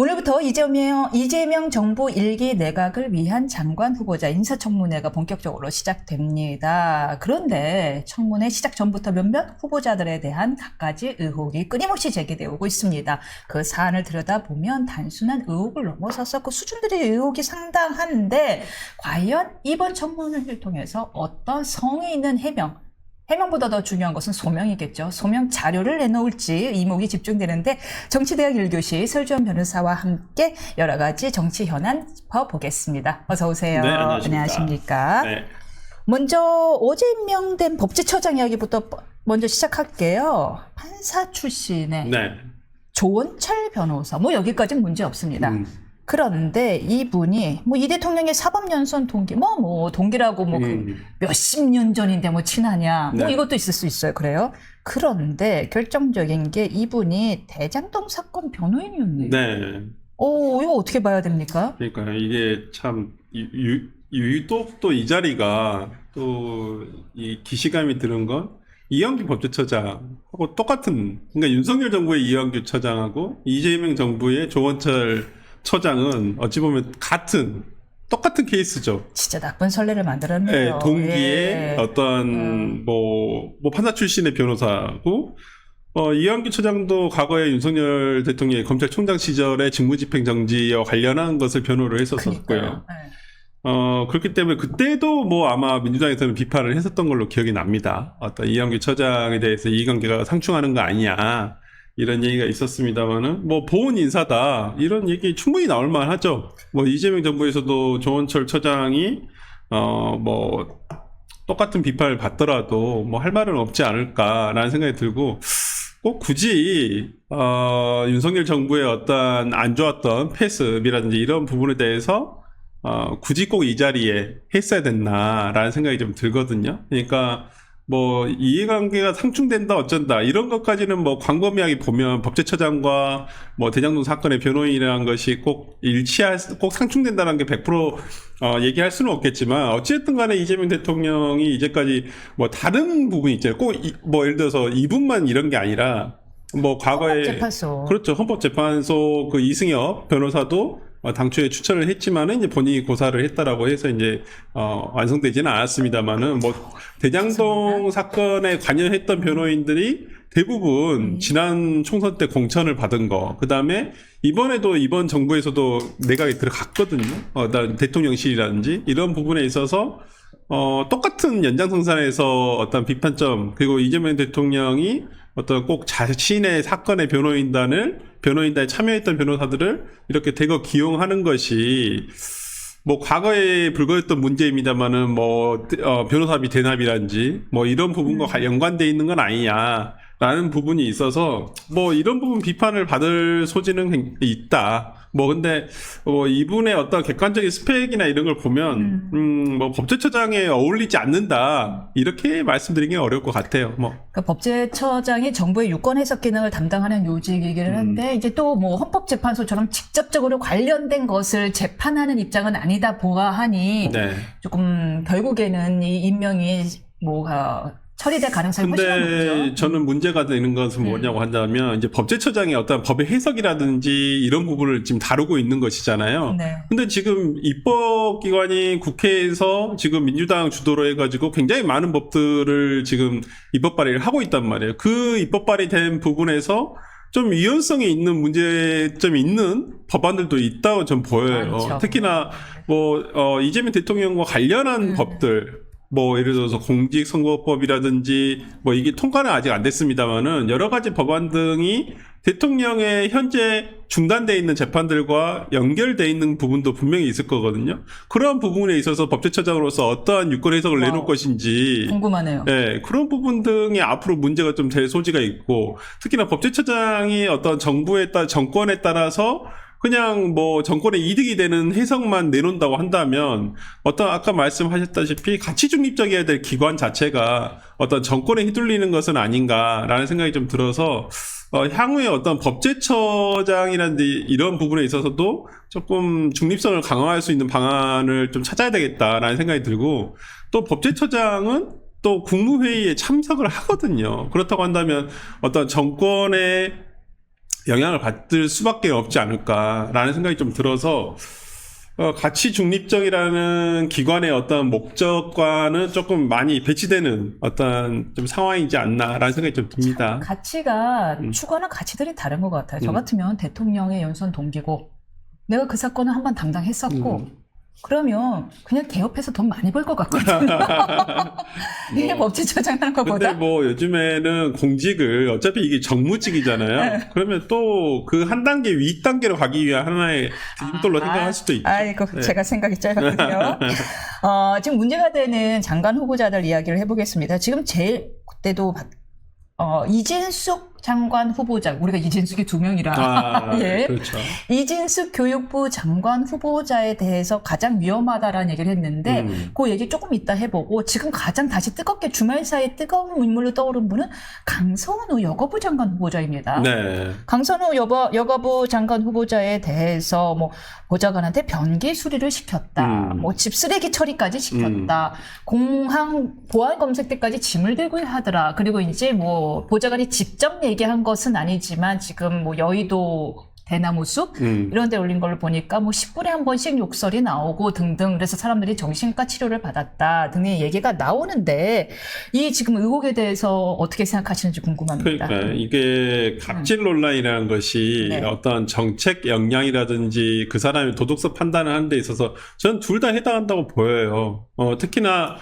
오늘부터 이재명 정부 1기 내각을 위한 장관 후보자 인사청문회가 본격적으로 시작됩니다. 그런데 청문회 시작 전부터 몇몇 후보자들에 대한 갖가지 의혹이 끊임없이 제기되고 있습니다. 그 사안을 들여다보면 단순한 의혹을 넘어서서 그 수준들의 의혹이 상당한데 과연 이번 청문회를 통해서 어떤 성의 있는 해명보다 더 중요한 것은 소명이겠죠. 소명 자료를 내놓을지 이목이 집중되는데 정치대학 1교시 설주원 변호사와 함께 여러 가지 정치 현안 짚어보겠습니다. 어서 오세요. 네, 안녕하십니까. 네. 먼저 어제 임명된 법제처장 이야기부터 먼저 시작할게요. 판사 출신의 네. 조원철 변호사. 여기까지는 문제 없습니다. 그런데 이분이 이 대통령의 사법연수원 동기, 동기라고 몇십 년 전인데 친하냐, 네. 이것도 있을 수 있어요. 그래요. 그런데 결정적인 게 이분이 대장동 사건 변호인이었네요. 네. 이거 어떻게 봐야 됩니까? 그러니까 이게 참 유독 또 이 자리가 또 이 기시감이 드는 건 이영규 법제처장하고 똑같은, 그러니까 윤석열 정부의 이영규 처장하고 이재명 정부의 조원철 처장은 어찌 보면 똑같은 케이스죠. 진짜 나쁜 선례를 만들었네요. 네, 동기의 예. 어떤 판사 출신의 변호사고, 이영규 처장도 과거에 윤석열 대통령의 검찰총장 시절에 직무집행 정지와 관련한 것을 변호를 했었었고요. 그러니까요. 네. 그렇기 때문에 그때도 아마 민주당에서는 비판을 했었던 걸로 기억이 납니다. 어떤 이영규 처장에 대해서 이해관계가 상충하는 거 아니냐, 이런 얘기가 있었습니다만은, 보온 인사다, 이런 얘기 충분히 나올 만하죠. 이재명 정부에서도 조원철 처장이, 똑같은 비판을 받더라도 할 말은 없지 않을까라는 생각이 들고, 꼭 굳이, 윤석열 정부의 어떤 안 좋았던 패습이라든지 이런 부분에 대해서, 굳이 꼭 이 자리에 했어야 됐나라는 생각이 좀 들거든요. 그러니까, 이해관계가 상충된다, 어쩐다, 이런 것까지는 광범위하게 보면 법제처장과 대장동 사건의 변호인이라는 것이 꼭 꼭 상충된다는 게 100% 얘기할 수는 없겠지만, 어찌됐든 간에 이재명 대통령이 이제까지 다른 부분이 있잖아요. 꼭 예를 들어서 이분만 이런 게 아니라, 과거에. 헌법재판소. 그렇죠. 헌법재판소 그 이승엽 변호사도 당초에 추천을 했지만은 이제 본인이 고사를 했다라고 해서 이제 완성되지는 않았습니다만은 대장동 사건에 관여했던 변호인들이 대부분 지난 총선 때 공천을 받은 거, 그 다음에 이번에도 이번 정부에서도 내각에 들어갔거든요. 대통령실이라든지 이런 부분에 있어서 똑같은 연장선상에서 어떤 비판점, 그리고 이재명 대통령이 어떤 꼭 자신의 사건의 변호인단에 참여했던 변호사들을 이렇게 대거 기용하는 것이 과거에 불거졌던 문제입니다만은 변호사비 대납이란지 이런 부분과 연관돼 있는 건 아니냐라는 부분이 있어서 이런 부분 비판을 받을 소지는 있다. 근데 이분의 어떤 객관적인 스펙이나 이런 걸 보면 법제처장에 어울리지 않는다, 이렇게 말씀드리기 어려울 것 같아요. 그러니까 법제처장이 정부의 유권 해석 기능을 담당하는 요직이기는 한데 이제 또 헌법재판소처럼 직접적으로 관련된 것을 재판하는 입장은 아니다 보아하니, 네. 조금 결국에는 이 임명이 처리될 가능성이 훨씬 근데 높죠. 저는 문제가 되는 것은 뭐냐고 한다면, 이제 법제처장의 어떤 법의 해석이라든지 이런 부분을 지금 다루고 있는 것이잖아요. 네. 근데 지금 입법기관이 국회에서 지금 민주당 주도로 해가지고 굉장히 많은 법들을 지금 입법 발의를 하고 있단 말이에요. 그 입법 발의된 부분에서 좀 위헌성이 있는 문제점이 있는 법안들도 있다고 좀 보여요. 그렇죠. 특히나 이재명 대통령과 관련한 법들, 예를 들어서 공직선거법이라든지, 이게 통과는 아직 안 됐습니다만은, 여러 가지 법안 등이 대통령의 현재 중단되어 있는 재판들과 연결되어 있는 부분도 분명히 있을 거거든요. 그러한 부분에 있어서 법제처장으로서 어떠한 유권 해석을 내놓을 것인지. 궁금하네요. 네, 그런 부분 등이 앞으로 문제가 좀 될 소지가 있고, 특히나 법제처장이 어떤 정권에 따라서 그냥 정권에 이득이 되는 해석만 내놓는다고 한다면, 아까 말씀하셨다시피 가치 중립적이어야 될 기관 자체가 어떤 정권에 휘둘리는 것은 아닌가라는 생각이 좀 들어서, 향후에 어떤 법제처장이라든지 이런 부분에 있어서도 조금 중립성을 강화할 수 있는 방안을 좀 찾아야 되겠다라는 생각이 들고, 또 법제처장은 또 국무회의에 참석을 하거든요. 그렇다고 한다면 어떤 정권의 영향을 받을 수밖에 없지 않을까라는 생각이 좀 들어서 가치 중립적이라는 기관의 어떤 목적과는 조금 많이 배치되는 어떤 좀 상황이지 않나라는 생각이 좀 듭니다. 가치가 추구하는 가치들이 다른 것 같아요. 저 같으면 대통령의 연선 동기고 내가 그 사건을 한번 담당했었고 그러면 그냥 개업해서 돈 많이 벌 것 같거든요. 이게 법제처장하는 근데 것보다. 뭐 요즘에는 공직을 어차피 이게 정무직이잖아요. 그러면 또 그 한 단계 위 단계로 가기 위한 하나의 디딤돌로 생각할 수도 있죠. 아이고, 제가 생각이 짧았군요. 지금 문제가 되는 장관 후보자들 이야기를 해보겠습니다. 지금 제일 그때도 이진숙 장관 후보자, 우리가 이진숙이 2명이라. 예. 그렇죠. 이진숙 교육부 장관 후보자에 대해서 가장 위험하다라는 얘기를 했는데, 그 얘기 조금 이따 해보고, 지금 가장 다시 뜨겁게 주말 사이에 뜨거운 인물로 떠오른 분은 강선우 여가부 장관 후보자입니다. 네. 강선우 여가부 장관 후보자에 대해서 뭐 보좌관한테 변기 수리를 시켰다, 뭐 집 쓰레기 처리까지 시켰다, 공항 보안 검색 때까지 짐을 들고 하더라. 그리고 이제 뭐 보좌관이 직접 얘기한 것은 아니지만 지금 뭐 여의도 대나무 숲 이런 데 올린 걸 보니까 뭐 10분에 한 번씩 욕설이 나오고 등등, 그래서 사람들이 정신과 치료를 받았다 등의 얘기가 나오는데, 이 지금 의혹에 대해서 어떻게 생각하시는지 궁금합니다. 그러니까 이게 갑질 논란이라는 것이 네. 어떤 정책 역량이라든지 그 사람의 도덕성 판단을 하는 데 있어서 저는 둘 다 해당한다고 보여요. 특히나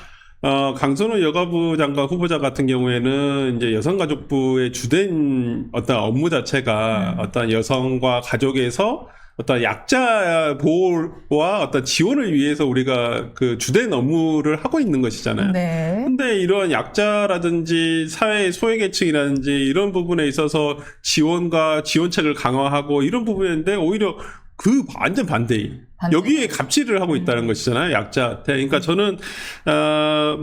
강선우 여가부 장관 후보자 같은 경우에는 이제 여성가족부의 주된 어떤 업무 자체가 어떤 여성과 가족에서 어떤 약자 보호와 어떤 지원을 위해서 우리가 그 주된 업무를 하고 있는 것이잖아요. 네. 근데 이런 약자라든지 사회 소외계층이라든지 이런 부분에 있어서 지원과 지원책을 강화하고 이런 부분인데 오히려 그 완전 반대인. 여기에 갑질을 하고 있다는 것이잖아요, 약자한테. 그러니까 저는,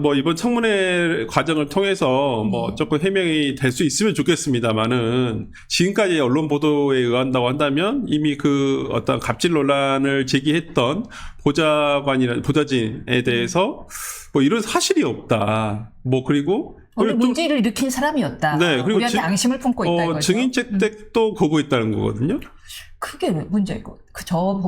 뭐, 이번 청문회 과정을 통해서 뭐, 조금 해명이 될 수 있으면 좋겠습니다만은, 지금까지 언론 보도에 의한다고 한다면, 이미 그 어떤 갑질 논란을 제기했던 보좌진에 대해서, 뭐, 이런 사실이 없다. 뭐, 그리고, 원래 문제를 일으킨 사람이었다. 네, 그리고 우리한테 앙심을 품고 있다 이거죠. 증인책도 거부했다는 거거든요. 그게 문제고,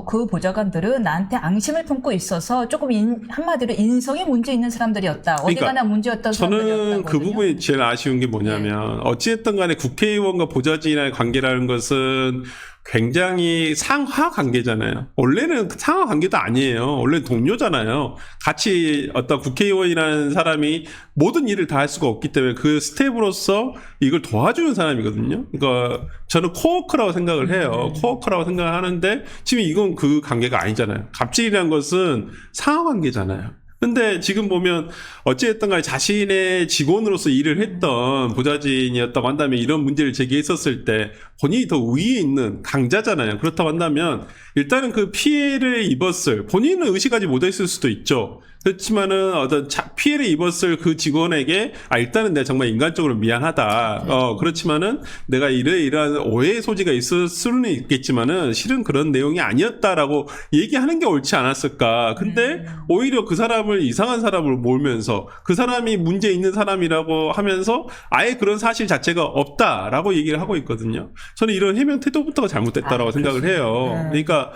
그 보좌관들은 나한테 앙심을 품고 있어서 조금 한마디로 인성에 문제 있는 사람들이었다. 어디 그러니까 가나 문제였던 사람들이었다. 저는 그 부분이 제일 아쉬운 게 뭐냐면 어찌됐든 간에 국회의원과 보좌진의 관계라는 것은 굉장히 상하 관계잖아요. 원래는 상하 관계도 아니에요. 원래는 동료잖아요. 같이 어떤 국회의원이라는 사람이 모든 일을 다 할 수가 없기 때문에 그 스텝으로서 이걸 도와주는 사람이거든요. 그러니까 저는 코워크라고 생각을 해요. 코워크라고 생각을 하는데 지금 이건 그 관계가 아니잖아요. 갑질이라는 것은 상하 관계잖아요. 근데 지금 보면 어찌됐든 간에 자신의 직원으로서 일을 했던 보좌진이었다고 한다면 이런 문제를 제기했었을 때 본인이 더 위에 있는 강자잖아요. 그렇다고 한다면 일단은 그 피해를 입었을, 본인은 의식하지 못했을 수도 있죠. 그렇지만은 어떤 피해를 입었을 그 직원에게 일단은 내가 정말 인간적으로 미안하다. 그렇지만은 내가 이러한 오해의 소지가 있을 수는 있겠지만은 실은 그런 내용이 아니었다라고 얘기하는 게 옳지 않았을까. 근데 오히려 그 사람을 이상한 사람을 몰면서 그 사람이 문제 있는 사람이라고 하면서 아예 그런 사실 자체가 없다라고 얘기를 하고 있거든요. 저는 이런 해명 태도부터가 잘못됐다라고 생각을 해요. 그러니까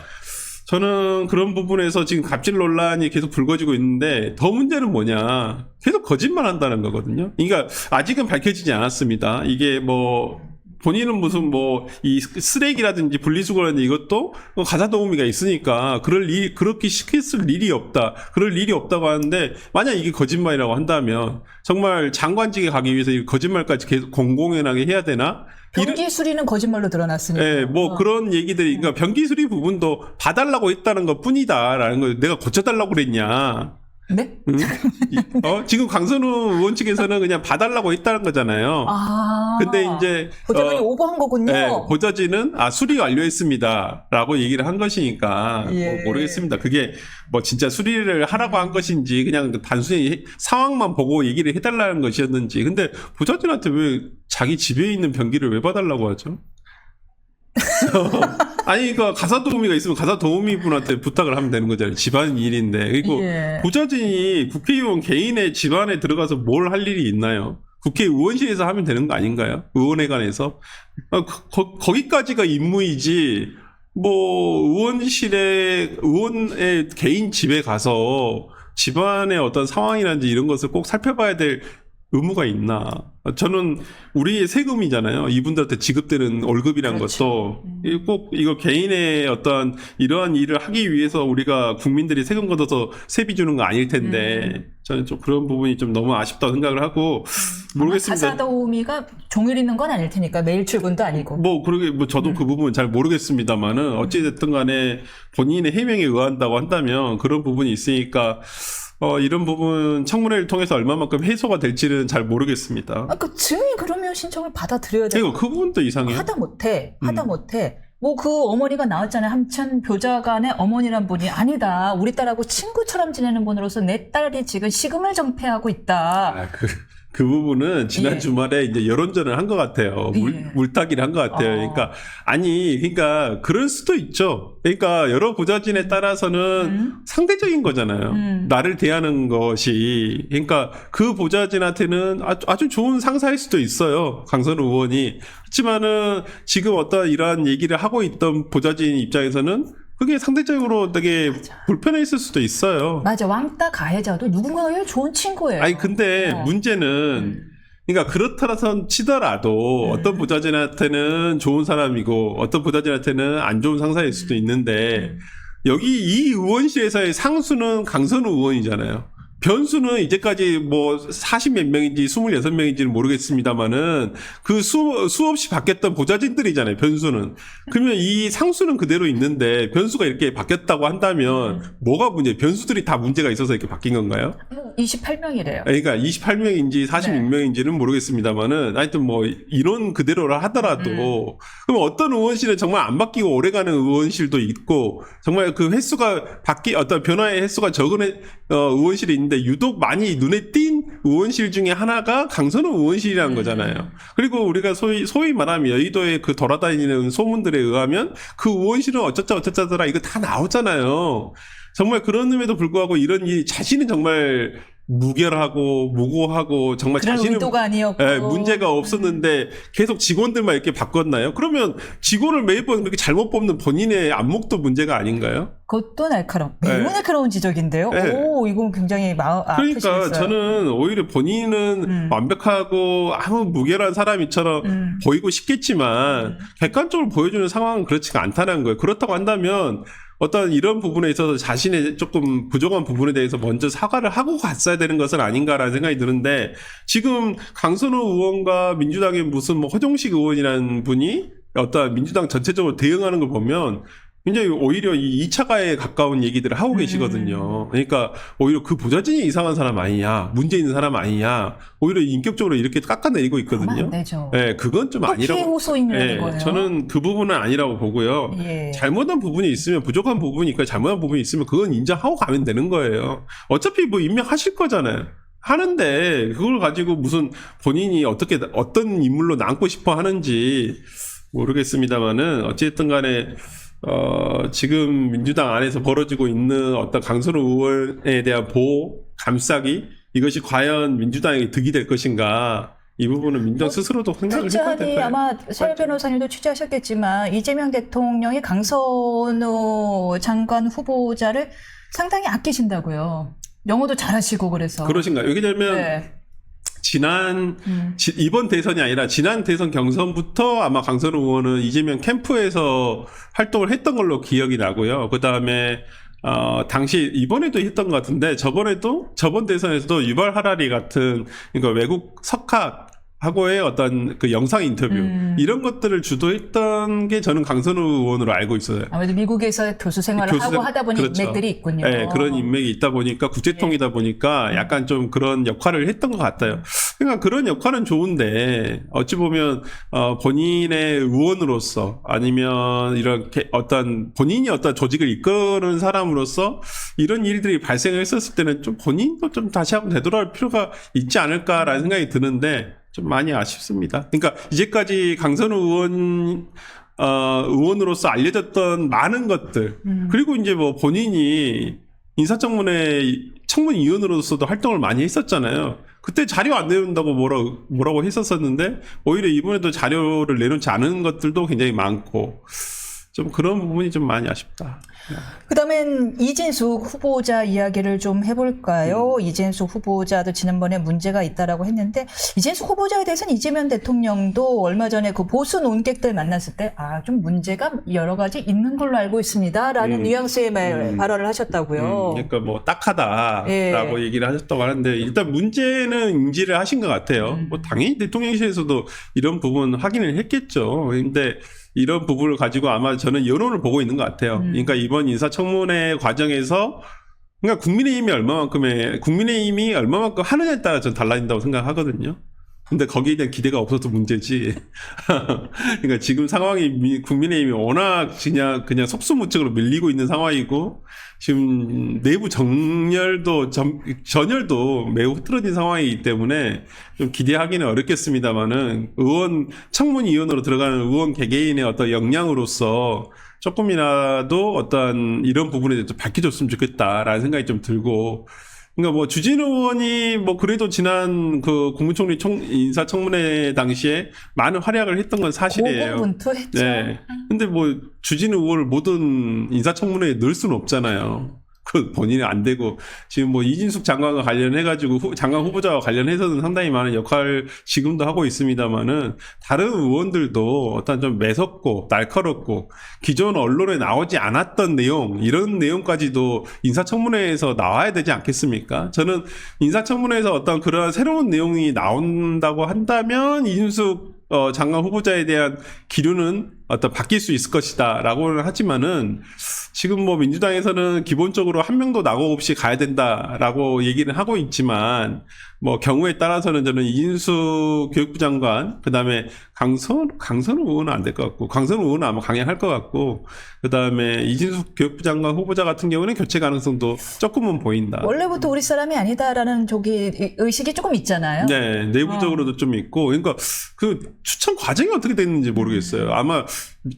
저는 그런 부분에서 지금 갑질 논란이 계속 불거지고 있는데 더 문제는 뭐냐, 계속 거짓말 한다는 거거든요. 그러니까 아직은 밝혀지지 않았습니다. 이게 뭐 본인은 무슨 뭐 이 쓰레기라든지 분리수거라든지 이것도 가사도우미가 있으니까 그렇게 시켰을 일이 없다, 그럴 일이 없다고 하는데, 만약 이게 거짓말이라고 한다면 정말 장관직에 가기 위해서 이 거짓말까지 계속 공공연하게 해야 되나? 변기 수리는 거짓말로 드러났으니까. 네, 뭐 그런 얘기들이, 그러니까 변기 수리 부분도 봐달라고 했다는 것 뿐이다라는 걸 내가 고쳐달라고 그랬냐? 네? 응? 지금 강선우 의원 측에서는 그냥 봐달라고 했다는 거잖아요. 근데 이제 보좌관이 오버한 거군요. 네, 보좌진은 수리 완료했습니다라고 얘기를 한 것이니까 예. 뭐 모르겠습니다. 그게 뭐 진짜 수리를 하라고 한 것인지 그냥 단순히 상황만 보고 얘기를 해달라는 것이었는지. 근데 보좌진한테 왜 자기 집에 있는 변기를 왜 봐달라고 하죠? 아니, 그러니까 가사도우미가 있으면 가사도우미 분한테 부탁을 하면 되는 거잖아요. 집안 일인데. 그리고 예. 보좌진이 국회의원 개인의 집안에 들어가서 뭘 할 일이 있나요? 국회의원실에서 하면 되는 거 아닌가요? 의원회관에서. 거기까지가 임무이지, 의원의 개인 집에 가서 집안의 어떤 상황이라든지 이런 것을 꼭 살펴봐야 될 의무가 있나. 저는 우리의 세금이잖아요. 이분들한테 지급되는 월급이란 그렇죠. 것도 꼭 이거 개인의 어떤 이러한 일을 하기 위해서 우리가 국민들이 세금 걷어서 세비 주는 거 아닐 텐데 저는 좀 그런 부분이 좀 너무 아쉽다고 생각을 하고 모르겠습니다. 가사도우미가 종일 있는 건 아닐 테니까 매일 출근도 아니고. 저도 그 부분은 잘 모르겠습니다만은 어찌됐든 간에 본인의 해명에 의한다고 한다면 그런 부분이 있으니까 이런 부분 청문회를 통해서 얼마만큼 해소가 될지는 잘 모르겠습니다. 그 증인 그러면 신청을 받아들여야 돼요. 그 부분도 이상해요. 하다 못해. 뭐 그 어머니가 나왔잖아요. 함천 교자간의 어머니란 분이 아니다. 우리 딸하고 친구처럼 지내는 분으로서 내 딸이 지금 식음을 정폐하고 있다. 그 부분은 지난 예. 주말에 이제 여론전을 한 것 같아요. 물타기를 한 것 같아요. 그러니까 그럴 수도 있죠. 그러니까 여러 보좌진에 따라서는 상대적인 거잖아요. 나를 대하는 것이. 그러니까 그 보좌진한테는 아주 좋은 상사일 수도 있어요. 강선우 의원이. 그렇지만은 지금 어떤 이러한 얘기를 하고 있던 보좌진 입장에서는 그게 상대적으로 되게 불편했을 수도 있어요. 맞아. 왕따 가해자도 누군가의 좋은 친구예요. 근데 문제는 그러니까 그렇다라선 치더라도 어떤 보좌진한테는 좋은 사람이고 어떤 보좌진한테는 안 좋은 상사일 수도 있는데 여기 이 의원실에서의 상수는 강선우 의원이잖아요. 변수는 이제까지 40몇 명인지 26명인지는 모르겠습니다만은 그 수없이 바뀌었던 보좌진들이잖아요, 변수는. 그러면 이 상수는 그대로 있는데 변수가 이렇게 바뀌었다고 한다면 뭐가 변수들이 다 문제가 있어서 이렇게 바뀐 건가요? 28명이래요. 그러니까 28명인지 46명인지는 모르겠습니다만은 하여튼 이론 그대로라 하더라도 그럼 어떤 의원실은 정말 안 바뀌고 오래가는 의원실도 있고 정말 그 횟수가 어떤 변화의 횟수가 적은 의원실이 있는데 유독 많이 눈에 띈 의원실 중에 하나가 강선우 의원실이라는 거잖아요. 그리고 우리가 소위 말하면 여의도에 그 돌아다니는 소문들에 의하면 그 의원실은 어쩌자더라 이거 다 나오잖아요. 정말 그런 의미에도 불구하고 이런 일이 자신은 정말 무결하고 무고하고 정말 그런 자신은 의도가 아니었고 문제가 없었는데 계속 직원들만 이렇게 바꿨나요? 그러면 직원을 매번 그렇게 잘못 뽑는 본인의 안목도 문제가 아닌가요? 그것도 매우 날카로운 지적인데요. 이건 굉장히 그러니까 아프시겠어요. 저는 오히려 본인은 완벽하고 아무 무결한 사람이처럼 보이고 싶겠지만 객관적으로 보여주는 상황은 그렇지가 않다는 거예요. 그렇다고 한다면 어떤 이런 부분에 있어서 자신의 조금 부족한 부분에 대해서 먼저 사과를 하고 갔어야 되는 것은 아닌가라는 생각이 드는데 지금 강선우 의원과 민주당의 무슨 허정식 의원이라는 분이 어떤 민주당 전체적으로 대응하는 걸 보면 굉장히 오히려 이 2차 가해에 가까운 얘기들을 하고 계시거든요. 그러니까 오히려 그 보좌진이 이상한 사람 아니냐, 문제 있는 사람 아니냐, 오히려 인격적으로 이렇게 깎아내리고 있거든요. 그건 좀 아니라고. 피해호소인이라는 거예요. 저는 그 부분은 아니라고 보고요. 잘못한 부분이 있으면, 부족한 부분이 있고 잘못한 부분이 있으면 그건 인정하고 가면 되는 거예요. 어차피 임명하실 거잖아요. 하는데 그걸 가지고 무슨 본인이 어떤 인물로 남고 싶어 하는지 모르겠습니다만은 어쨌든 간에 지금 민주당 안에서 벌어지고 있는 어떤 강선우 의원에 대한 보호, 감싸기, 이것이 과연 민주당에 득이 될 것인가, 이 부분은 민주당 스스로도 생각을 해봐야 될 거예요. 아마 설 변호사님도 취재하셨겠지만, 이재명 대통령이 강선우 장관 후보자를 상당히 아끼신다고요. 영어도 잘하시고 그래서. 그러신가요? 왜냐면, 이번 대선이 아니라 지난 대선 경선부터 아마 강선우 의원은 이재명 캠프에서 활동을 했던 걸로 기억이 나고요. 그 다음에, 당시, 이번에도 했던 것 같은데, 저번 대선에서도 유발 하라리 같은, 그러니까 외국 석학하고의 어떤 그 영상 인터뷰, 이런 것들을 주도했던 게 저는 강선우 의원으로 알고 있어요. 아무래도 미국에서 교수 생활을 하고 하다 보니 인맥들이 있군요. 네, 그런 인맥이 있다 보니까, 국제통이다 보니까 약간 좀 그런 역할을 했던 것 같아요. 그러니까 그런 역할은 좋은데, 어찌 보면, 본인의 의원으로서, 아니면 이렇게 본인이 어떤 조직을 이끄는 사람으로서, 이런 일들이 발생했었을 때는 좀 본인도 좀 다시 한번 되돌아올 필요가 있지 않을까라는 생각이 드는데, 좀 많이 아쉽습니다. 그러니까 이제까지 강선우 의원으로서 알려졌던 많은 것들, 그리고 이제 본인이 인사청문회 청문위원으로서도 활동을 많이 했었잖아요. 그때 자료 안 내놓는다고 뭐라고 했었었는데 오히려 이번에도 자료를 내놓지 않은 것들도 굉장히 많고 좀 그런 부분이 좀 많이 아쉽다. 그다음엔 이진숙 후보자 이야기를 좀 해볼까요? 이진숙 후보자도 지난번에 문제가 있다라고 했는데 이진숙 후보자에 대해서는 이재명 대통령도 얼마 전에 그 보수 논객들 만났을 때 좀 문제가 여러 가지 있는 걸로 알고 있습니다라는 뉘앙스의 발언을 하셨다고요. 그러니까 뭐 딱하다라고 얘기를 하셨다고 하는데 일단 문제는 인지를 하신 것 같아요. 뭐 당연히 대통령실에서도 이런 부분 확인을 했겠죠. 근데 이런 부분을 가지고 아마 저는 여론을 보고 있는 것 같아요. 그러니까 이번 인사청문회 과정에서 그러니까 국민의힘이 얼마만큼 하느냐에 따라 전 달라진다고 생각하거든요. 근데 거기에 대한 기대가 없어서 문제지. 그러니까 지금 상황이 국민의힘이 워낙 그냥 속수무책으로 밀리고 있는 상황이고 지금 내부 전열도 매우 흐트러진 상황이기 때문에 좀 기대하기는 어렵겠습니다만은 청문위원으로 들어가는 의원 개개인의 어떤 역량으로서 조금이라도 어떤 이런 부분에 대해서 밝혀줬으면 좋겠다라는 생각이 좀 들고 그러니까 뭐 주진우 의원이 뭐 그래도 지난 그 국무총리 인사청문회 당시에 많은 활약을 했던 건 사실이에요. 고군분투했죠. 네. 근데 뭐 주진우 의원을 모든 인사청문회에 넣을 수는 없잖아요. 그 본인이 안 되고 지금 뭐 이진숙 장관과 관련해가지고 장관 후보자와 관련해서는 상당히 많은 역할을 지금도 하고 있습니다만은 다른 의원들도 어떤 좀 매섭고 날카롭고 기존 언론에 나오지 않았던 내용 이런 내용까지도 인사청문회에서 나와야 되지 않겠습니까? 저는 인사청문회에서 어떤 그러한 새로운 내용이 나온다고 한다면 이진숙 장관 후보자에 대한 기류는 어떤 바뀔 수 있을 것이다라고는 하지만은 지금 뭐 민주당에서는 기본적으로 한 명도 낙오 없이 가야 된다라고 얘기는 하고 있지만 뭐 경우에 따라서는 저는 이진숙 교육부 장관 그다음에 강선우 의원은 안 될 것 같고 강선우 의원은 아마 강행할 것 같고 그다음에 이진숙 교육부 장관 후보자 같은 경우는 교체 가능성도 조금은 보인다. 원래부터 우리 사람이 아니다라는 의식이 조금 있잖아요. 네, 내부적으로도 좀 있고 그러니까 그 추천 과정이 어떻게 됐는지 모르겠어요. 아마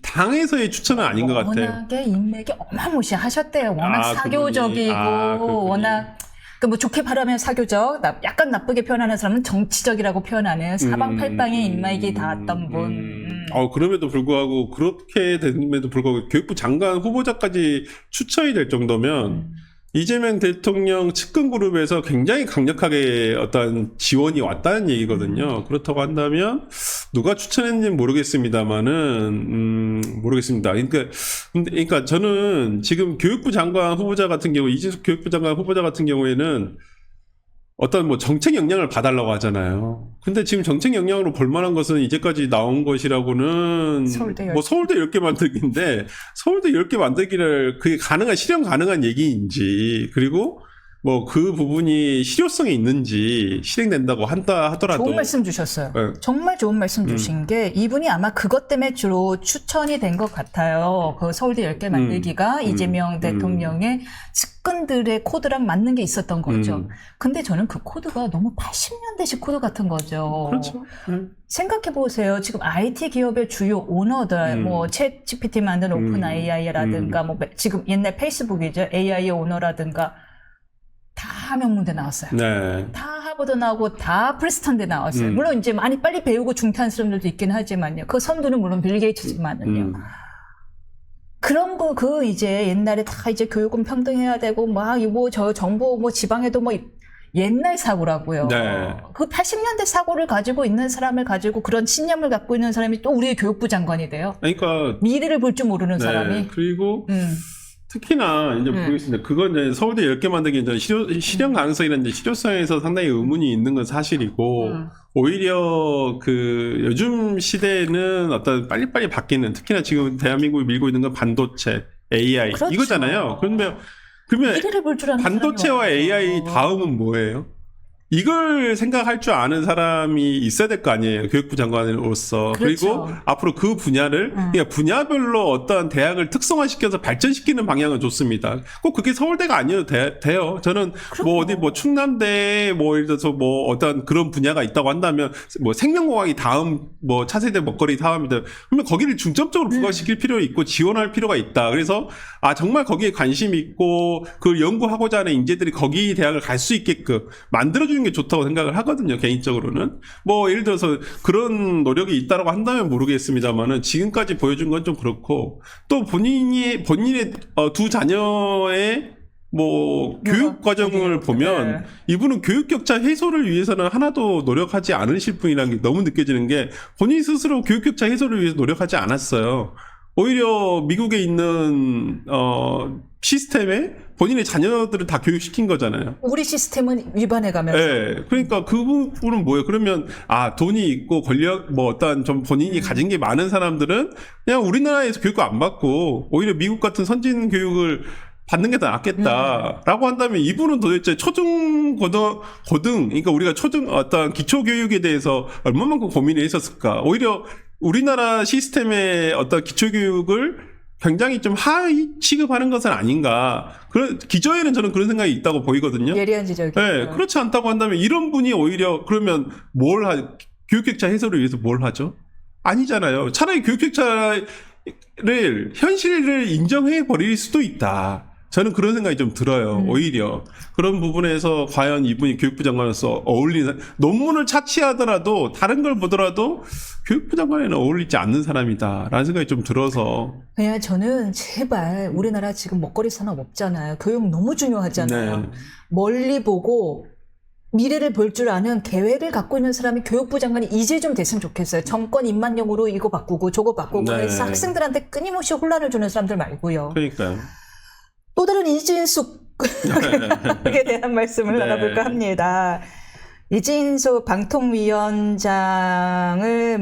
당에서의 추천은 아닌 것 같아요. 워낙에 인맥이 어마무시하셨대요. 워낙 사교적이고 그분이. 워낙 뭐 좋게 바라면 사교적, 약간 나쁘게 표현하는 사람은 정치적이라고 표현하는 사방팔방에 인맥이 닿았던 분. 그럼에도 불구하고 그렇게 됨에도 불구하고 교육부 장관 후보자까지 추천이 될 정도면 이재명 대통령 측근 그룹에서 굉장히 강력하게 어떤 지원이 왔다는 얘기거든요. 그렇다고 한다면 누가 추천했는지는 모르겠습니다만은 모르겠습니다. 그러니까 저는 지금 교육부 장관 후보자 같은 경우 이진숙 교육부 장관 후보자 같은 경우에는 어떤 뭐 정책 역량을 봐달라고 하잖아요. 근데 지금 정책 역량으로 볼만한 것은 이제까지 나온 것이라고는 서울대 뭐 서울대 10개 만들기인데 서울대 10개 만들기를 그게 실현 가능한 얘기인지 그리고 뭐 그 부분이 실효성이 있는지 실행된다고 하더라도 좋은 말씀 주셨어요. 네. 정말 좋은 말씀 주신 게 이분이 아마 그것 때문에 주로 추천이 된 것 같아요. 그 서울대 10개 만들기가 이재명 대통령의 측근들의 코드랑 맞는 게 있었던 거죠. 근데 저는 그 코드가 너무 80년대식 코드 같은 거죠. 그렇죠. 생각해 보세요. 지금 IT 기업의 주요 오너들, 뭐 챗 GPT 만드는 오픈 AI라든가, 뭐 지금 옛날 페이스북이죠. AI 오너라든가 다 명문대 나왔어요. 네. 다 하버드 나오고 다 프리스턴대 나왔어요. 물론 이제 많이 빨리 배우고 중퇴한 사람들도 있긴 하지만요. 그 선두는 물론 빌 게이츠지만은요. 그런 거, 이제 옛날에 다 이제 교육은 평등해야 되고, 저 정부 지방에도 옛날 사고라고요. 네. 그 80년대 사고를 가지고 있는 사람을 가지고 그런 신념을 갖고 있는 사람이 또 우리의 교육부 장관이 돼요. 그러니까 미래를 볼 줄 모르는 네. 사람이. 그리고 특히나 이제 모르겠습니다. 그건 이제 서울대 10개 만들기 이제 실현 가능성이라든지 실효성에서 상당히 의문이 있는 건 사실이고 오히려 그 요즘 시대에는 어떤 빨리빨리 바뀌는 특히나 지금 대한민국이 밀고 있는 건 반도체, AI 그렇죠. 이거잖아요. 그러면 미래를 볼 줄 아는 반도체와 사람이 AI 와서. 다음은 뭐예요? 이걸 생각할 줄 아는 사람이 있어야 될 거 아니에요. 교육부 장관으로서. 그렇죠. 그리고 앞으로 그 분야를 그러니까 분야별로 어떤 대학을 특성화시켜서 발전시키는 방향은 좋습니다. 꼭 그게 서울대가 아니어도 돼요. 저는 뭐 어디 뭐 충남대 뭐 예를 들어서 뭐 어떤 그런 분야가 있다고 한다면 뭐 생명공학이 다음 뭐 차세대 먹거리 사업이다. 그러면 거기를 중점적으로 부각시킬 필요 있고 지원할 필요가 있다. 그래서 정말 거기에 관심 있고 그걸 연구하고자 하는 인재들이 거기 대학을 갈 수 있게끔 만들어주는 보여주는 게 좋다고 생각을 하거든요. 개인적으로는. 뭐 예를 들어서 그런 노력이 있다라고 한다면 모르겠습니다만은 지금까지 보여준 건 좀 그렇고 또 본인의 두 자녀의 뭐 교육 과정을 보면 이분은 교육 격차 해소를 위해서는 하나도 노력하지 않으실 분이라는 게 너무 느껴지는 게 본인 스스로 교육 격차 해소를 위해서 노력하지 않았어요. 오히려 미국에 있는 시스템에 본인의 자녀들을 다 교육시킨 거잖아요. 우리 시스템은 위반해 가면서. 네. 그러니까 그 부분은 뭐예요? 그러면 돈이 있고 권력 뭐 어떤 좀 본인이 가진 게 많은 사람들은 그냥 우리나라에서 교육을 안 받고 오히려 미국 같은 선진 교육을 받는 게 더 낫겠다라고 한다면 이분은 도대체 초등, 고등, 그러니까 우리가 초등 어떤 기초 교육에 대해서 얼마만큼 고민을 했었을까? 오히려 우리나라 시스템의 어떤 기초 교육을 굉장히 좀 하위 취급하는 것은 아닌가. 기저에는 저는 그런 생각이 있다고 보이거든요. 예리한 지적이죠. 네, 그렇지 않다고 한다면 이런 분이 오히려 그러면 교육격차 해소를 위해서 뭘 하죠? 아니잖아요. 차라리 교육격차를 현실을 인정해 버릴 수도 있다. 저는 그런 생각이 좀 들어요. 오히려 그런 부분에서 과연 이분이 교육부 장관으로서 어울리는 논문을 차치하더라도 다른 걸 보더라도 교육부 장관에는 어울리지 않는 사람이다라는 생각이 좀 들어서 그냥 저는 제발 우리나라 지금 먹거리 산업 없잖아요. 교육 너무 중요하잖아요. 네. 멀리 보고 미래를 볼 줄 아는 계획을 갖고 있는 사람이 교육부 장관이 이제 좀 됐으면 좋겠어요. 정권 입만용으로 이거 바꾸고 저거 바꾸고 네. 그래서 학생들한테 끊임없이 혼란을 주는 사람들 말고요. 그러니까요. 또 다른 이진숙에 대한 말씀을 네. 나눠볼까 합니다. 이진숙 방통위원장을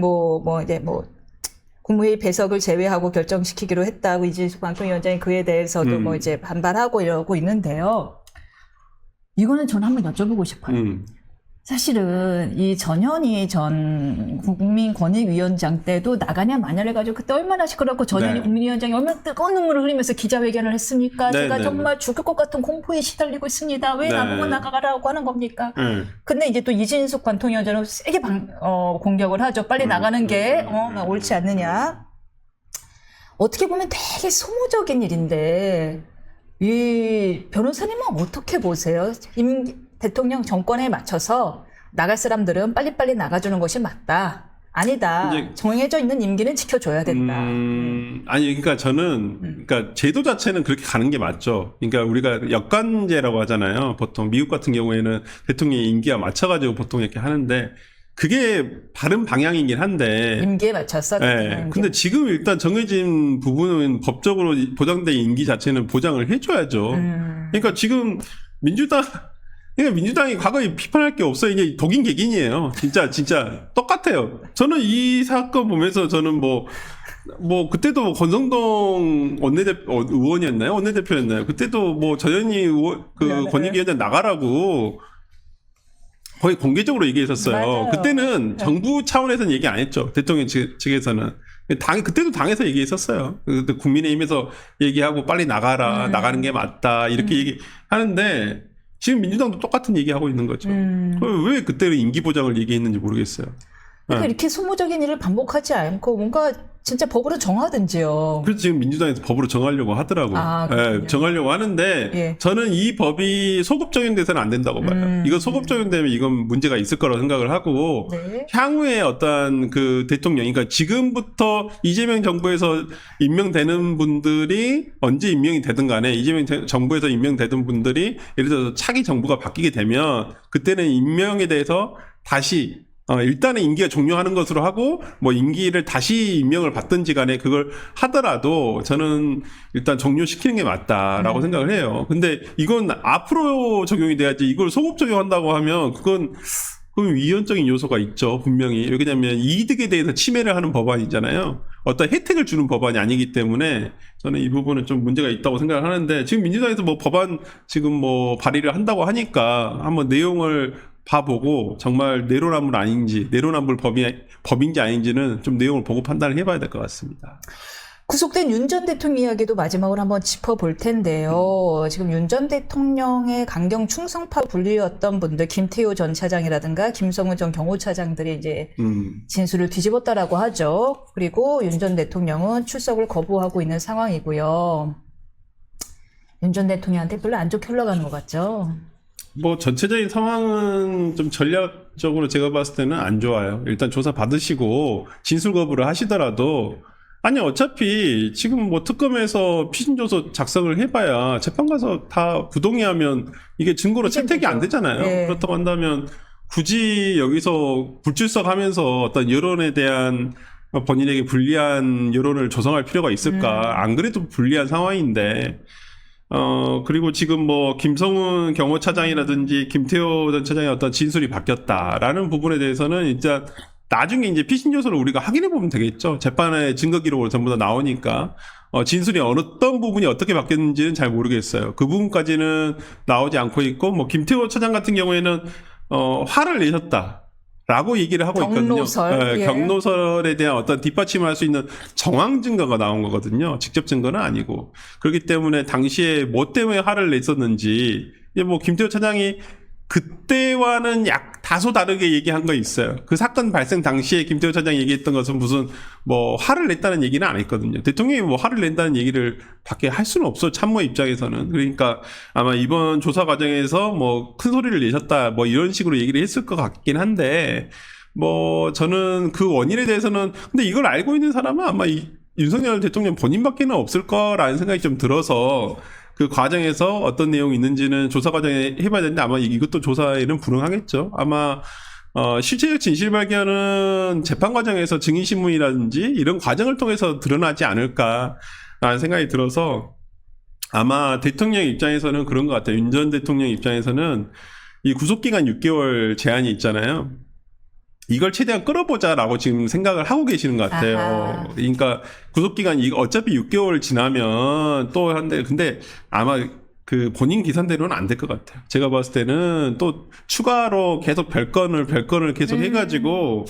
국무회의 배석을 제외하고 결정시키기로 했다고 이진숙 방통위원장이 그에 대해서도 이제 반발하고 이러고 있는데요. 이거는 저는 한번 여쭤보고 싶어요. 사실은 이 전현희 전 국민권익위원장 때도 나가냐 마냐를 해가지고 그때 얼마나 시끄럽고 전현희 네. 국민위원장이 얼마나 뜨거운 눈물을 흘리면서 기자회견을 했습니까? 네, 제가 네, 정말 죽을 것 같은 공포에 시달리고 있습니다. 왜 네. 나보고 나가라고 하는 겁니까? 근데 이제 또 이진숙 관통위원장은 세게 공격을 하죠. 빨리 나가는 게 옳지 않느냐. 어떻게 보면 되게 소모적인 일인데 이 변호사님은 어떻게 보세요? 대통령 정권에 맞춰서 나갈 사람들은 빨리빨리 나가주는 것이 맞다. 아니다. 정해져 있는 임기는 지켜줘야 된다. 아니, 그러니까 저는, 그러니까 제도 자체는 그렇게 가는 게 맞죠. 그러니까 우리가 역관제라고 하잖아요. 보통 미국 같은 경우에는 대통령의 임기와 맞춰가지고 보통 이렇게 하는데 그게 바른 방향이긴 한데. 임기에 맞춰서. 네. 근데 지금 일단 정해진 부분은 법적으로 보장된 임기 자체는 보장을 해줘야죠. 그러니까 지금 민주당이 과거에 비판할 게 없어요. 이게 독인 객인이에요. 진짜 똑같아요. 저는 이 사건 보면서 저는 그때도 권성동 의원이었나요? 원내대표였나요? 그때도 전현희 권익위원장 나가라고 거의 공개적으로 얘기했었어요. 맞아요. 그때는 정부 차원에서는 얘기 안 했죠. 대통령 측에서는. 그때도 당에서 얘기했었어요. 국민의힘에서 얘기하고 빨리 나가는 게 맞다. 이렇게 얘기하는데 지금 민주당도 똑같은 얘기하고 있는 거죠. 왜 그때는 임기 보장을 얘기했는지 모르겠어요. 그러니까 이렇게 소모적인 일을 반복하지 않고 뭔가 진짜 법으로 정하든지요. 그래서 지금 민주당에서 법으로 정하려고 하더라고요. 네, 정하려고 하는데 저는 이 법이 소급 적용돼서는 안 된다고 봐요. 이거 소급 적용되면 이건 문제가 있을 거라고 생각을 하고 향후에 어떤 그 대통령, 그러니까 지금부터 이재명 정부에서 임명되는 분들이 언제 임명이 되든 간에 이재명 정부에서 임명되던 분들이 예를 들어서 차기 정부가 바뀌게 되면 그때는 임명에 대해서 다시 일단은 임기가 종료하는 것으로 하고 임기를 다시 임명을 받든지 간에 그걸 하더라도 저는 일단 종료시키는 게 맞다라고 생각을 해요. 근데 이건 앞으로 적용이 돼야지 이걸 소급 적용한다고 하면 그건 위헌적인 요소가 있죠. 분명히. 왜냐하면 이득에 대해서 침해를 하는 법안이잖아요. 어떤 혜택을 주는 법안이 아니기 때문에 저는 이 부분은 좀 문제가 있다고 생각을 하는데 지금 민주당에서 법안 지금 발의를 한다고 하니까 한번 내용을 봐보고 정말 내로남불 아닌지 내로남불 법인지 아닌지는 좀 내용을 보고 판단을 해봐야 될 것 같습니다. 구속된 윤 전 대통령 이야기도 마지막으로 한번 짚어볼 텐데요. 지금 윤 전 대통령의 강경 충성파 분류였던 분들, 김태효 전 차장이라든가 김성훈 전 경호차장들이 이제 진술을 뒤집었다라고 하죠. 그리고 윤 전 대통령은 출석을 거부하고 있는 상황이고요. 윤 전 대통령한테 별로 안 좋게 흘러가는 것 같죠. 뭐 전체적인 상황은 좀 전략적으로 제가 봤을 때는 안 좋아요. 일단 조사 받으시고 진술 거부를 하시더라도 아니 어차피 지금 뭐 특검에서 피신조서 작성을 해봐야 재판 가서 다 부동의하면 이게 증거로 채택이 안 되잖아요. 네. 그렇다고 한다면 굳이 여기서 불출석하면서 어떤 여론에 대한 본인에게 불리한 여론을 조성할 필요가 있을까? 안 그래도 불리한 상황인데 그리고 지금 뭐 김성훈 경호차장이라든지 김태호 전 차장의 어떤 진술이 바뀌었다라는 부분에 대해서는 일단 나중에 이제 피신 요소를 우리가 확인해 보면 되겠죠. 재판의 증거 기록으로 전부 다 나오니까 진술이 어떤 부분이 어떻게 바뀌었는지는 잘 모르겠어요. 그 부분까지는 나오지 않고 있고 뭐 김태호 차장 같은 경우에는 화를 내셨다. 라고 얘기를 하고 경로설, 있거든요. 예. 경로설에 대한 어떤 뒷받침을 할 수 있는 정황 증거가 나온 거거든요. 직접 증거는 아니고. 그렇기 때문에 당시에 뭐 때문에 화를 냈었는지, 이제 뭐 김태호 차장이 그때와는 다소 다르게 얘기한 거 있어요. 그 사건 발생 당시에 김태호 차장이 얘기했던 것은 무슨 뭐 화를 냈다는 얘기는 안 했거든요. 대통령이 뭐 화를 낸다는 얘기를 밖에 할 수는 없어. 참모 입장에서는. 그러니까 아마 이번 조사 과정에서 뭐 큰 소리를 내셨다 뭐 이런 식으로 얘기를 했을 것 같긴 한데 뭐 저는 그 원인에 대해서는 근데 이걸 알고 있는 사람은 아마 윤석열 대통령 본인밖에는 없을 거라는 생각이 좀 들어서 그 과정에서 어떤 내용이 있는지는 조사 과정에 해봐야 되는데 아마 이것도 조사에는 불응하겠죠. 아마 실체적 진실 발견은 재판 과정에서 증인신문이라든지 이런 과정을 통해서 드러나지 않을까라는 생각이 들어서 아마 대통령 입장에서는 그런 것 같아요. 윤 전 대통령 입장에서는 이 구속기간 6개월 제한이 있잖아요. 이걸 최대한 끌어보자라고 지금 생각을 하고 계시는 것 같아요. 아하. 그러니까 구속기간 이거 어차피 6개월 지나면 또 한데 근데 아마 그 본인 기산대로는 안 될 것 같아요. 제가 봤을 때는 또 추가로 계속 별건을 계속 해가지고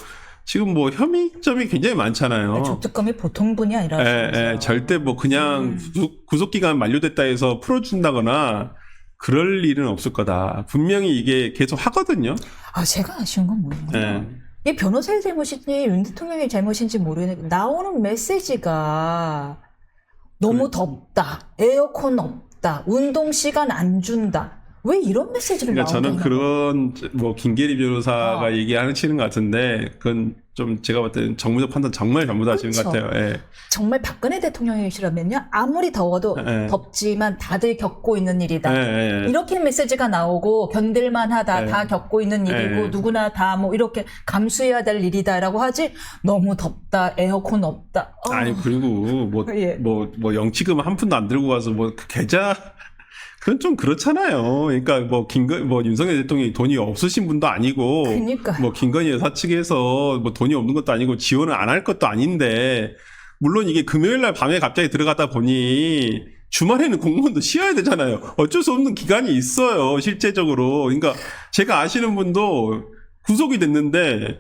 지금 뭐 혐의점이 굉장히 많잖아요. 조특검이 보통 분이 아니라 절대 뭐 그냥 구속기간 만료됐다 해서 풀어준다거나 그럴 일은 없을 거다. 분명히 이게 계속 하거든요. 제가 아쉬운 건 뭐예요? 예. 이 변호사의 잘못인지 윤 대통령의 잘못인지 모르겠는데 나오는 메시지가 너무 덥다, 에어컨 없다, 운동 시간 안 준다. 왜 이런 메시지를 그러니까 저는 나오나? 그런 뭐 김계리 변호사가 얘기하시는 것 같은데 그건 좀 제가 볼 때는 정무적 판단 정말 잘못하시는 것 그렇죠. 같아요. 예. 정말 박근혜 대통령이시라면요 아무리 더워도 예. 덥지만 다들 겪고 있는 일이다. 예. 이렇게 메시지가 나오고 견딜만하다, 예. 다 겪고 있는 일이고 예. 누구나 다 뭐 이렇게 감수해야 될 일이다라고 하지 너무 덥다, 에어컨 없다. 아니 그리고 예. 뭐 영치금 한 푼도 안 들고 가서 뭐 그 계좌 그건 좀 그렇잖아요. 그러니까 뭐 윤석열 대통령이 돈이 없으신 분도 아니고 그러니까요. 뭐 김건희 여사 측에서 뭐 돈이 없는 것도 아니고 지원을 안 할 것도 아닌데 물론 이게 금요일 날 밤에 갑자기 들어가다 보니 주말에는 공무원도 쉬어야 되잖아요. 어쩔 수 없는 기간이 있어요. 실제적으로. 그러니까 제가 아시는 분도 구속이 됐는데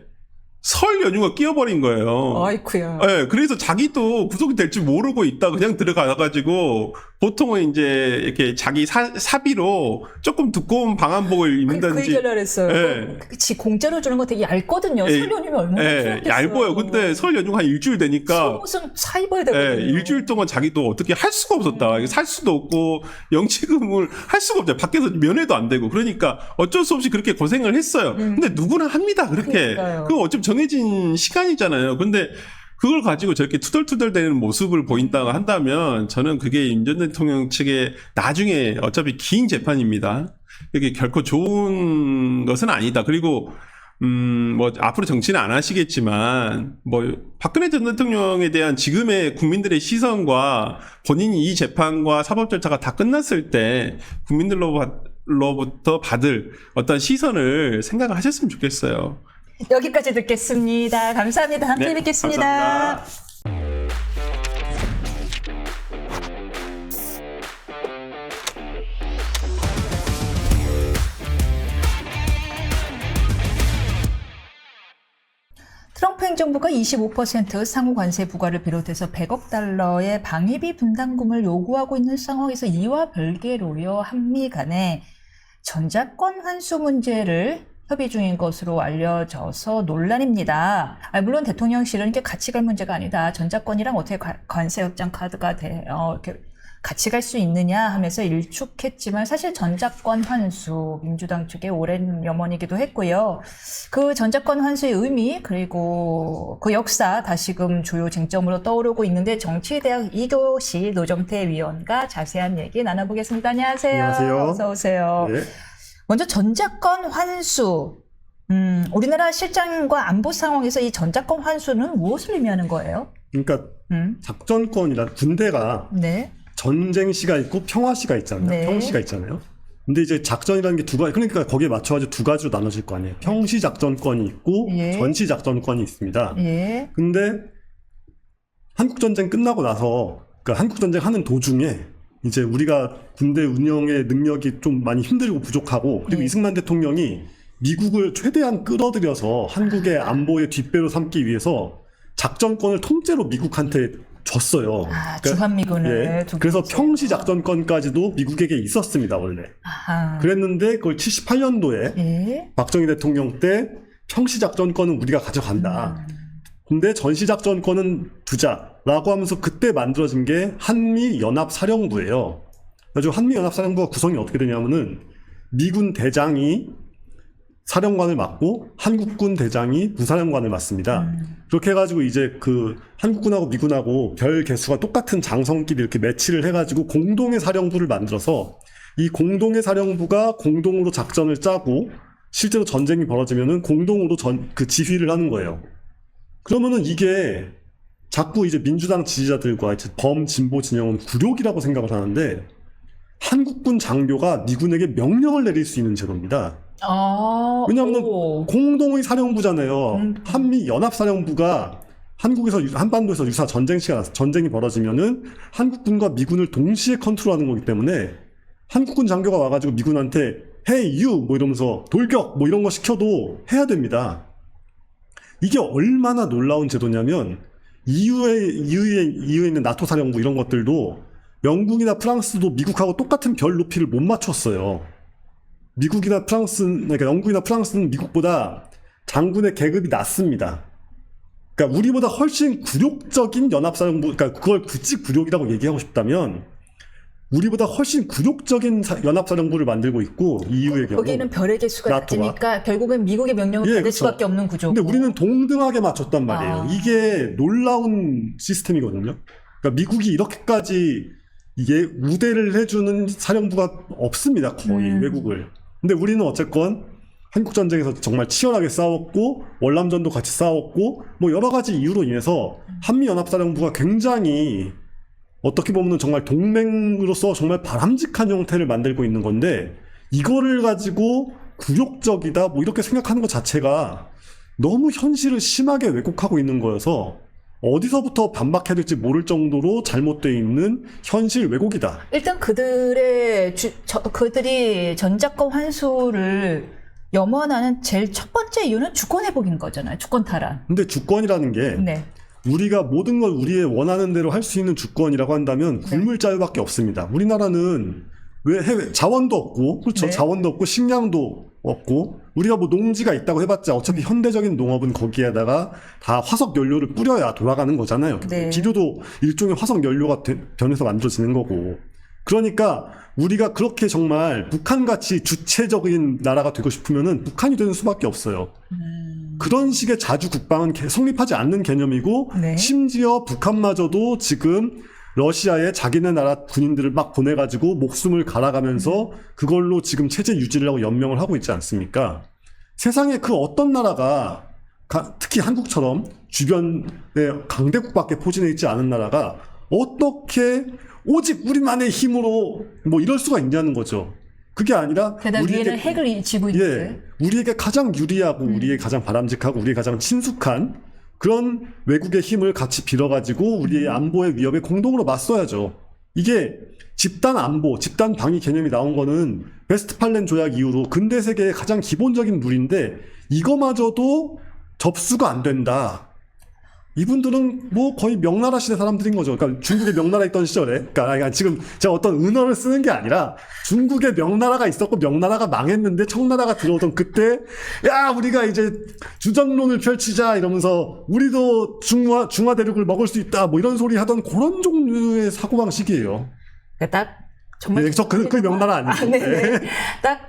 설 연휴가 끼어버린 거예요. 아이쿠야. 네, 그래서 자기도 구속이 될 줄 모르고 있다 그냥 들어가가지고 보통은 이제 이렇게 자기 사비로 조금 두꺼운 방한복을 그 입는다든지. 얘기를 했어요. 예. 그치, 공짜로 주는 거 되게 얇거든요. 예. 설 연휴면 얼마나 추웠겠어요. 얇아요. 근데 설 연휴가 한 일주일 되니까 속옷은 사 입어야 되거든요. 일주일 동안 자기도 어떻게 할 수가 없었다. 이거 살 수도 없고 영치금을 할 수가 없잖아요. 밖에서 면회도 안 되고. 그러니까 어쩔 수 없이 그렇게 고생을 했어요. 근데 누구나 합니다. 그렇게. 그러니까요. 그거 어차피 정해진 시간이잖아요. 근데 그걸 가지고 저렇게 투덜투덜대는 모습을 보인다고 한다면 저는 그게 윤 전 대통령 측의 나중에 어차피 긴 재판입니다. 이게 결코 좋은 것은 아니다. 그리고 뭐 앞으로 정치는 안 하시겠지만 뭐 박근혜 전 대통령에 대한 지금의 국민들의 시선과 본인이 이 재판과 사법 절차가 다 끝났을 때 국민들로부터 받을 어떤 시선을 생각을 하셨으면 좋겠어요. 여기까지 듣겠습니다. 감사합니다. 함께 네, 뵙겠습니다. 감사합니다. 트럼프 행정부가 25% 상호 관세 부과를 비롯해서 100억 달러의 방위비 분담금을 요구하고 있는 상황에서 이와 별개로요, 한미 간에 전자권 환수 문제를 협의 중인 것으로 알려져서 논란입니다. 물론 대통령실은 이게 같이 갈 문제가 아니다. 전자권이랑 어떻게 관세 협정 카드가 돼요. 이렇게 같이 갈 수 있느냐 하면서 일축했지만 사실 전작권 환수 민주당 쪽의 오랜 염원이기도 했고요. 그 전작권 환수의 의미 그리고 그 역사 다시금 주요 쟁점으로 떠오르고 있는데 정치대학 이교시 노정태 위원과 자세한 얘기 나눠보겠습니다. 안녕하세요. 안녕하세요. 어서 오세요. 네. 먼저 전작권 환수. 우리나라 실정과 안보 상황에서 이 전작권 환수는 무엇을 의미하는 거예요? 그러니까 작전권이란 군대가 네. 전쟁 시가 있고 평화 시가 있잖아요. 네. 평시가 있잖아요. 근데 이제 작전이라는 게 두 가지, 그러니까 거기에 맞춰가지고 두 가지로 나눠질 거 아니에요. 평시 작전권이 있고 예. 전시 작전권이 있습니다. 예. 근데 한국 전쟁 끝나고 나서, 그러니까 한국 전쟁 하는 도중에 이제 우리가 군대 운영의 능력이 좀 많이 힘들고 부족하고, 그리고 예. 이승만 대통령이 미국을 최대한 끌어들여서 한국의 안보의 뒷배로 삼기 위해서 작전권을 통째로 미국한테 줬어요. 주한미군을 예. 두고 그래서 있어요. 평시 작전권까지도 미국에게 있었습니다, 원래. 아하. 그랬는데 그걸 78년도에 예. 박정희 대통령 때 평시 작전권은 우리가 가져간다. 근데 전시 작전권은 두자라고 하면서 그때 만들어진 게 한미연합사령부예요. 그래서 한미연합사령부가 구성이 어떻게 되냐면은 미군 대장이 사령관을 맡고 한국군 대장이 부사령관을 맡습니다. 그렇게 해가지고 이제 그 한국군하고 미군하고 별 개수가 똑같은 장성끼리 이렇게 매치를 해가지고 공동의 사령부를 만들어서 이 공동의 사령부가 공동으로 작전을 짜고 실제로 전쟁이 벌어지면은 공동으로 그 지휘를 하는 거예요. 그러면은 이게 자꾸 이제 민주당 지지자들과 이제 범진보 진영은 굴욕이라고 생각을 하는데 한국군 장교가 미군에게 명령을 내릴 수 있는 제도입니다. 왜냐하면 공동의 사령부잖아요. 한미 연합사령부가 한국에서 한반도에서 유사 전쟁이 벌어지면은 한국군과 미군을 동시에 컨트롤하는 거기 때문에 한국군 장교가 와가지고 미군한테 Hey you 뭐 이러면서 돌격 뭐 이런 거 시켜도 해야 됩니다. 이게 얼마나 놀라운 제도냐면 EU에 있는 나토 사령부 이런 것들도 영국이나 프랑스도 미국하고 똑같은 별 높이를 못 맞췄어요. 그러니까 영국이나 프랑스는 미국보다 장군의 계급이 낮습니다. 그러니까 우리보다 훨씬 굴욕적인 연합사령부, 그러니까 그걸 굳이 굴욕이라고 얘기하고 싶다면 우리보다 훨씬 굴욕적인 연합사령부를 만들고 있고 EU의 경우 거기는 별의 개수가 나토가. 낮으니까 결국은 미국의 명령을 예, 받을 그렇죠. 수밖에 없는 구조고. 근데 우리는 동등하게 맞췄단 말이에요. 이게 놀라운 시스템이거든요. 그러니까 미국이 이렇게까지 이게 우대를 해주는 사령부가 없습니다. 거의 외국을. 근데 우리는 어쨌건 한국전쟁에서 정말 치열하게 싸웠고 월남전도 같이 싸웠고 뭐 여러 가지 이유로 인해서 한미연합사령부가 굉장히 어떻게 보면 정말 동맹으로서 정말 바람직한 형태를 만들고 있는 건데 이거를 가지고 굴욕적이다 뭐 이렇게 생각하는 것 자체가 너무 현실을 심하게 왜곡하고 있는 거여서 어디서부터 반박해야 될지 모를 정도로 잘못되어 있는 현실 왜곡이다. 일단 그들이 전작권 환수를 염원하는 제일 첫 번째 이유는 주권 회복인 거잖아요. 주권 탈환. 근데 주권이라는 게 네. 우리가 모든 걸 우리의 원하는 대로 할 수 있는 주권이라고 한다면 굶을 자유밖에 없습니다. 우리나라는 왜 자원도 없고 그렇죠. 네. 자원도 없고 식량도 없고 우리가 뭐 농지가 있다고 해봤자 어차피 현대적인 농업은 거기에다가 다 화석 연료를 뿌려야 돌아가는 거잖아요. 네. 비료도 일종의 화석 연료가 변해서 만들어지는 거고. 그러니까 우리가 그렇게 정말 북한같이 주체적인 나라가 되고 싶으면은 북한이 되는 수밖에 없어요. 그런 식의 자주 국방은 성립하지 않는 개념이고 네. 심지어 북한마저도 지금 러시아에 자기네 나라 군인들을 막 보내가지고 목숨을 갈아가면서 그걸로 지금 체제 유지를 하고 연명을 하고 있지 않습니까? 세상에 그 어떤 나라가 특히 한국처럼 주변에 강대국밖에 포진해 있지 않은 나라가 어떻게 오직 우리만의 힘으로 뭐 이럴 수가 있냐는 거죠. 그게 아니라 게다가 위에는 핵을 쥐고 있는데. 우리에게 가장 유리하고 우리에게 가장 바람직하고 우리에게 가장 친숙한 그런 외국의 힘을 같이 빌어가지고 우리의 안보의 위협에 공동으로 맞서야죠. 이게 집단 안보, 집단 방위 개념이 나온 거는 웨스트팔렌 조약 이후로 근대 세계의 가장 기본적인 룰인데 이거마저도 접수가 안 된다. 이분들은 뭐 거의 명나라 시대 사람들인 거죠. 그러니까 중국에 명나라 있던 시절에, 그러니까 지금 제가 어떤 은어를 쓰는 게 아니라 중국에 명나라가 있었고 명나라가 망했는데 청나라가 들어오던 그때 야 우리가 이제 주전론을 펼치자 이러면서 우리도 중화 대륙을 먹을 수 있다 뭐 이런 소리 하던 그런 종류의 사고방식이에요. 딱 정말 네, 그 명단은 아니고. 네네. 딱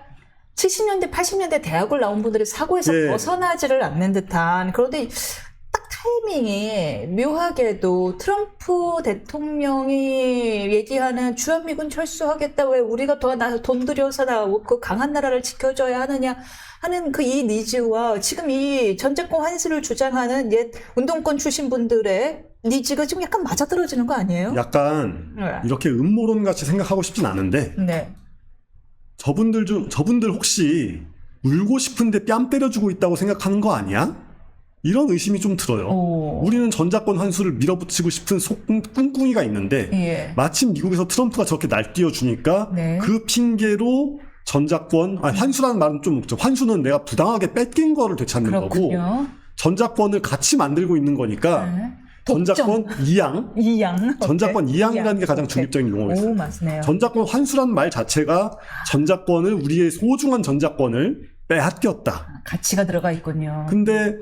70년대, 80년대 대학을 나온 분들이 사고에서 예. 벗어나지를 않는 듯한, 그런데 딱 타이밍이 묘하게도 트럼프 대통령이 얘기하는 주한미군 철수하겠다, 왜 우리가 더 돈 들여서 그 강한 나라를 지켜줘야 하느냐 하는 그 이 니즈와 지금 이 전제권 환수를 주장하는 옛 운동권 출신 분들의 니즈가 지금 약간 맞아떨어지는 거 아니에요? 약간 네. 이렇게 음모론 같이 생각하고 싶진 않은데 네. 저분들 혹시 울고 싶은데 뺨 때려주고 있다고 생각하는 거 아니야? 이런 의심이 좀 들어요. 오. 우리는 전작권 환수를 밀어붙이고 싶은 꿍꿍이가 있는데 예. 마침 미국에서 트럼프가 저렇게 날뛰어주니까 네. 그 핑계로 환수라는 말은 좀 없죠. 환수는 내가 부당하게 뺏긴 거를 되찾는 거고 그렇군요. 전작권을 같이 만들고 있는 거니까 네. 전작권 이양, 이양. 전작권 오케이. 이양이라는 게 가장 오케이. 중립적인 용어였어요. 오, 맞네요. 전작권 환수라는 말 자체가 전작권을 우리의 소중한 전작권을 빼앗겼다. 가치가 들어가 있군요. 근데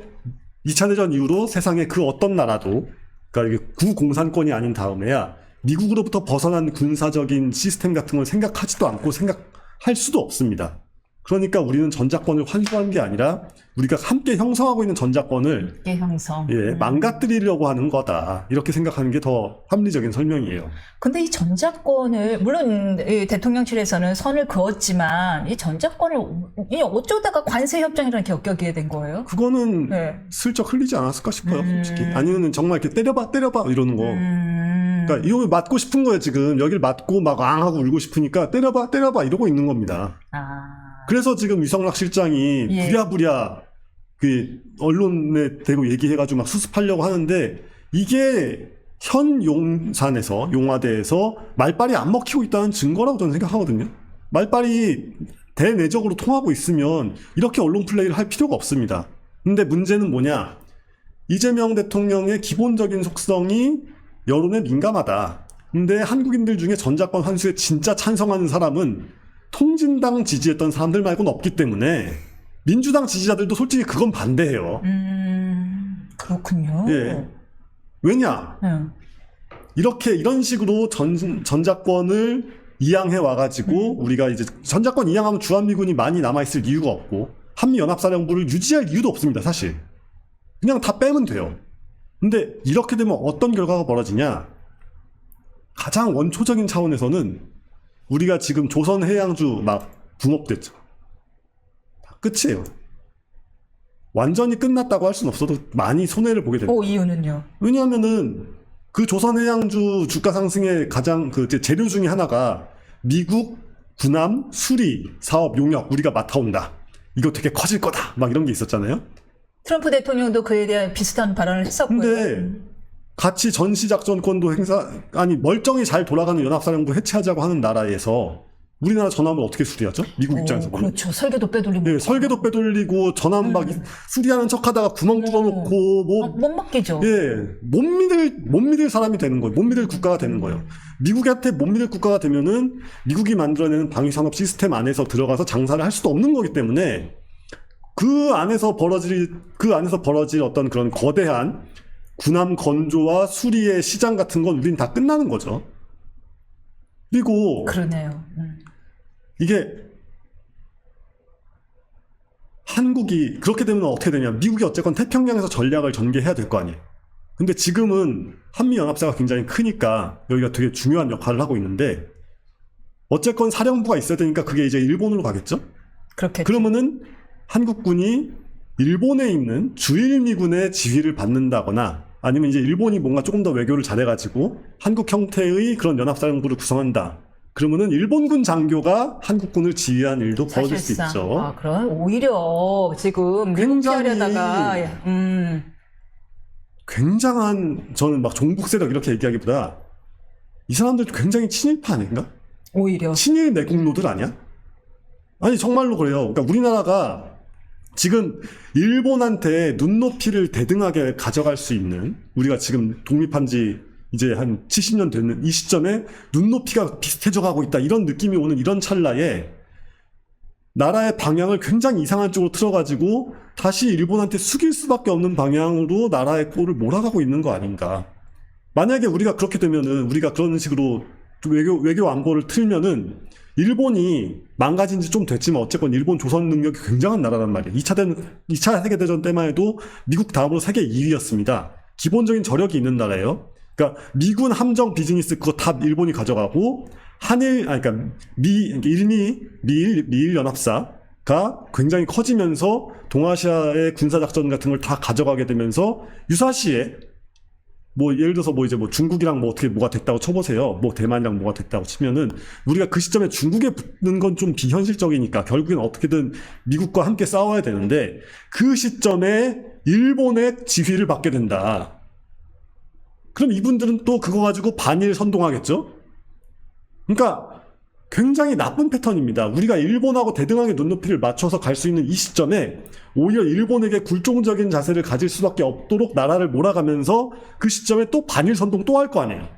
2차 대전 이후로 세상에 그 어떤 나라도 그러니까 이게 구공산권이 아닌 다음에야 미국으로부터 벗어난 군사적인 시스템 같은 걸 생각하지도 않고 생각할 수도 없습니다. 그러니까 우리는 전작권을 환수하는 게 아니라 우리가 함께 형성하고 있는 전작권을 예, 형성. 망가뜨리려고 하는 거다. 이렇게 생각하는 게 더 합리적인 설명이에요. 근데 이 전작권을, 물론 이 대통령실에서는 선을 그었지만, 이 전작권을 이 어쩌다가 관세협정이랑 엮여게 된 거예요? 그거는 네. 슬쩍 흘리지 않았을까 싶어요, 솔직히. 아니면 정말 이렇게 때려봐 이러는 거. 그러니까 이거 맞고 싶은 거예요, 지금. 여길 맞고 막 앙하고 울고 싶으니까 때려봐 이러고 있는 겁니다. 그래서 지금 유성락 실장이 예. 부랴부랴 그 언론에 대고 얘기해가지고 막 수습하려고 하는데 이게 현 용화대에서 말빨이 안 먹히고 있다는 증거라고 저는 생각하거든요. 말빨이 대내적으로 통하고 있으면 이렇게 언론 플레이를 할 필요가 없습니다. 근데 문제는 뭐냐? 이재명 대통령의 기본적인 속성이 여론에 민감하다. 근데 한국인들 중에 전작권 환수에 진짜 찬성하는 사람은 통진당 지지했던 사람들 말고는 없기 때문에 민주당 지지자들도 솔직히 그건 반대해요. 그렇군요. 예. 왜냐? 이런 식으로 전작권을 이양해 와가지고 우리가 이제 전작권 이양하면 주한미군이 많이 남아있을 이유가 없고 한미연합사령부를 유지할 이유도 없습니다, 사실. 그냥 다 빼면 돼요. 근데 이렇게 되면 어떤 결과가 벌어지냐? 가장 원초적인 차원에서는 우리가 지금 조선 해양주 막 붕업됐죠. 다 끝이에요. 완전히 끝났다고 할 수는 없어도 많이 손해를 보게 됩니다. 이유는요? 왜냐하면은 그 조선 해양주 주가 상승의 가장 그 재료 중에 하나가 미국 군함 수리 사업 용역 우리가 맡아온다. 이거 되게 커질 거다. 막 이런 게 있었잖아요. 트럼프 대통령도 그에 대한 비슷한 발언을 했었고요. 근데 같이 전시작전권도 멀쩡히 잘 돌아가는 연합사령부 해체하자고 하는 나라에서 우리나라 전함을 어떻게 수리하죠? 미국 입장에서 보면. 그렇죠. 설계도 빼돌리고. 네, 설계도 빼돌리고 전함 막 수리하는 척하다가 구멍 뚫어놓고 못 맡기죠. 못 믿을 사람이 되는 거예요. 못 믿을 국가가 되는 거예요. 미국한테 못 믿을 국가가 되면은 미국이 만들어내는 방위산업 시스템 안에서 들어가서 장사를 할 수도 없는 거기 때문에 그 안에서 벌어질 어떤 그런 거대한 군함 건조와 수리의 시장 같은 건 우린 다 끝나는 거죠. 그리고 그러네요. 이게 한국이 그렇게 되면 어떻게 되냐? 미국이 어쨌건 태평양에서 전략을 전개해야 될 거 아니에요. 근데 지금은 한미연합사가 굉장히 크니까 여기가 되게 중요한 역할을 하고 있는데 어쨌건 사령부가 있어야 되니까 그게 이제 일본으로 가겠죠? 그렇겠죠. 그러면은 한국군이 일본에 있는 주일미군의 지휘를 받는다거나 아니면 이제 일본이 뭔가 조금 더 외교를 잘해가지고 한국 형태의 그런 연합사령부를 구성한다. 그러면은 일본군 장교가 한국군을 지휘한 일도 벌어질 수 사실상. 있죠. 그럼 오히려 지금 미국 피하려다가 굉장한 저는 막 종북 세력 이렇게 얘기하기보다 이 사람들 굉장히 친일파 아닌가? 오히려 친일 내국노들 아니야? 아니 정말로 그래요. 그러니까 우리나라가 지금 일본한테 눈높이를 대등하게 가져갈 수 있는 우리가 지금 독립한 지 이제 한 70년 되는 이 시점에 눈높이가 비슷해져 가고 있다 이런 느낌이 오는 이런 찰나에 나라의 방향을 굉장히 이상한 쪽으로 틀어가지고 다시 일본한테 숙일 수밖에 없는 방향으로 나라의 꼴을 몰아가고 있는 거 아닌가. 만약에 우리가 그렇게 되면은 우리가 그런 식으로 외교 안보를 틀면은 일본이 망가진 지 좀 됐지만 어쨌건 일본 조선 능력이 굉장한 나라란 말이에요. 2차 세계대전 때만 해도 미국 다음으로 세계 2위였습니다. 기본적인 저력이 있는 나라예요. 그러니까 미군 함정 비즈니스 그거 다 일본이 가져가고 그러니까 미일 연합사가 굉장히 커지면서 동아시아의 군사작전 같은 걸 다 가져가게 되면서 유사시에 뭐 예를 들어서 뭐 이제 뭐 중국이랑 뭐 어떻게 뭐가 됐다고 쳐보세요. 뭐 대만이랑 뭐가 됐다고 치면은 우리가 그 시점에 중국에 붙는 건 좀 비현실적이니까 결국엔 어떻게든 미국과 함께 싸워야 되는데 그 시점에 일본의 지휘를 받게 된다. 그럼 이분들은 또 그거 가지고 반일 선동하겠죠? 그러니까 굉장히 나쁜 패턴입니다. 우리가 일본하고 대등하게 눈높이를 맞춰서 갈 수 있는 이 시점에 오히려 일본에게 굴종적인 자세를 가질 수밖에 없도록 나라를 몰아가면서 그 시점에 또 반일 선동 또 할 거 아니에요.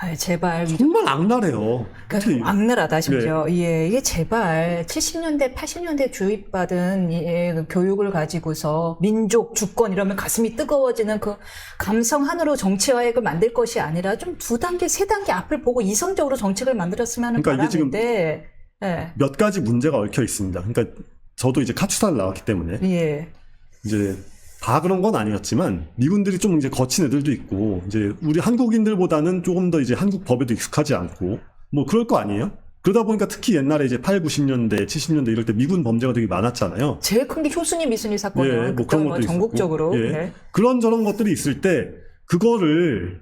아유, 제발. 정말 악랄해요. 그러니까 악랄하다 심지어. 예, 이게 제발 70년대, 80년대 주입받은 그 교육을 가지고서 민족, 주권 이러면 가슴이 뜨거워지는 그 감성 하나로 정치화획을 만들 것이 아니라 좀 2단계, 3단계 앞을 보고 이성적으로 정책을 만들었으면 하는 그러니까 이게 지금 바람인데. 예. 몇 가지 문제가 얽혀 있습니다. 그러니까 저도 이제 카츠사를 나왔기 때문에 예. 이제 다 그런 건 아니었지만 미군들이 좀 이제 거친 애들도 있고 이제 우리 한국인들보다는 조금 더 이제 한국 법에도 익숙하지 않고 뭐 그럴 거 아니에요? 그러다 보니까 특히 옛날에 이제 8, 90년대, 70년대 이럴 때 미군 범죄가 되게 많았잖아요. 제일 큰 게 효순이 미순이 사건이요. 예, 뭐 그런 것도 전국적으로. 있었고. 예. 네. 그런 저런 것들이 있을 때 그거를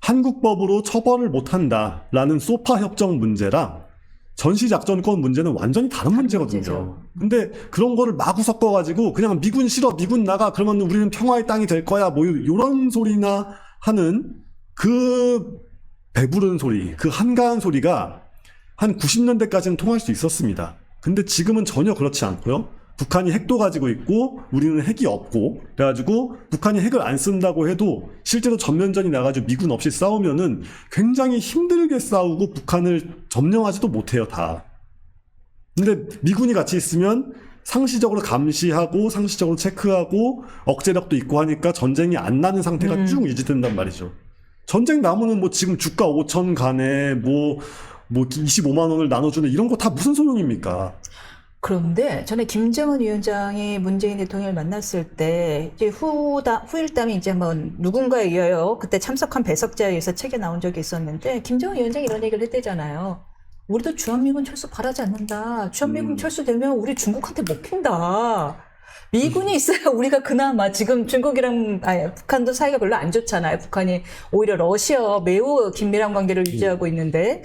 한국법으로 처벌을 못한다라는 소파 협정 문제랑 전시작전권 문제는 완전히 다른 문제거든요. 문제죠. 근데 그런 거를 마구 섞어가지고 그냥 미군 싫어, 미군 나가, 그러면 우리는 평화의 땅이 될 거야, 뭐 이런 소리나 하는 그 배부른 소리, 그 한가한 소리가 한 90년대까지는 통할 수 있었습니다. 근데 지금은 전혀 그렇지 않고요. 북한이 핵도 가지고 있고 우리는 핵이 없고 그래가지고 북한이 핵을 안 쓴다고 해도 실제로 전면전이 나가지고 미군 없이 싸우면은 굉장히 힘들게 싸우고 북한을 점령하지도 못해요 다. 근데 미군이 같이 있으면 상시적으로 감시하고 상시적으로 체크하고 억제력도 있고 하니까 전쟁이 안 나는 상태가 쭉 유지된단 말이죠. 전쟁 나무는 뭐 지금 주가 5천 간에 뭐 25만 원을 나눠주는 이런 거 다 무슨 소용입니까? 그런데 전에 김정은 위원장이 문재인 대통령을 만났을 때 이제 후일담이 이제 한번 누군가에 의하여 그때 참석한 배석자에 의해서 책에 나온 적이 있었는데 김정은 위원장이 이런 얘기를 했대잖아요. 우리도 주한미군 철수 바라지 않는다. 주한미군 철수되면 우리 중국한테 먹힌다. 미군이 있어야 우리가 그나마 지금 북한도 사이가 별로 안 좋잖아요. 북한이 오히려 러시아와 매우 긴밀한 관계를 유지하고 있는데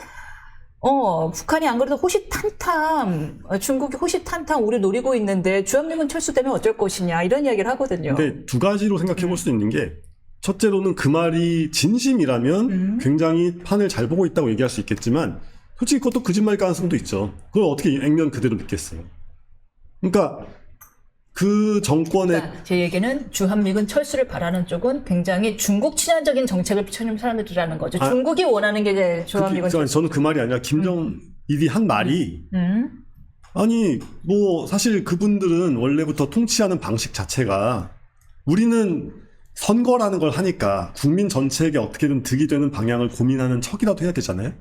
북한이 안 그래도 호시탄탐, 중국이 호시탄탐 우리 노리고 있는데 주한미군 철수되면 어쩔 것이냐 이런 이야기를 하거든요. 근데 두 가지로 생각해 볼 수 있는 게 첫째로는 그 말이 진심이라면 굉장히 판을 잘 보고 있다고 얘기할 수 있겠지만 솔직히 그것도 거짓말일 가능성도 있죠. 그걸 어떻게 액면 그대로 믿겠어요. 그러니까 그 정권의 그러니까 제 얘기는 주한미군 철수를 바라는 쪽은 굉장히 중국 친화적인 정책을 펼치는 사람들이라는 거죠. 중국이 원하는 게 이제 주한미군 철수. 저는 그 말이 아니라 김정일이 한 말이 아니 뭐 사실 그분들은 원래부터 통치하는 방식 자체가 우리는 선거라는 걸 하니까 국민 전체에게 어떻게든 득이 되는 방향을 고민하는 척이라도 해야 되잖아요.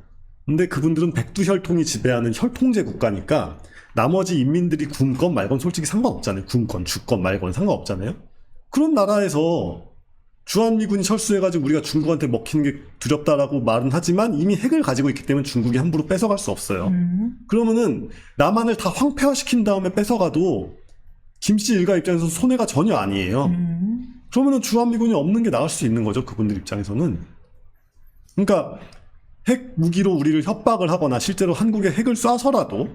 근데 그분들은 백두혈통이 지배하는 혈통제 국가니까 나머지 인민들이 군건 말건 솔직히 상관없잖아요. 군건, 주건, 말건 상관없잖아요. 그런 나라에서 주한미군이 철수해가지고 우리가 중국한테 먹히는 게 두렵다라고 말은 하지만 이미 핵을 가지고 있기 때문에 중국이 함부로 뺏어갈 수 없어요. 그러면은 남한을 다 황폐화시킨 다음에 뺏어가도 김씨 일가 입장에서 손해가 전혀 아니에요. 그러면은 주한미군이 없는 게 나을 수 있는 거죠. 그분들 입장에서는. 그러니까 핵 무기로 우리를 협박을 하거나 실제로 한국에 핵을 쏴서라도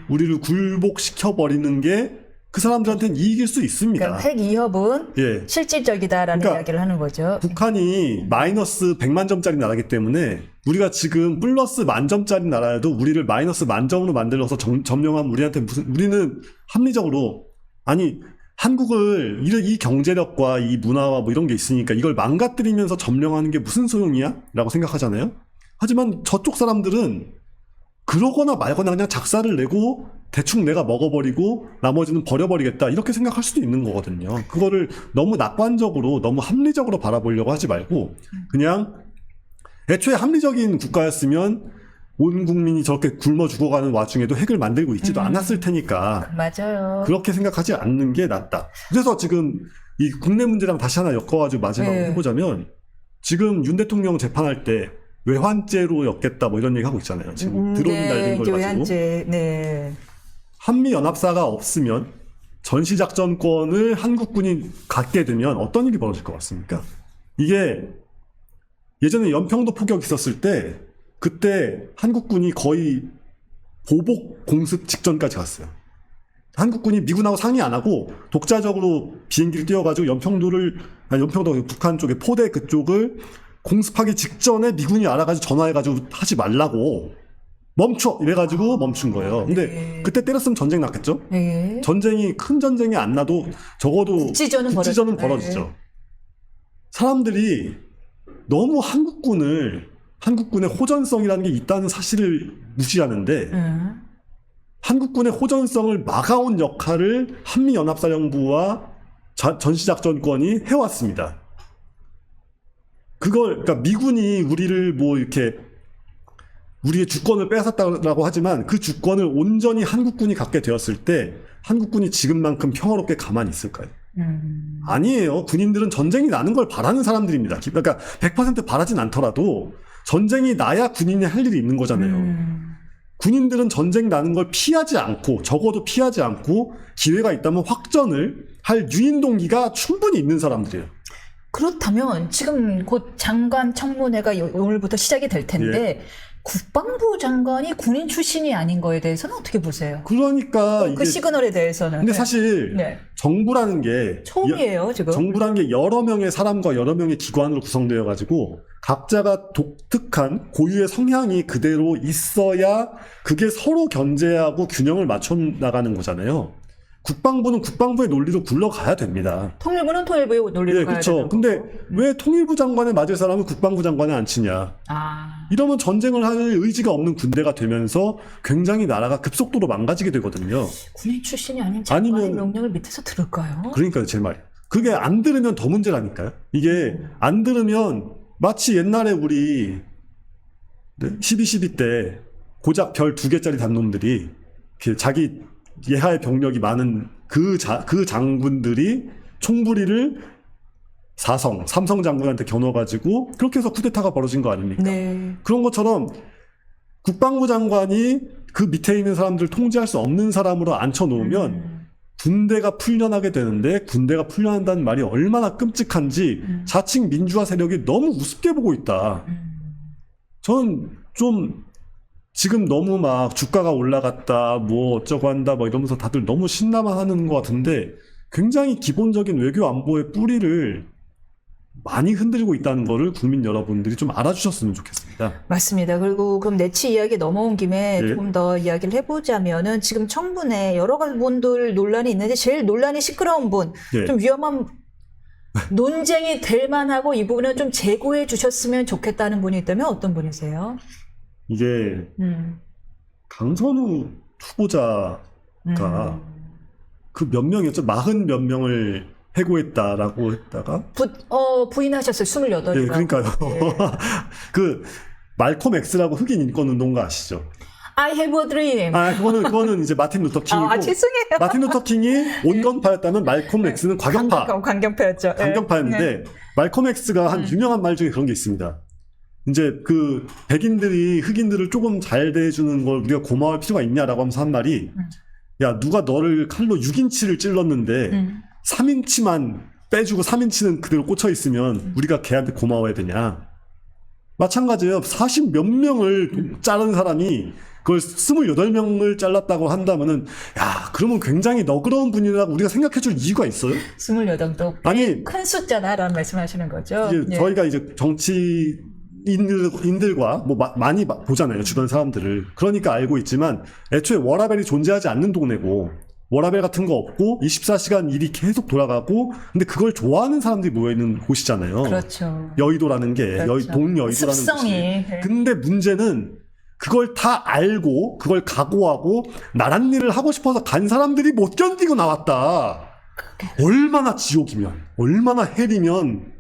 우리를 굴복시켜버리는 게 그 사람들한테는 이익일 수 있습니다. 그러니까 핵 위협은 예. 실질적이다라는 그러니까 이야기를 하는 거죠. 북한이 마이너스 100만 점짜리 나라기 때문에 우리가 지금 플러스 1000점짜리 나라에도 우리를 마이너스 10,000점으로 만들어서 점령하면 우리한테 우리는 합리적으로 아니 한국을 이 경제력과 이 문화와 뭐 이런 게 있으니까 이걸 망가뜨리면서 점령하는 게 무슨 소용이야? 라고 생각하잖아요. 하지만 저쪽 사람들은 그러거나 말거나 그냥 작사를 내고 대충 내가 먹어버리고 나머지는 버려버리겠다 이렇게 생각할 수도 있는 거거든요. 그거를 너무 낙관적으로 너무 합리적으로 바라보려고 하지 말고 그냥 애초에 합리적인 국가였으면 온 국민이 저렇게 굶어 죽어가는 와중에도 핵을 만들고 있지도 않았을 테니까 맞아요. 그렇게 생각하지 않는 게 낫다. 그래서 지금 이 국내 문제랑 다시 하나 엮어가지고 마지막으로 네. 해보자면 지금 윤 대통령 재판할 때 외환죄로 엮겠다 뭐 이런 얘기 하고 있잖아요. 지금 드론 날린 걸 가지고. 외환죄, 네. 한미연합사가 없으면 전시작전권을 한국군이 갖게 되면 어떤 일이 벌어질 것 같습니까? 이게 예전에 연평도 포격 있었을 때 그때 한국군이 거의 보복 공습 직전까지 갔어요. 한국군이 미군하고 상의 안 하고 독자적으로 비행기를 띄워가지고 연평도 북한 쪽에 포대 그쪽을 공습하기 직전에 미군이 알아가지고 전화해가지고 하지 말라고 멈춰 이래가지고 멈춘 거예요. 근데 네. 그때 때렸으면 전쟁 났겠죠? 네. 큰 전쟁이 안 나도 적어도 국지전은 벌어지죠. 네. 사람들이 너무 한국군의 호전성이라는 게 있다는 사실을 무시하는데 한국군의 호전성을 막아온 역할을 한미연합사령부와 전시작전권이 해왔습니다. 그러니까 미군이 우리를 뭐 이렇게 우리의 주권을 뺏었다고 하지만 그 주권을 온전히 한국군이 갖게 되었을 때 한국군이 지금만큼 평화롭게 가만히 있을까요? 아니에요. 군인들은 전쟁이 나는 걸 바라는 사람들입니다. 그러니까 100% 바라진 않더라도 전쟁이 나야 군인이 할 일이 있는 거잖아요. 군인들은 전쟁 나는 걸 적어도 피하지 않고 기회가 있다면 확전을 할 유인동기가 충분히 있는 사람들이에요. 그렇다면 지금 곧 장관 청문회가 오늘부터 시작이 될 텐데 예. 국방부 장관이 군인 출신이 아닌 거에 대해서는 어떻게 보세요? 그러니까 그 시그널에 대해서는. 근데 사실 네. 정부라는 게 처음이에요, 지금. 정부라는 게 여러 명의 사람과 여러 명의 기관으로 구성되어 가지고 각자가 독특한 고유의 성향이 그대로 있어야 그게 서로 견제하고 균형을 맞춰 나가는 거잖아요. 국방부는 국방부의 논리로 굴러가야 됩니다. 통일부는 통일부의 논리로 예, 가야 그렇죠. 되는 근데 거고. 왜 통일부 장관에 맞을 사람은 국방부 장관에 안 치냐? 아. 이러면 전쟁을 할 의지가 없는 군대가 되면서 굉장히 나라가 급속도로 망가지게 되거든요. 군인 출신이 아닌 장관의 아니면- 명령을 밑에서 들을까요? 그러니까요, 제 말. 그게 안 들으면 더 문제라니까요. 이게 안 들으면 마치 옛날에 우리 12.12 때 고작 별 2개짜리 단놈들이 자기 예하의 병력이 많은 그 장군들이 총부리를 삼성 장군한테 겨눠가지고 그렇게 해서 쿠데타가 벌어진 거 아닙니까? 네. 그런 것처럼 국방부 장관이 그 밑에 있는 사람들을 통제할 수 없는 사람으로 앉혀놓으면 군대가 풀려나게 되는데 군대가 풀려난다는 말이 얼마나 끔찍한지 자칭 민주화 세력이 너무 우습게 보고 있다. 저는 좀 지금 너무 막 주가가 올라갔다 뭐 어쩌고 한다 뭐 이러면서 다들 너무 신나만 하는 것 같은데 굉장히 기본적인 외교 안보의 뿌리를 많이 흔들고 있다는 거를 국민 여러분들이 좀 알아주셨으면 좋겠습니다. 맞습니다. 그리고 그럼 내치 이야기 넘어온 김에 예. 조금 더 이야기를 해보자면은 지금 청문회 여러 가지 분들 논란이 있는데 제일 논란이 시끄러운 분, 예. 좀 위험한 논쟁이 될 만하고 이 부분을 좀 제고해 주셨으면 좋겠다는 분이 있다면 어떤 분이세요? 이게 강선우 후보자가 그 몇 명이었죠? 40 몇 명을 해고했다라고 했다가 부인하셨어요. 28이가. 예, 그러니까요. 그 말콤 X라고 흑인 인권 운동가 아시죠? I have a dream. 그거는 이제 마틴 루터 킹이고 죄송해요. 마틴 루터 킹이 온건파였다면 말콤 X는 과격파. 강경파였죠. 예. 강경파였는데 말콤 X가 한 유명한 말 중에 그런 게 있습니다. 이제 그 백인들이 흑인들을 조금 잘 대해주는 걸 우리가 고마워할 필요가 있냐라고 하면서 한 말이 야 누가 너를 칼로 6인치를 찔렀는데 3인치만 빼주고 3인치는 그대로 꽂혀 있으면 우리가 걔한테 고마워해야 되냐. 마찬가지예요. 40 몇 명을 자른 사람이 그걸 28명을 잘랐다고 한다면은 야 그러면 굉장히 너그러운 분이라고 우리가 생각해줄 이유가 있어요? 28도 아니 큰 숫자다라는 말씀하시는 거죠. 이제 예. 저희가 이제 정치인들과 뭐 많이 보잖아요 주변 사람들을. 그러니까 알고 있지만 애초에 워라벨이 존재하지 않는 동네고 워라벨 같은 거 없고 24시간 일이 계속 돌아가고 근데 그걸 좋아하는 사람들이 모여있는 곳이잖아요. 그렇죠. 여의도라는 게 그렇죠. 동여의도라는 습성이. 곳이. 예. 근데 문제는 그걸 다 알고 그걸 각오하고 나란 일을 하고 싶어서 간 사람들이 못 견디고 나왔다. 얼마나 지옥이면 얼마나 헬이면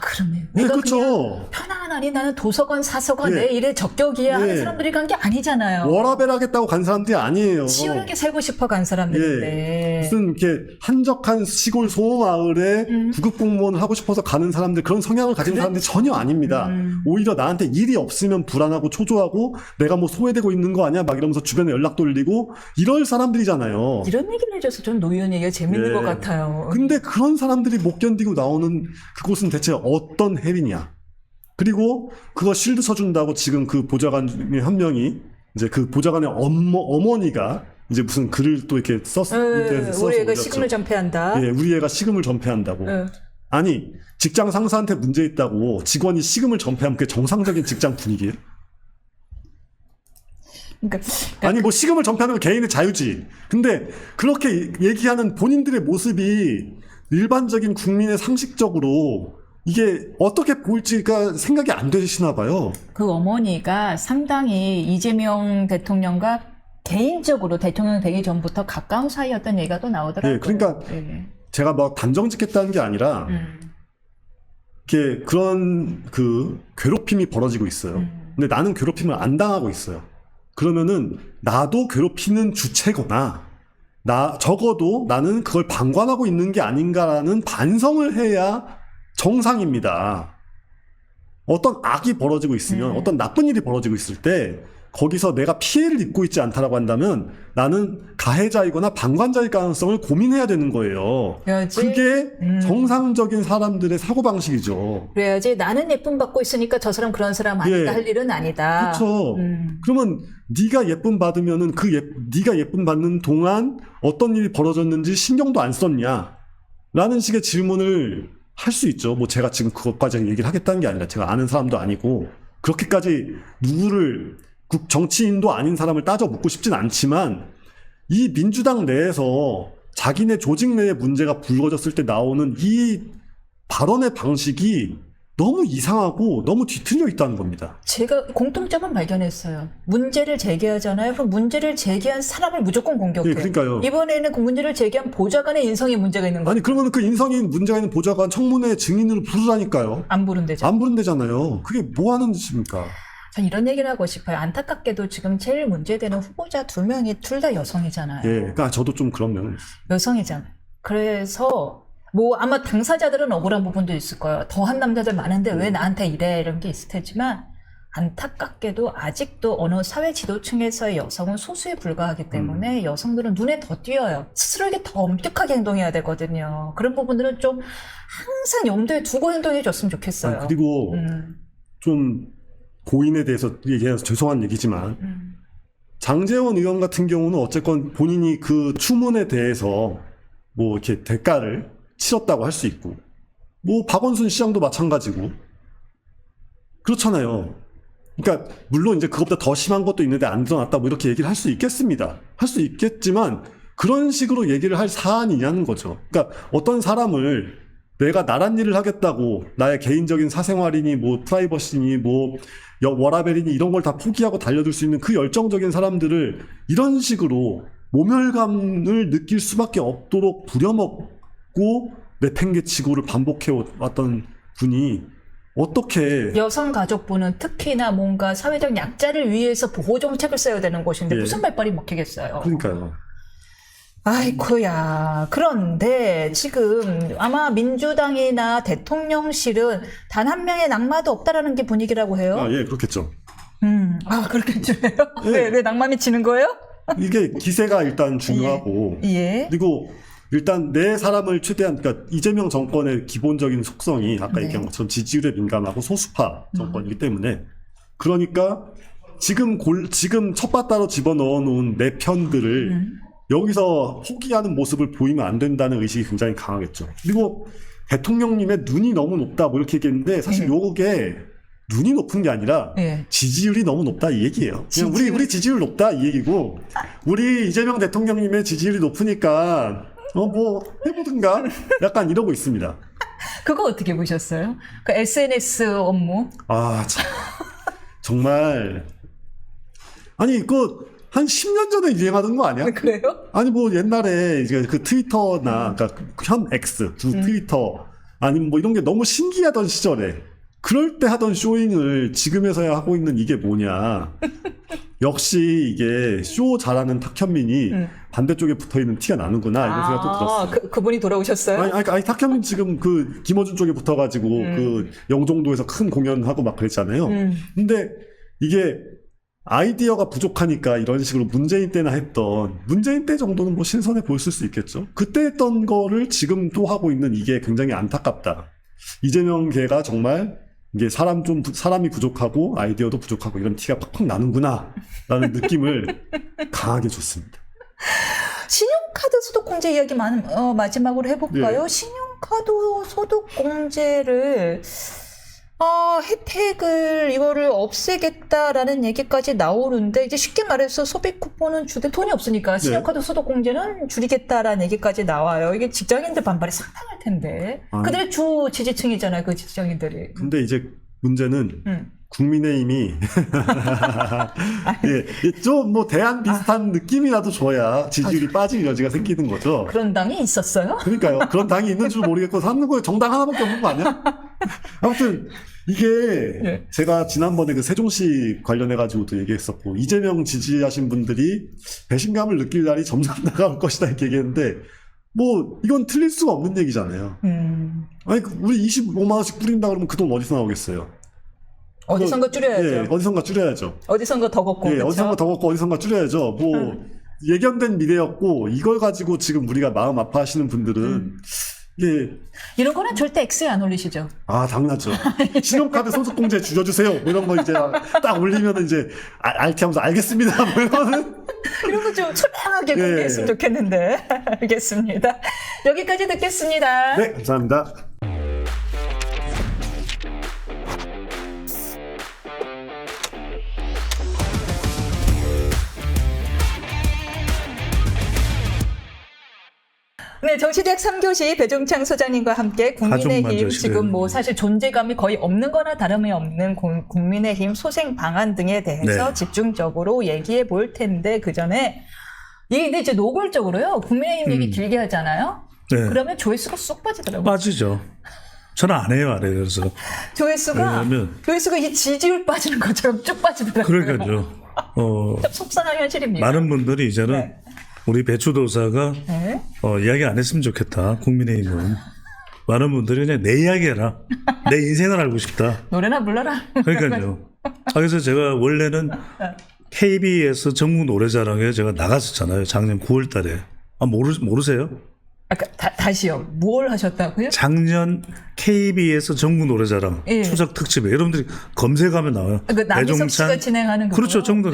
그러네. 네, 내가 그렇죠. 그냥 편안한 아니 나는 도서관 사서관 예. 내 일에 적격이야 하는 예. 사람들이 간 게 아니잖아요. 워라밸 하겠다고 간 사람들이 아니에요. 치열하게 살고 싶어 간 사람들인데. 무슨 이렇게 한적한 시골 소마을에 구급 공무원을 하고 싶어서 가는 사람들, 그런 성향을 가진 사람들이 전혀 아닙니다. 오히려 나한테 일이 없으면 불안하고 초조하고 내가 뭐 소외되고 있는 거 아니야 막 이러면서 주변에 연락 돌리고 이럴 사람들이잖아요. 이런 얘기를 해줘서 좀 노희연 얘기가 재밌는 예. 것 같아요. 근데 그런 사람들이 못 견디고 나오는 그곳은 대체 어떤 헬이냐. 그리고 그거 실드 쳐준다고 지금 그 보좌관 중에 한 명이 이제 그 보좌관의 어머니가 이제 무슨 글을 또 이렇게 써서 우리 애가 올렸죠. 식음을 전폐한다. 예, 우리 애가 식음을 전폐한다고. 아니, 직장 상사한테 문제 있다고 직원이 식음을 전폐하면 그게 정상적인 직장 분위기예요? 그러니까 아니, 뭐 식음을 전폐하는 건 개인의 자유지. 근데 그렇게 얘기하는 본인들의 모습이 일반적인 국민의 상식적으로 이게 어떻게 보일지가 생각이 안 되시나 봐요. 그 어머니가 상당히 이재명 대통령과 개인적으로 대통령 되기 전부터 가까운 사이였던 얘기가 또 나오더라고요. 예, 그러니까 예. 제가 막 단정 짓겠다는 게 아니라 이렇게 그런 그 괴롭힘이 벌어지고 있어요. 근데 나는 괴롭힘을 안 당하고 있어요. 그러면은 나도 괴롭히는 주체거나 적어도 나는 그걸 방관하고 있는 게 아닌가라는 반성을 해야 정상입니다. 어떤 악이 벌어지고 있으면 어떤 나쁜 일이 벌어지고 있을 때 거기서 내가 피해를 입고 있지 않다라고 한다면 나는 가해자이거나 방관자일 가능성을 고민해야 되는 거예요. 그래야지. 그게 정상적인 사람들의 사고방식이죠. 그래야지 나는 예쁨 받고 있으니까 저 사람 그런 사람 아니다 예. 할 일은 아니다. 그렇죠. 그러면 네가 예쁨 받으면은 네가 예쁨 받는 동안 어떤 일이 벌어졌는지 신경도 안 썼냐? 라는 식의 질문을 할 수 있죠. 뭐 제가 지금 그것까지 얘기를 하겠다는 게 아니라 제가 아는 사람도 아니고 그렇게까지 누구를 정치인도 아닌 사람을 따져 묻고 싶진 않지만 이 민주당 내에서 자기네 조직 내에 문제가 불거졌을 때 나오는 이 발언의 방식이 너무 이상하고 너무 뒤틀려 있다는 겁니다. 제가 공통점은 발견했어요. 문제를 제기하잖아요. 그럼 문제를 제기한 사람을 무조건 공격해요. 예, 그러니까요. 이번에는 그 문제를 제기한 보좌관의 인성에 문제가 있는 거예요. 아니 그러면 그 인성이 문제가 있는 보좌관 청문회 증인으로 부르라니까요. 안 부른대죠. 안 부른대잖아요. 그게 뭐 하는 짓입니까? 전 이런 얘기를 하고 싶어요. 안타깝게도 지금 제일 문제되는 후보자 2명이 둘 다 여성이잖아요. 예, 그러니까 저도 좀 그런 면은 여성이잖아요. 그래서 뭐 아마 당사자들은 억울한 부분도 있을 거예요. 더한 남자들 많은데 왜 나한테 이래 이런 게 있을 테지만 안타깝게도 아직도 어느 사회 지도층에서의 여성은 소수에 불과하기 때문에 여성들은 눈에 더 띄어요. 스스로에게 더 엄격하게 행동해야 되거든요. 그런 부분들은 좀 항상 염두에 두고 행동해 줬으면 좋겠어요. 아니, 그리고 좀 고인에 대해서 얘기해서 죄송한 얘기지만 장제원 의원 같은 경우는 어쨌건 본인이 그 추문에 대해서 뭐 이렇게 대가를 치렀다고 할 수 있고 뭐 박원순 시장도 마찬가지고 그렇잖아요. 그러니까 물론 이제 그것보다 더 심한 것도 있는데 안 드러났다 뭐 이렇게 얘기를 할 수 있겠습니다. 할 수 있겠지만 그런 식으로 얘기를 할 사안이냐는 거죠. 그러니까 어떤 사람을 내가 나란 일을 하겠다고 나의 개인적인 사생활이니 뭐 프라이버시니 뭐 워라벨이니 이런 걸 다 포기하고 달려들 수 있는 그 열정적인 사람들을 이런 식으로 모멸감을 느낄 수밖에 없도록 부려먹고 내팽개치고를 반복해 왔던 분이 어떻게 여성가족부는 특히나 뭔가 사회적 약자를 위해서 보호정책을 써야 되는 곳인데 예. 무슨 말빨이 먹히겠어요. 그러니까요. 아이쿠야. 그런데 지금 아마 민주당이나 대통령실은 단 한 명의 낙마도 없다라는 게 분위기라고 해요. 아, 예, 그렇겠죠. 그렇겠죠. 예. 왜 낙마 미치는 거예요? 이게 기세가 일단 중요하고 예. 그리고 일단 내 사람을 최대한 그러니까 이재명 정권의 기본적인 속성이 아까 얘기한 것처럼 지지율에 민감하고 소수파 정권이기 때문에 그러니까 지금 텃밭따로 집어넣어 놓은 내 편들을 여기서 포기하는 모습을 보이면 안 된다는 의식이 굉장히 강하겠죠. 그리고 대통령님의 눈이 너무 높다 뭐 이렇게 얘기했는데 사실 요게 눈이 높은 게 아니라 예. 지지율이 너무 높다 이 얘기예요. 그냥 우리 지지율 높다 이 얘기고 우리 이재명 대통령님의 지지율이 높으니까 뭐 해보든가 약간 이러고 있습니다. 그거 어떻게 보셨어요? 그 SNS 업무? 아 참. 정말 아니 한 10년 전에 유행하던 거 아니야? 그래요? 아니 뭐 옛날에 이제 그 트위터나 그러니까 현 X 주 트위터 아니면 뭐 이런 게 너무 신기하던 시절에 그럴 때 하던 쇼잉을 지금에서야 하고 있는 이게 뭐냐. 역시 이게 쇼 잘하는 탁현민이 반대쪽에 붙어있는 티가 나는구나 이런 생각도 들었어요. 그분이 돌아오셨어요? 아니, 탁현민 지금 그 김어준 쪽에 붙어가지고 그 영종도에서 큰 공연하고 막 그랬잖아요. 근데 이게 아이디어가 부족하니까 이런 식으로 문재인 때나 했던 문재인 때 정도는 뭐 신선해 보였을 수 있겠죠. 그때 했던 거를 지금 또 하고 있는 이게 굉장히 안타깝다. 이재명계가 정말 이게 사람이 부족하고 아이디어도 부족하고 이런 티가 팍팍 나는구나 라는 느낌을 강하게 줬습니다. 신용카드 소득공제 이야기 마지막으로 해볼까요? 예. 신용카드 소득공제를 혜택을 이거를 없애겠다라는 얘기까지 나오는데 이제 쉽게 말해서 소비 쿠폰은 주되 돈이 없으니까 신용카드 소득공제는 줄이겠다라는 얘기까지 나와요. 이게 직장인들 반발이 상당할 텐데 그들의 주 지지층이잖아요, 그 직장인들이. 근데 이제 문제는 국민의힘이 좀 뭐 대안 비슷한 느낌이라도 줘야 지지율이 빠질 여지가 생기는 거죠. 그런 당이 있었어요? 그러니까요. 그런 당이 있는 줄 모르겠고 사는 거에 정당 하나밖에 없는 거 아니야? 아무튼 이게 제가 지난번에 그 세종시 관련해가지고도 얘기했었고 이재명 지지하신 분들이 배신감을 느낄 날이 점점 다가올 것이다 이렇게 얘기했는데 뭐 이건 틀릴 수가 없는 얘기잖아요. 아니 우리 25만 원씩 뿌린다 그러면 그 돈 어디서 나오겠어요? 어디선가 줄여야죠. 예, 어디선가 줄여야죠. 어디선가 더 걷고. 예, 그렇죠? 어디선가 더 걷고 어디선가 줄여야죠. 뭐 예견된 미래였고 이걸 가지고 지금 우리가 마음 아파하시는 분들은 예. 이런 거는 절대 X에 안 올리시죠? 당연하죠. 신용카드 소득공제 줄여주세요. 뭐 이런 거 이제 딱 올리면 이제 알게 하면서 알겠습니다. 뭐 이러면은 이런 거 좀 소량하게 공개했으면 좋겠는데. 알겠습니다. 여기까지 듣겠습니다. 네, 감사합니다. 네, 정치대학 3교시 배종창 소장님과 함께 국민의힘 지금 뭐 사실 존재감이 거의 없는 거나 다름이 없는 국민의힘 소생 방안 등에 대해서 집중적으로 얘기해 볼 텐데 그 전에 이게 근데 이제 노골적으로요. 국민의힘 얘기 길게 하잖아요. 네. 그러면 조회수가 쏙 빠지더라고요. 빠지죠. 저는 안 해요. 그래서. 조회수가 이 지지율 빠지는 것처럼 쭉 빠지더라고요. 그러니까요. 좀 속상한 현실입니다. 많은 분들이 이제는 우리 배추도사가 이야기 안 했으면 좋겠다. 국민의힘은. 많은 분들이 그냥 내 이야기 해라. 내 인생을 알고 싶다. 노래나 불러라. 그러니까요. 그래서 제가 원래는 KBS 전국 노래자랑에 제가 나갔었잖아요. 작년 9월 달에. 모르세요? 다시요. 뭘 하셨다고요? 작년 KBS 전국 노래자랑 추석 특집에 여러분들이 검색하면 나와요. 남희석 씨가 진행하는 거. 그렇죠. 정도.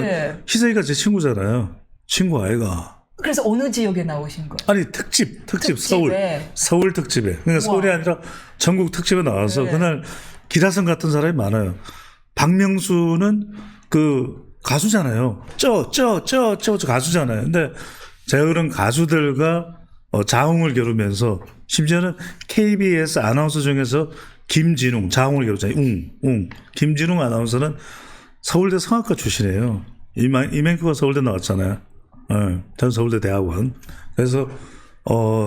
희석이가 제 친구잖아요. 친구 아이가. 그래서 어느 지역에 나오신 거예요? 아니 특집 서울 특집에. 그러니까 서울이 아니라 전국 특집에 나와서 그날 기라성 같은 사람이 많아요. 박명수는 그 가수잖아요. 저 가수잖아요. 근데 제가 그런 가수들과 자웅을 겨루면서 심지어는 KBS 아나운서 중에서 김진웅 자웅을 겨루잖아요. 김진웅 아나운서는 서울대 성악과 출신이에요. 이맹크가 서울대 나왔잖아요. 전 서울대 대학원. 그래서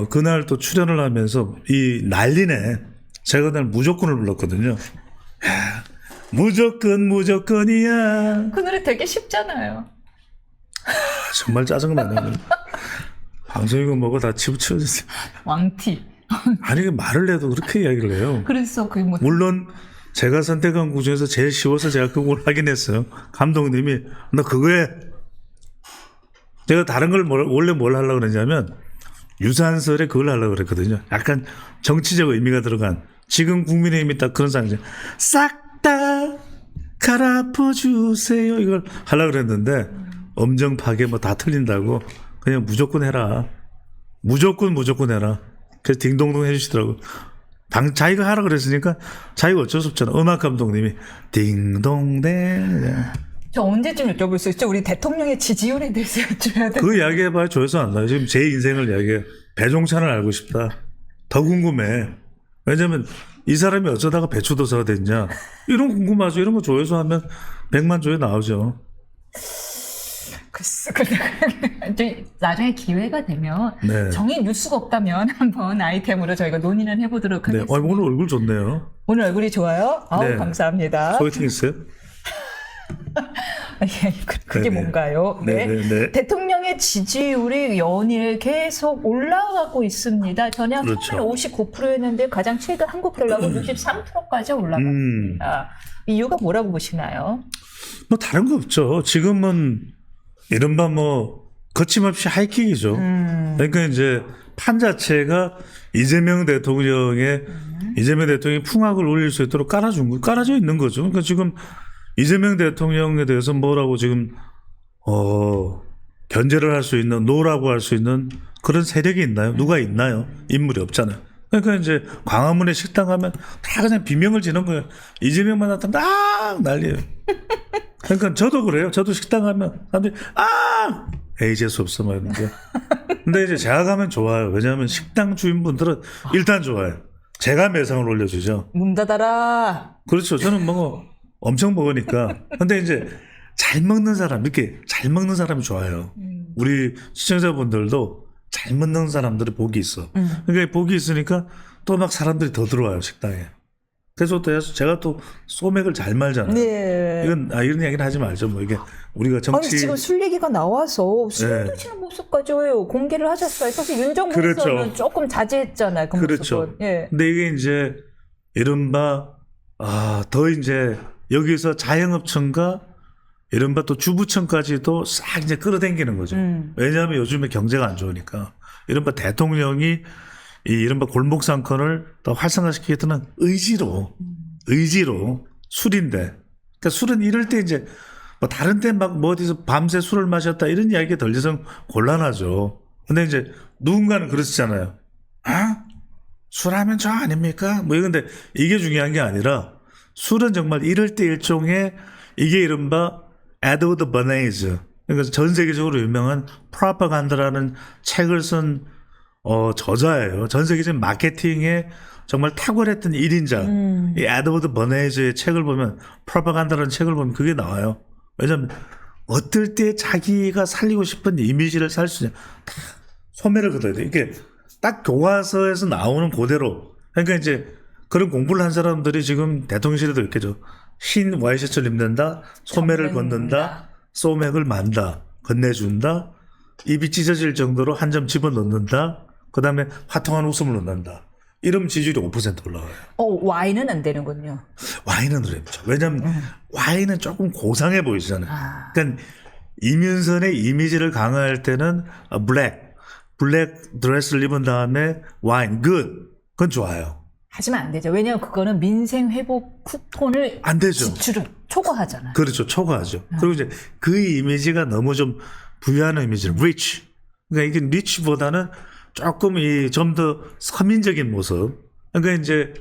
그날 또 출연을 하면서 이 난리네. 제가 그날 무조건을 불렀거든요. 무조건이야. 그 노래 되게 쉽잖아요. 정말 짜증나네요. 방송이고 뭐고 다 치우쳐주세요. 왕티. 아니 말을 해도 그렇게 이야기를 해요. 그래서 물론 제가 선택한 곡 중에서 제일 쉬워서 제가 그 곡을 하긴 했어요. 감독님이 너 그거 해. 제가 다른 걸 원래 뭘 하려고 그랬냐면 유산설에 그걸 하려고 그랬거든요. 약간 정치적 의미가 들어간 지금 국민의힘이 딱 그런 상징. 싹 다 갈아엎어주세요. 이걸 하려고 그랬는데 엄정 파괴 뭐 다 틀린다고 그냥 무조건 해라. 무조건 해라. 그래서 딩동동 해주시더라고. 자기가 하라 그랬으니까 자기가 어쩔 수 없잖아. 음악 감독님이 딩동댕. 저 언제쯤 여쭤볼 수 있죠? 우리 대통령의 지지율에 대해서 여쭤야 돼. 그 이야기 해봐야 조회수 안 나요. 지금 제 인생을 이야기해. 배종찬을 알고 싶다. 더 궁금해. 왜냐면 이 사람이 어쩌다가 배추도사가 됐냐. 이런 거 궁금하죠. 이런 거 조회수 하면 100만 조회 나오죠. 근데 나중에 기회가 되면 네. 정의 뉴스가 없다면 한번 아이템으로 저희가 논의는 해보도록 네. 하겠습니다. 오늘 얼굴 좋네요. 오늘 얼굴이 좋아요? 아우, 네. 감사합니다. 소개팅 있어요? 예, 그게 네네. 뭔가요? 네. 네네네. 대통령의 지지율이 연일 계속 올라가고 있습니다. 전에 그렇죠. 처음에는 59%였는데 가장 최근 한국갤럽은 63%까지 올라갑니다. 이유가 뭐라고 보시나요? 뭐 다른 거 없죠. 지금은 이른바 뭐 거침없이 하이킥이죠. 그러니까 이제 판 자체가 이재명 대통령이 풍악을 올릴 수 있도록 깔아져 있는 거죠. 그러니까 지금 이재명 대통령에 대해서 뭐라고 지금 견제를 할 수 있는, 노라고 할 수 있는 그런 세력이 있나요? 누가 있나요? 인물이 없잖아요. 그러니까 이제 광화문에 식당 가면 다 그냥 비명을 지는 거예요. 이재명만 나타나면 딱 난리예요. 그러니까 저도 그래요. 저도 식당 가면 사람들이 에이 재수 없어 막 이러는데. 근데 이제 제가 가면 좋아요. 왜냐하면 식당 주인분들은 일단 좋아요. 제가 매상을 올려주죠. 문 닫아라. 그렇죠. 저는 엄청 먹으니까. 근데 이제 잘 먹는 사람, 이렇게 잘 먹는 사람이 좋아요. 우리 시청자분들도 잘 먹는 사람들이 복이 있어. 그러니까 복이 있으니까 또 막 사람들이 더 들어와요, 식당에. 그래서 또 제가 또 소맥을 잘 말잖아요. 네. 이런 이야기는 하지 말죠. 뭐 이게 우리가 아니, 정치. 지금 술 얘기가 나와서 술 네. 드시는 모습까지 공개를 하셨어요. 사실 윤정부에서는 그렇죠. 조금 자제했잖아요. 그 그렇죠. 모습은. 예. 근데 이게 이제 이른바 더 이제 여기서 자영업청과 이른바 또 주부청까지도 싹 이제 끌어당기는 거죠. 왜냐하면 요즘에 경제가 안 좋으니까. 이른바 대통령이 이 이른바 골목상권을 더 활성화시키겠다는 의지로 술인데. 그러니까 술은 이럴 때 이제 뭐 다른 때 막 뭐 어디서 밤새 술을 마셨다 이런 이야기가 들려서 곤란하죠. 근데 이제 누군가는 그러시잖아요. 술하면 저 아닙니까? 뭐 이건데 이게 중요한 게 아니라 술은 정말 이럴 때 일종의 이게 이른바 에드워드 버네이즈, 그러니까 전 세계적으로 유명한 프로파간다라는 책을 쓴 저자예요. 전 세계적인 마케팅에 정말 탁월했던 1인자. 이 에드워드 버네이즈의 책을 보면, 프로파간다라는 책을 보면 그게 나와요. 왜냐하면 어떨 때 자기가 살리고 싶은 이미지를 살 수 있냐, 다 소매를 걷어야 돼. 이게 딱 교과서에서 나오는 그대로. 그러니까 이제 그런 공부를 한 사람들이 지금 대통령실에도 있겠죠. 흰 와이셔츠를 입는다, 소매를 걷는다, 소맥을 만다, 건네준다, 입이 찢어질 정도로 한 점 집어넣는다, 그 다음에 화통한 웃음을 넣는다. 이러면 지지율이 5% 올라가요. 와인은 안 되는군요. 와인은 어렵죠. 왜냐하면 와인은 조금 고상해 보이잖아요. 그러니까 이민선의 이미지를 강화할 때는 블랙 드레스를 입은 다음에 와인, 그건 좋아요. 하지만 안 되죠. 왜냐하면 그거는 민생 회복 쿠폰을 안 되죠. 지출을 초과하잖아요. 그렇죠. 초과하죠. 그리고 이제 그 이미지가 너무 좀 부유한 이미지, rich. 그러니까 이게 rich보다는 조금 좀 더 서민적인 모습. 그러니까 이제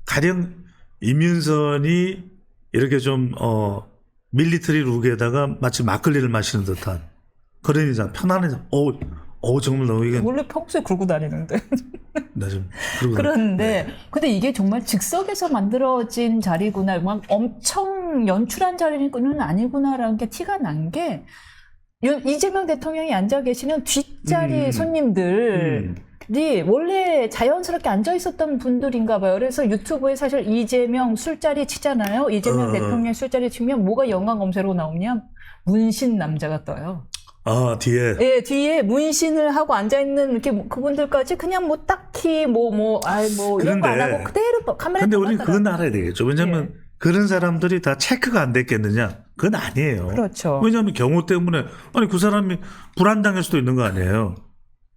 가령 이민선이 이렇게 좀 밀리터리 룩에다가 마치 막걸리를 마시는 듯한 그런 인상, 편안한 인상. 정말 너무 이게 원래 평소에 굴고 다니는데. 나 좀 그런데 근데 이게 정말 즉석에서 만들어진 자리구나, 막 엄청 연출한 자리는 아니구나라는 게 티가 난 게 이재명 대통령이 앉아 계시는 뒷자리 손님들이 원래 자연스럽게 앉아 있었던 분들인가 봐요. 그래서 유튜브에 사실 이재명 술자리 치잖아요. 이재명 대통령 술자리 치면 뭐가 연관 검색으로 나오냐? 문신 남자가 떠요. 뒤에. 예, 뒤에 문신을 하고 앉아있는 이렇게 그분들까지 그냥 뭐 딱히 이런 거 안 하고 그대로 카메라에 근데 우리 그건 알아야 되겠죠. 왜냐면 예. 그런 사람들이 다 체크가 안 됐겠느냐? 그건 아니에요. 그렇죠. 왜냐하면 경호 때문에 그 사람이 불안당할 수도 있는 거 아니에요.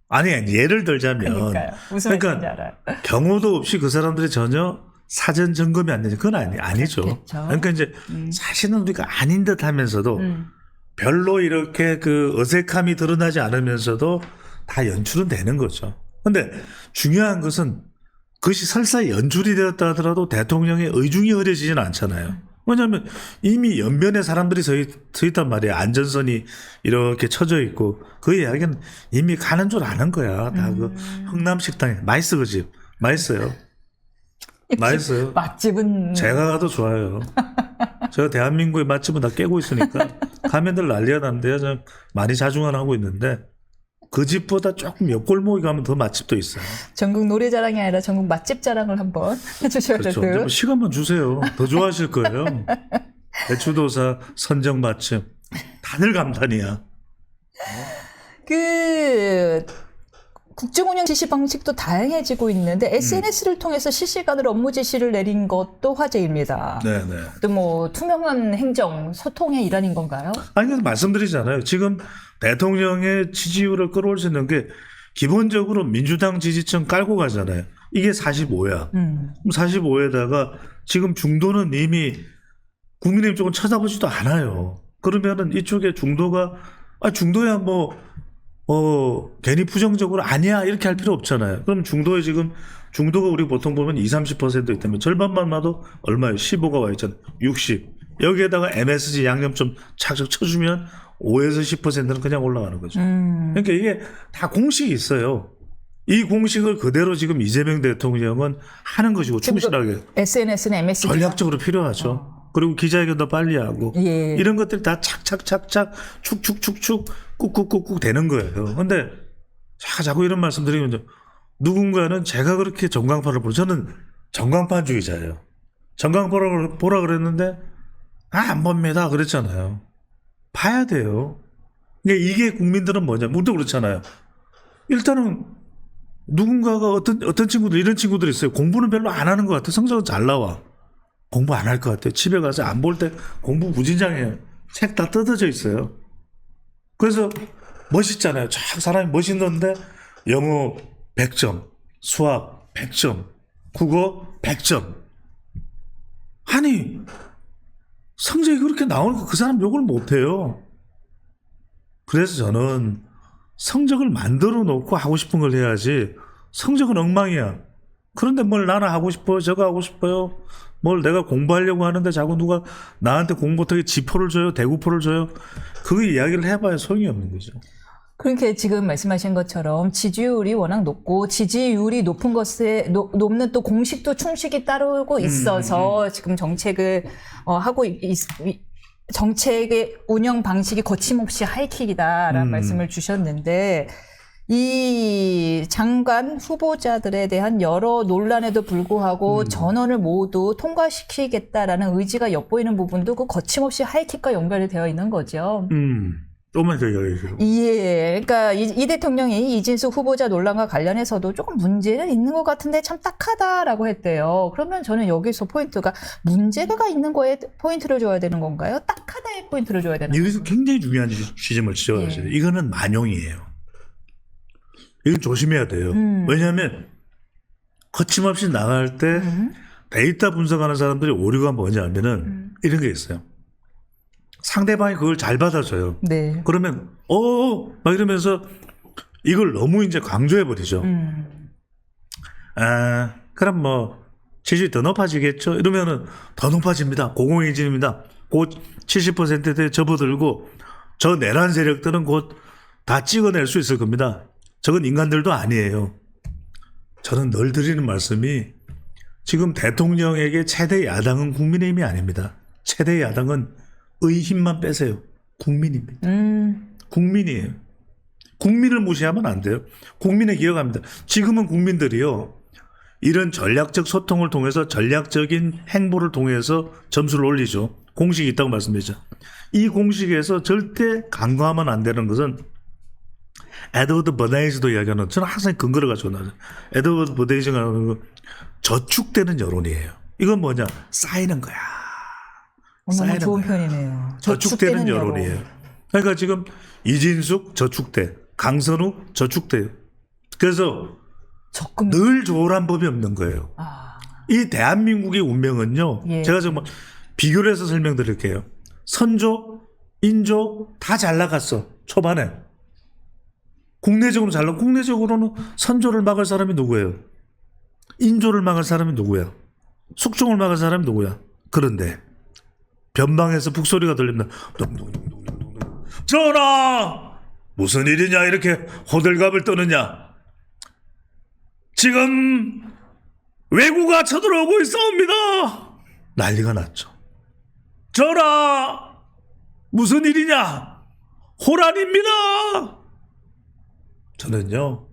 아니 예를 들자면 그러니까요. 무슨 말인지 알아요. 경호도 없이 그 사람들이 전혀 사전 점검이 안 되죠. 그건 아니죠. 그렇겠죠. 그러니까 이제 사실은 우리가 아닌 듯 하면서도 별로 이렇게 그 어색함이 드러나지 않으면서도 다 연출은 되는 거죠. 근데 중요한 것은 그것이 설사 연출이 되었다 하더라도 대통령의 의중이 흐려지지는 않잖아요. 왜냐하면 이미 연변에 사람들이 서 있단 말이에요. 안전선이 이렇게 쳐져 있고 그 이야기는 이미 가는 줄 아는 거야. 다 그 흥남식당에 맛있어 그 집. 맛있어요. 맛있어요. 맛집은 제가 가도 좋아요. 제가 대한민국의 맛집은 다 깨고 있으니까 가면들 난리가 난데요. 저 많이 자중하고 있는데 그 집보다 조금 옆 골목에 가면 더 맛집도 있어요. 전국 노래 자랑이 아니라 전국 맛집 자랑을 한번 해주셔야 그렇죠. 될 이제 듯. 뭐 시간만 주세요. 더 좋아하실 거예요. 대추도사 선정 맛집 다들 감탄이야. 그 국정운영 지시 방식도 다양해지고 있는데 SNS를 통해서 실시간으로 업무 지시를 내린 것도 화제입니다. 네네. 또 뭐 투명한 행정, 소통의 일환인 건가요? 아니, 그래서 말씀드리잖아요. 지금 대통령의 지지율을 끌어올 수 있는 게 기본적으로 민주당 지지층 깔고 가잖아요. 이게 45야. 그럼 45에다가 지금 중도는 이미 국민의힘 쪽은 쳐다보지도 않아요. 그러면은 이쪽에 중도가, 중도야 괜히 부정적으로 아니야 이렇게 할 필요 없잖아요. 그럼 중도에 지금 중도가 우리 보통 보면 20-30% 있다면 절반만 봐도 얼마예요? 15가 와 있잖아요. 60. 여기에다가 MSG 양념 좀 착착 쳐주면 5에서 10%는 그냥 올라가는 거죠. 그러니까 이게 다 공식이 있어요. 이 공식을 그대로 지금 이재명 대통령은 하는 것이고 충실하게 SNS는 MSG 전략적으로 필요하죠. 그리고 기자회견도 빨리 하고 예. 이런 것들이 다 착착착착 축축축축 꾹꾹꾹꾹 되는 거예요. 근데 자꾸 이런 말씀 드리면 이제 누군가는 제가 그렇게 전광판을 보고 저는 전광판주의자예요. 전광판을 보라 그랬는데 안 봅니다 그랬잖아요. 봐야 돼요. 그러니까 이게 국민들은 뭐냐면 우리도 그렇잖아요. 일단은 누군가가 어떤 친구들 이런 친구들이 있어요. 공부는 별로 안 하는 것 같아. 성적은 잘 나와. 공부 안 할 것 같아. 집에 가서 안 볼 때 공부 무진장해요. 책 다 뜯어져 있어요. 그래서 멋있잖아요. 쫙 사람이 멋있는데 영어 100점, 수학 100점, 국어 100점. 아니 성적이 그렇게 나오니까 그 사람 욕을 못해요. 그래서 저는 성적을 만들어 놓고 하고 싶은 걸 해야지 성적은 엉망이야. 그런데 뭘 나는 하고 싶어요. 저거 하고 싶어요. 뭘 내가 공부하려고 하는데 자꾸 누가 나한테 공부 못하게 지포를 줘요. 대구포를 줘요. 그 이야기를 해봐야 소용이 없는 거죠. 그렇게 지금 말씀하신 것처럼 지지율이 워낙 높고 지지율이 높은 것에 높는 또 공식도 충식이 따르고 있어서 지금 정책을 하고 정책의 운영 방식이 거침없이 하이킥이다라는 말씀을 주셨는데 이 장관 후보자들에 대한 여러 논란에도 불구하고 전원을 모두 통과시키겠다라는 의지가 엿보이는 부분도 그 거침없이 하이킥과 연결이 되어 있는 거죠. 조금만 더 얘기해주세요. 예, 그러니까 이 대통령이 이진수 후보자 논란과 관련해서도 조금 문제는 있는 것 같은데 참 딱하다라고 했대요. 그러면 저는 여기서 포인트가 문제가 있는 거에 포인트를 줘야 되는 건가요? 딱하다에 포인트를 줘야 되는 건가요? 여기서 굉장히 중요한 지점을 지적하세요. 예. 이거는 만용이에요. 이건 조심해야 돼요. 왜냐하면 거침없이 나갈 때 데이터 분석하는 사람들이 오류가 뭐냐면은 이런 게 있어요. 상대방이 그걸 잘 받아줘요. 네. 그러면 막 이러면서 이걸 너무 이제 강조해 버리죠. 그럼 뭐 지지율이 더 높아지겠죠. 이러면은 더 높아집니다. 고공행진입니다. 곧 70%대 접어들고 저 내란 세력들은 곧 다 찍어낼 수 있을 겁니다. 저건 인간들도 아니에요. 저는 늘 드리는 말씀이 지금 대통령에게 최대 야당은 국민의힘이 아닙니다. 최대 야당은 의 힘만 빼세요. 국민입니다. 국민이에요. 국민을 무시하면 안 돼요. 국민을 기억합니다. 지금은 국민들이요. 이런 전략적 소통을 통해서 전략적인 행보를 통해서 점수를 올리죠. 공식이 있다고 말씀드렸죠. 이 공식에서 절대 간과하면 안 되는 것은 에드워드 버나이즈도 이야기하는 저는 항상 근거를 가지고 나와요. 에드워드 버나이즈가 하는 거 저축되는 여론이에요. 이건 뭐냐? 쌓이는 거야. 너무 좋은 표현이네요. 저축되는 여론이에요. 그러니까 지금 이진숙 저축돼, 강선욱 저축돼. 그래서 적금 늘 조율한 법이 없는 거예요. 이 대한민국의 운명은요. 예. 제가 정말 비교를 해서 설명드릴게요. 선조, 인조 다 잘 나갔어. 초반에. 국내적으로 잘 나갔고 국내적으로는 선조를 막을 사람이 누구예요? 인조를 막을 사람이 누구야? 숙종을 막을 사람이 누구야? 그런데 변방에서 북소리가 들립니다. 전하! 무슨 일이냐 이렇게 호들갑을 떠느냐? 지금 왜구가 쳐들어오고 있사옵니다. 난리가 났죠. 전하, 무슨 일이냐? 호란입니다. 저는요,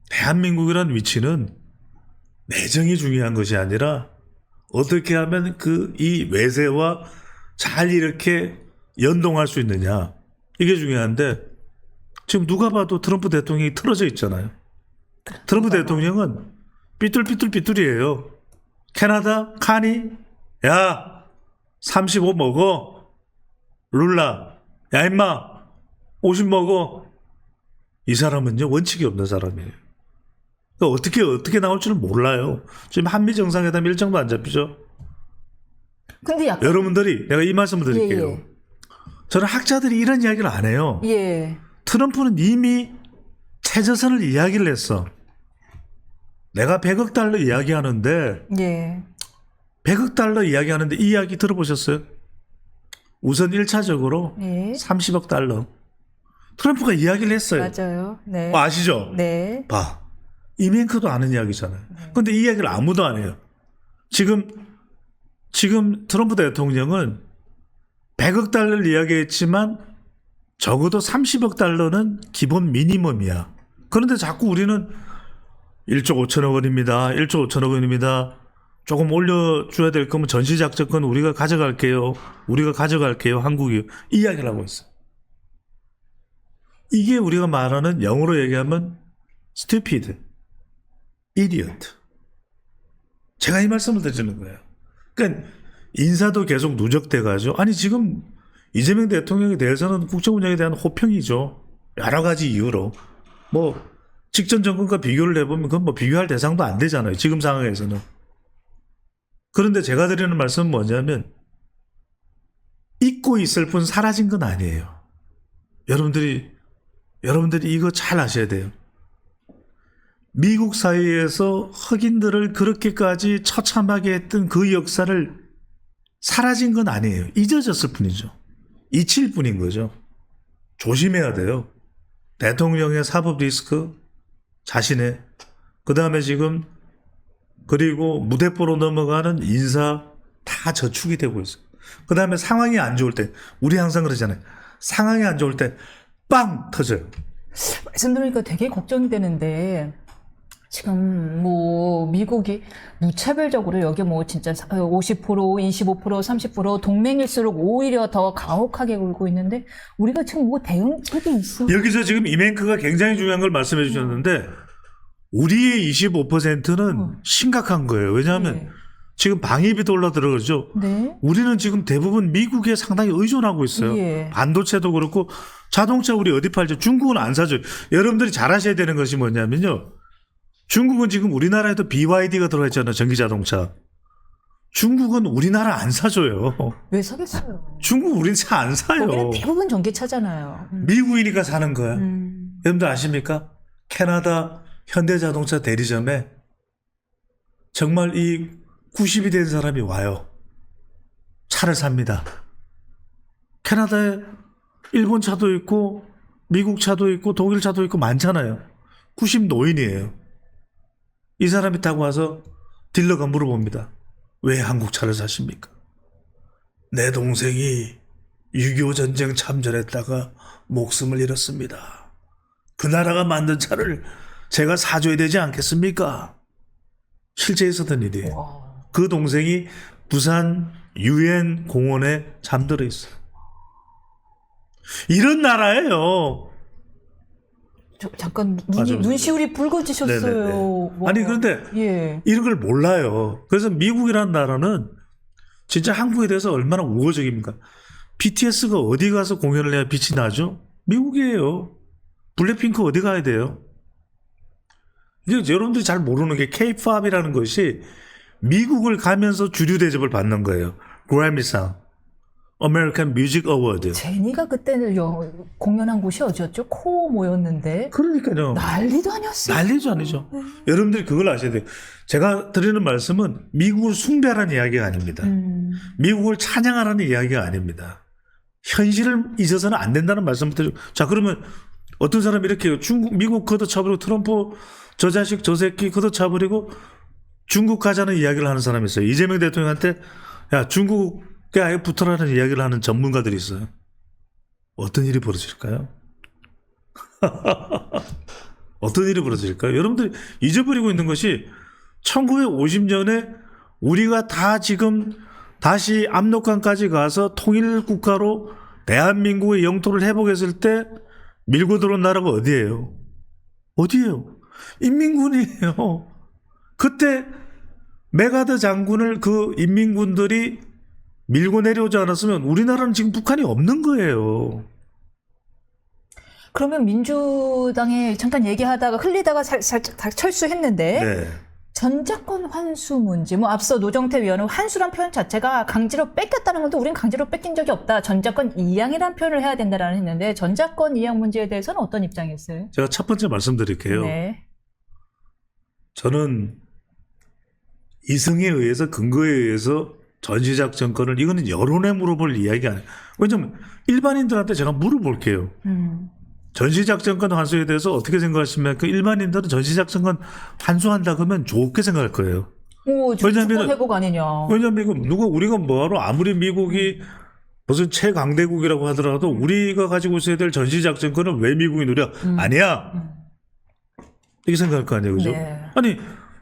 대한민국이라는 위치는 내정이 중요한 것이 아니라 어떻게 하면 이 외세와 잘 이렇게 연동할 수 있느냐, 이게 중요한데 지금 누가 봐도 트럼프 대통령이 틀어져 있잖아요. 트럼프 대통령은 삐뚤삐뚤삐뚤이에요. 캐나다 카니, 야 35 먹어. 룰라, 야 임마 50 먹어. 이 사람은요 원칙이 없는 사람이에요. 그러니까 어떻게 나올 줄 몰라요. 지금 한미 정상회담 일정도 안 잡히죠. 근데 약간 여러분들이, 내가 이 말씀을 드릴게요. 예. 저는 학자들이 이런 이야기를 안 해요. 예. 트럼프는 이미 최저선을 이야기를 했어. 내가 100억 달러 이야기하는데 예. 100억 달러 이야기하는데 이 이야기 들어보셨어요? 우선 1차적으로 예. 30억 달러. 트럼프가 이야기를 했어요. 맞아요. 네. 아시죠? 네. 봐. 이men크도 아는 이야기잖아요. 근데 이 이야기를 아무도 안 해요. 지금 트럼프 대통령은 100억 달러를 이야기했지만 적어도 30억 달러는 기본 미니멈이야. 그런데 자꾸 우리는 1조 5천억 원입니다. 1조 5천억 원입니다. 조금 올려줘야 될 거면 전시작전권 우리가 가져갈게요. 한국이. 이 이야기를 하고 있어요. 이게 우리가 말하는 영어로 얘기하면 stupid, idiot. 제가 이 말씀을 드리는 거예요. 그러니까 인사도 계속 누적돼가지고, 아니 지금 이재명 대통령에 대해서는 국정 운영에 대한 호평이죠. 여러 가지 이유로. 뭐 직전 정권과 비교를 해보면 그건 뭐 비교할 대상도 안 되잖아요. 지금 상황에서는. 그런데 제가 드리는 말씀은 뭐냐면 잊고 있을 뿐 사라진 건 아니에요. 여러분들이 이거 잘 아셔야 돼요. 미국 사회에서 흑인들을 그렇게까지 처참하게 했던 그 역사를 사라진 건 아니에요. 잊어졌을 뿐이죠. 잊힐 뿐인 거죠. 조심해야 돼요. 대통령의 사법 리스크, 자신의, 그 다음에 지금 그리고 무대뽀로 넘어가는 인사 다 저축이 되고 있어요. 그 다음에 상황이 안 좋을 때, 우리 항상 그러잖아요. 상황이 안 좋을 때 빵 터져요. 말씀 들으니까 되게 걱정되는데 지금 뭐 미국이 무차별적으로 여기 뭐 진짜 50%, 25%, 30% 동맹일수록 오히려 더 가혹하게 굴고 있는데 우리가 지금 뭐 대응책이 있어? 여기서 지금 이men크가 굉장히 중요한 걸 말씀해 주셨는데 우리의 25%는 심각한 거예요. 왜냐하면 네. 지금 방위비도 올라 들어가죠. 네. 우리는 지금 대부분 미국에 상당히 의존하고 있어요. 예. 반도체도 그렇고 자동차 우리 어디 팔죠? 중국은 안 사죠. 여러분들이 잘 아셔야 되는 것이 뭐냐면요. 중국은 지금 우리나라에도 BYD가 들어와 있잖아요. 전기자동차. 중국은 우리나라 안 사줘요. 왜 사겠어요? 중국 우린 차 안 사요. 거기는 대부분 전기차잖아요. 미국이니까 사는 거야. 여러분들 아십니까? 캐나다 현대자동차 대리점에 정말 이 90이 된 사람이 와요. 차를 삽니다. 캐나다에 일본 차도 있고 미국 차도 있고 독일 차도 있고 많잖아요. 90 노인이에요. 이 사람이 타고 와서 딜러가 물어봅니다. 왜 한국 차를 사십니까? 내 동생이 6.25 전쟁 참전했다가 목숨을 잃었습니다. 그 나라가 만든 차를 제가 사줘야 되지 않겠습니까? 실제 있었던 일이에요. 그 동생이 부산 UN 공원에 잠들어 있어요. 이런 나라예요. 잠깐 맞아요. 눈시울이 붉어지셨어요. 네네네. 와. 아니 그런데 예. 이런 걸 몰라요. 그래서 미국이라는 나라는 진짜 한국에 대해서 얼마나 우호적입니까? BTS가 어디 가서 공연을 해야 빛이 나죠? 미국이에요. 블랙핑크 어디 가야 돼요? 이게 여러분들이 잘 모르는 게 K-팝이라는 것이 미국을 가면서 주류 대접을 받는 거예요. 그래미상, American Music Award. 제니가 그때는 공연한 곳이 어디였죠? 코어 모였는데 그러니까요. 난리도 아니었어요. 난리죠, 아니죠. 여러분들이 그걸 아셔야 돼요. 제가 드리는 말씀은 미국을 숭배하라는 이야기가 아닙니다. 미국을 찬양하라는 이야기가 아닙니다. 현실을 잊어서는 안 된다는 말씀을 드리고. 자, 그러면 어떤 사람이 이렇게 미국 걷어차버리고 트럼프 저 자식 저 새끼 걷어차버리고 중국 가자는 이야기를 하는 사람이 있어요. 이재명 대통령한테 야 중국 그 아예 붙어라는 이야기를 하는 전문가들이 있어요. 어떤 일이 벌어질까요? 어떤 일이 벌어질까요? 여러분들이 잊어버리고 있는 것이 1950년에 우리가 다 지금 다시 압록강까지 가서 통일국가로 대한민국의 영토를 회복했을 때 밀고 들어온 나라가 어디예요? 어디예요? 인민군이에요. 그때 메가드 장군을 그 인민군들이 밀고 내려오지 않았으면 우리나라는 지금 북한이 없는 거예요. 그러면 민주당에 잠깐 얘기하다가 흘리다가 살짝 다 철수했는데 네. 전자권 환수 문제, 뭐 앞서 노정태 위원은 환수란 표현 자체가 강제로 뺏겼다는 것도 우린 강제로 뺏긴 적이 없다. 전자권 이양이란 표현을 해야 된다라는 했는데 전자권 이양 문제에 대해서는 어떤 입장이었어요? 제가 첫 번째 말씀드릴게요. 네. 저는 이성에 의해서 근거에 의해서 전시작전권을 이거는 여론에 물어볼 이야기가 아니에요. 왜냐하면 일반인들한테 제가 물어볼게요. 전시작전권 환수에 대해서 어떻게 생각하십니까? 일반인들은 전시작전권 환수한다 그러면 좋게 생각할 거예요. 오, 왜냐면은- 주권 회복 아니냐. 왜냐하면 이거 누가 우리가 뭐하러 아무리 미국이 무슨 최강대국이라고 하더라도 우리가 가지고 있어야 될 전시작전권을 왜 미국이 누려? 아니야. 이렇게 생각할 거 아니에요. 그죠? 네. 아니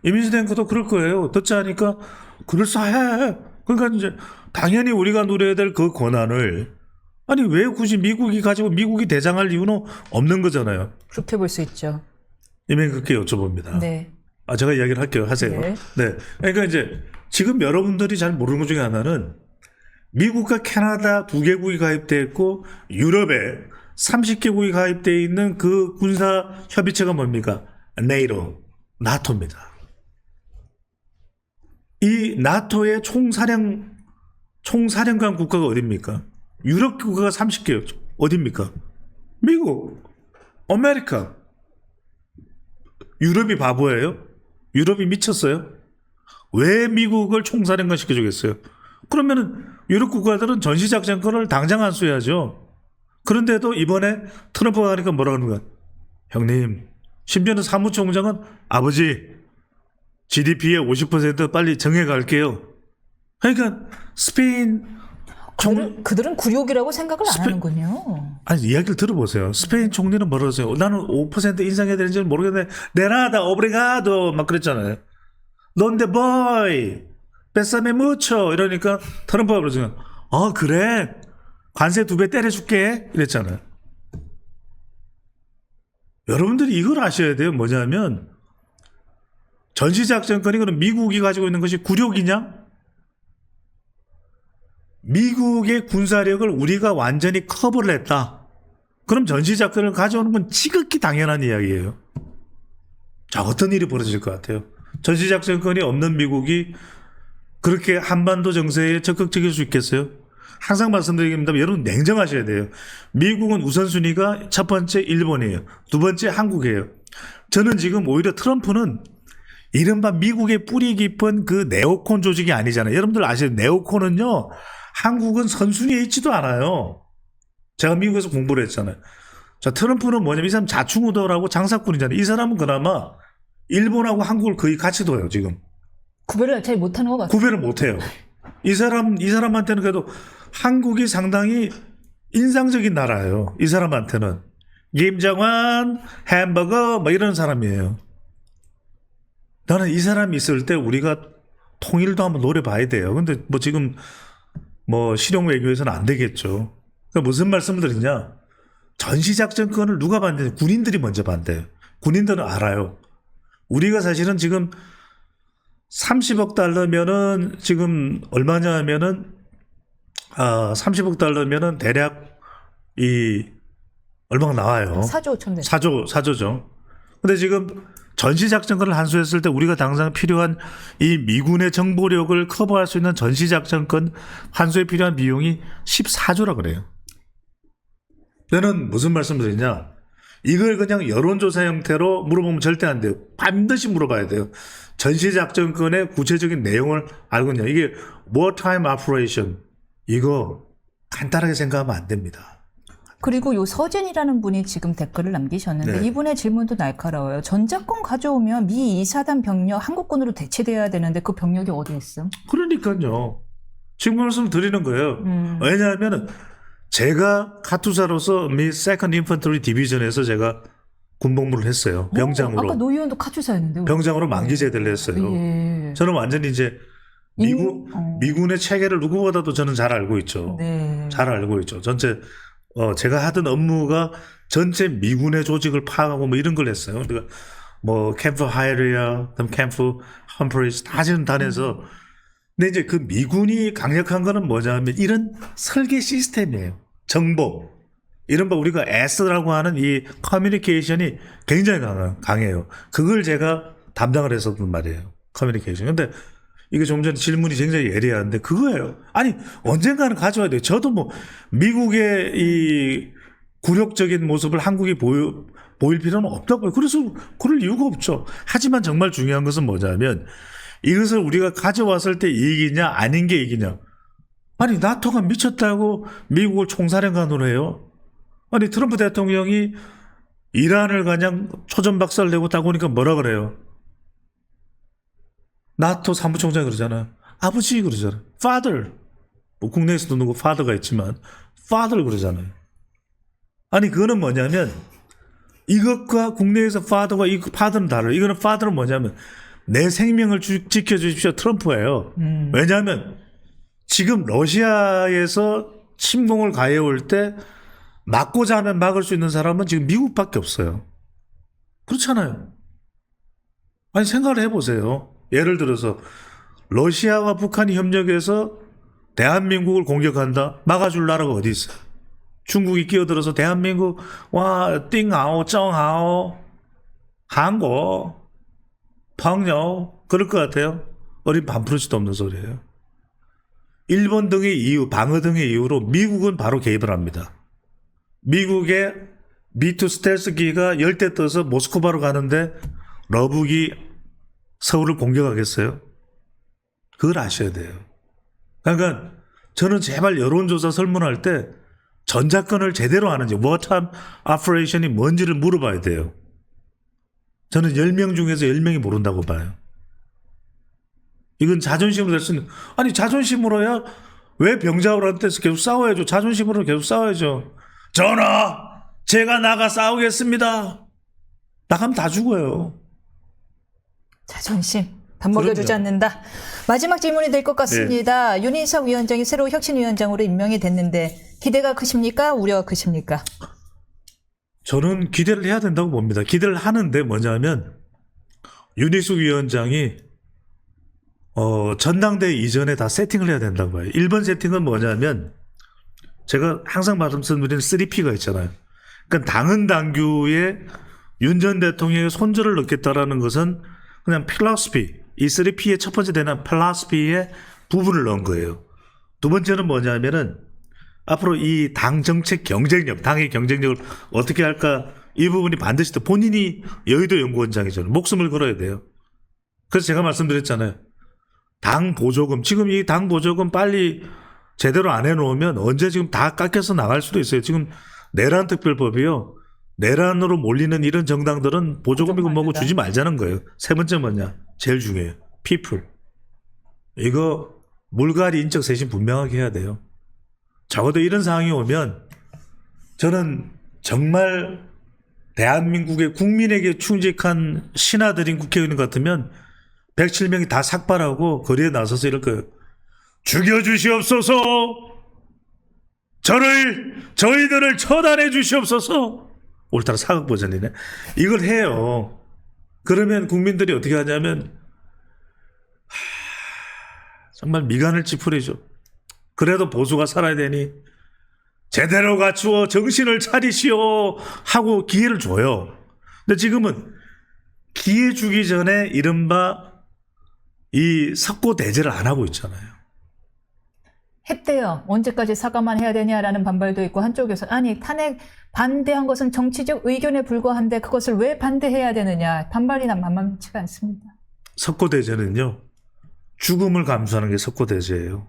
이민수 탱크도 그럴 거예요. 듣지 않으니까 그럴싸해. 그러니까 이제 당연히 우리가 누려야 될 그 권한을 아니 왜 굳이 미국이 가지고 미국이 대장할 이유는 없는 거잖아요. 그렇게 볼 수 있죠. 이면 그렇게 여쭤봅니다. 네. 아 제가 이야기를 할게요. 하세요. 네. 네. 그러니까 이제 지금 여러분들이 잘 모르는 것 중에 하나는 미국과 캐나다 2개국이 가입돼 있고 유럽에 30개국이 가입돼 있는 그 군사 협의체가 뭡니까? 네이토, 나토입니다. 이 나토의 총사령관 국가가 어디입니까? 유럽 국가가 30개요. 어디입니까? 미국, 아메리카. 유럽이 바보예요? 유럽이 미쳤어요? 왜 미국을 총사령관 시켜주겠어요? 그러면은 유럽 국가들은 전시작전권을 당장 환수해야죠. 그런데도 이번에 트럼프가 하니까 뭐라 그러는 거야? 형님, 심지어는 사무총장은 아버지 GDP의 50% 빨리 정해갈게요. 그러니까 스페인 그들은 굴욕이라고 생각을 안 하는군요. 아니 이야기를 들어보세요. 스페인 총리는 뭐라고 했어요? 나는 5% 인상해야 되는지는 모르겠는데 내나다 오브리가도 막 그랬잖아요. 넌데 보이 베사메 무초 이러니까 트럼프가 그러잖아요. 그래 관세 2배 때려줄게 이랬잖아요. 여러분들이 이걸 아셔야 돼요. 뭐냐면 전시작전권이 그럼 미국이 가지고 있는 것이 굴욕이냐? 미국의 군사력을 우리가 완전히 커버를 했다. 그럼 전시작전을 가져오는 건 지극히 당연한 이야기예요. 자, 어떤 일이 벌어질 것 같아요? 전시작전권이 없는 미국이 그렇게 한반도 정세에 적극적일 수 있겠어요? 항상 말씀드리겠습니다. 여러분 냉정하셔야 돼요. 미국은 우선순위가 첫 번째 일본이에요. 두 번째 한국이에요. 저는 지금 오히려 트럼프는 이른바 미국의 뿌리 깊은 그 네오콘 조직이 아니잖아요. 여러분들 아시죠? 네오콘은요. 한국은 선순위에 있지도 않아요. 제가 미국에서 공부를 했잖아요. 자, 트럼프는 뭐냐면 이 사람 자충우돌하고 장사꾼이잖아요. 이 사람은 그나마 일본하고 한국을 거의 같이 둬요, 지금. 구별을 잘 못하는 것 같아요. 구별을 못해요. 이 사람한테는 그래도 한국이 상당히 인상적인 나라예요. 이 사람한테는. 김정은, 햄버거, 뭐 이런 사람이에요. 나는 이 사람이 있을 때 우리가 통일도 한번 노려봐야 돼요. 근데 뭐 지금 뭐 실용 외교에서는 안 되겠죠. 그러니까 무슨 말씀을 드리냐. 전시작전권을 누가 반대해? 군인들이 먼저 반대해요. 군인들은 알아요. 우리가 사실은 지금 30억 달러면은 지금 얼마냐 하면은 30억 달러면은 대략 얼마가 나와요. 4조 5천 대. 4조죠. 근데 지금 전시작전권을 환수했을 때 우리가 당장 필요한 이 미군의 정보력을 커버할 수 있는 전시작전권 환수에 필요한 비용이 14조라 그래요. 저는 무슨 말씀을 드리냐. 이걸 그냥 여론조사 형태로 물어보면 절대 안 돼요. 반드시 물어봐야 돼요. 전시작전권의 구체적인 내용을 알고 있냐. 이게 wartime operation. 이거 간단하게 생각하면 안 됩니다. 그리고 요 서진이라는 분이 지금 댓글을 남기셨는데 네. 이분의 질문도 날카로워요. 전자권 가져오면 미 2사단 병력 한국군으로 대체돼야 되는데 그 병력이 어디 있음? 그러니까요. 지금 말씀 드리는 거예요. 왜냐하면 제가 카투사로서 미 세컨드 인펀트리 디비전에서 제가 군복무를 했어요. 병장으로. 아까 노 의원도 카투사였는데. 병장으로 만기 제대를 했어요. 예. 저는 완전히 이제 미군의 체계를 누구보다도 저는 잘 알고 있죠. 네. 잘 알고 있죠. 전체 제가 하던 업무가 전체 미군의 조직을 파악하고 뭐 이런 걸 했어요. 그러니까 뭐 캠프 하이리아, 캠프 험프리스 다 지금 다녀서 근데 이제 그 미군이 강력한 거는 뭐냐면 이런 설계 시스템이에요. 정보. 이른바 우리가 S라고 하는 이 커뮤니케이션이 굉장히 강해요. 그걸 제가 담당을 했었단 말이에요. 커뮤니케이션. 근데 이게 좀 전에 질문이 굉장히 예리한데 그거예요. 아니 언젠가는 가져와야 돼요. 저도 뭐 미국의 이 굴욕적인 모습을 한국이 보일 필요는 없다고요. 그래서 그럴 이유가 없죠. 하지만 정말 중요한 것은 뭐냐면 이것을 우리가 가져왔을 때 이익이냐 아닌 게 이익이냐. 아니 나토가 미쳤다고 미국을 총사령관으로 해요. 아니 트럼프 대통령이 이란을 그냥 초전박살 내고 딱 오니까 뭐라 그래요? 나토 사무총장이 그러잖아. 아버지 그러잖아. father. 뭐 국내에서도 누구 father가 있지만 father 그러잖아요. 아니 그거는 뭐냐면 이것과 국내에서 father과 이 father는 달라요. 이거는 father는 뭐냐면 내 생명을 지켜주십시오 트럼프예요. 왜냐하면 지금 러시아에서 침공을 가해올 때 막고자 하면 막을 수 있는 사람은 지금 미국밖에 없어요. 그렇잖아요. 아니 생각을 해보세요. 예를 들어서 러시아와 북한이 협력해서 대한민국을 공격한다. 막아줄 나라가 어디 있어요? 중국이 끼어들어서 대한민국 와 띵하오 쩡하오 한국 펑요 그럴 것 같아요. 어린 반프로지도 없는 소리예요. 일본 등의 이유, 방어 등의 이유로 미국은 바로 개입을 합니다. 미국의 미투 스텔스기가 열대 떠서 모스크바로 가는데 러북이 서울을 공격하겠어요? 그걸 아셔야 돼요. 그러니까 저는 제발 여론조사 설문할 때 전작권을 제대로 아는지 워탐 오퍼레이션이 뭔지를 물어봐야 돼요. 저는 10명 중에서 10명이 모른다고 봐요. 이건 자존심으로 될 수 있는 아니 자존심으로야 왜 병자호란테서 계속 싸워야죠. 자존심으로 계속 싸워야죠. 전하 제가 나가 싸우겠습니다. 나가면 다 죽어요. 자존심 밥 먹여주지 그럼요. 않는다. 마지막 질문이 될 것 같습니다. 윤인석 위원장이 새로 혁신위원장으로 임명이 됐는데 기대가 크십니까? 우려가 크십니까? 저는 기대를 해야 된다고 봅니다. 기대를 하는데 뭐냐면 윤희숙 위원장이 전당대회 이전에 다 세팅을 해야 된다고 봐요. 1번 세팅은 뭐냐면 제가 항상 말씀드리는 3P가 있잖아요. 그러니까 당은 당규에 윤 전 대통령의 손절을 넣겠다라는 것은 그냥 필로소피, 이 3P의 첫 번째 되는 필로소피의 부분을 넣은 거예요. 두 번째는 뭐냐면은 앞으로 이 당 정책 경쟁력, 당의 경쟁력을 어떻게 할까 이 부분이 반드시 또 본인이 여의도 연구원장이잖아요. 목숨을 걸어야 돼요. 그래서 제가 말씀드렸잖아요. 당 보조금, 지금 이 당 보조금 빨리 제대로 안 해놓으면 언제 지금 다 깎여서 나갈 수도 있어요. 지금 내란 특별법이요. 내란으로 몰리는 이런 정당들은 보조금이고 뭐고 주지 말자는 거예요. 세 번째 뭐냐? 제일 중요해요. people. 이거 물갈이 인적 쇄신 분명하게 해야 돼요. 적어도 이런 상황이 오면 저는 정말 대한민국의 국민에게 충직한 신하들인 국회의원 같으면 107명이 다 삭발하고 거리에 나서서 이럴 거예요. 죽여주시옵소서. 저희들을 처단해 주시옵소서. 오늘따라 사극 버전이네. 이걸 해요. 그러면 국민들이 어떻게 하냐면 정말 미간을 찌푸리죠. 그래도 보수가 살아야 되니 제대로 갖추어 정신을 차리시오 하고 기회를 줘요. 근데 지금은 기회 주기 전에 이른바 이 석고대죄를 안 하고 있잖아요. 했대요. 언제까지 사과만 해야 되냐라는 반발도 있고 한쪽에서 아니 탄핵 반대한 것은 정치적 의견에 불과한데 그것을 왜 반대해야 되느냐 반발이나 만만치가 않습니다. 석고대죄는요. 죽음을 감수하는 게 석고대죄예요.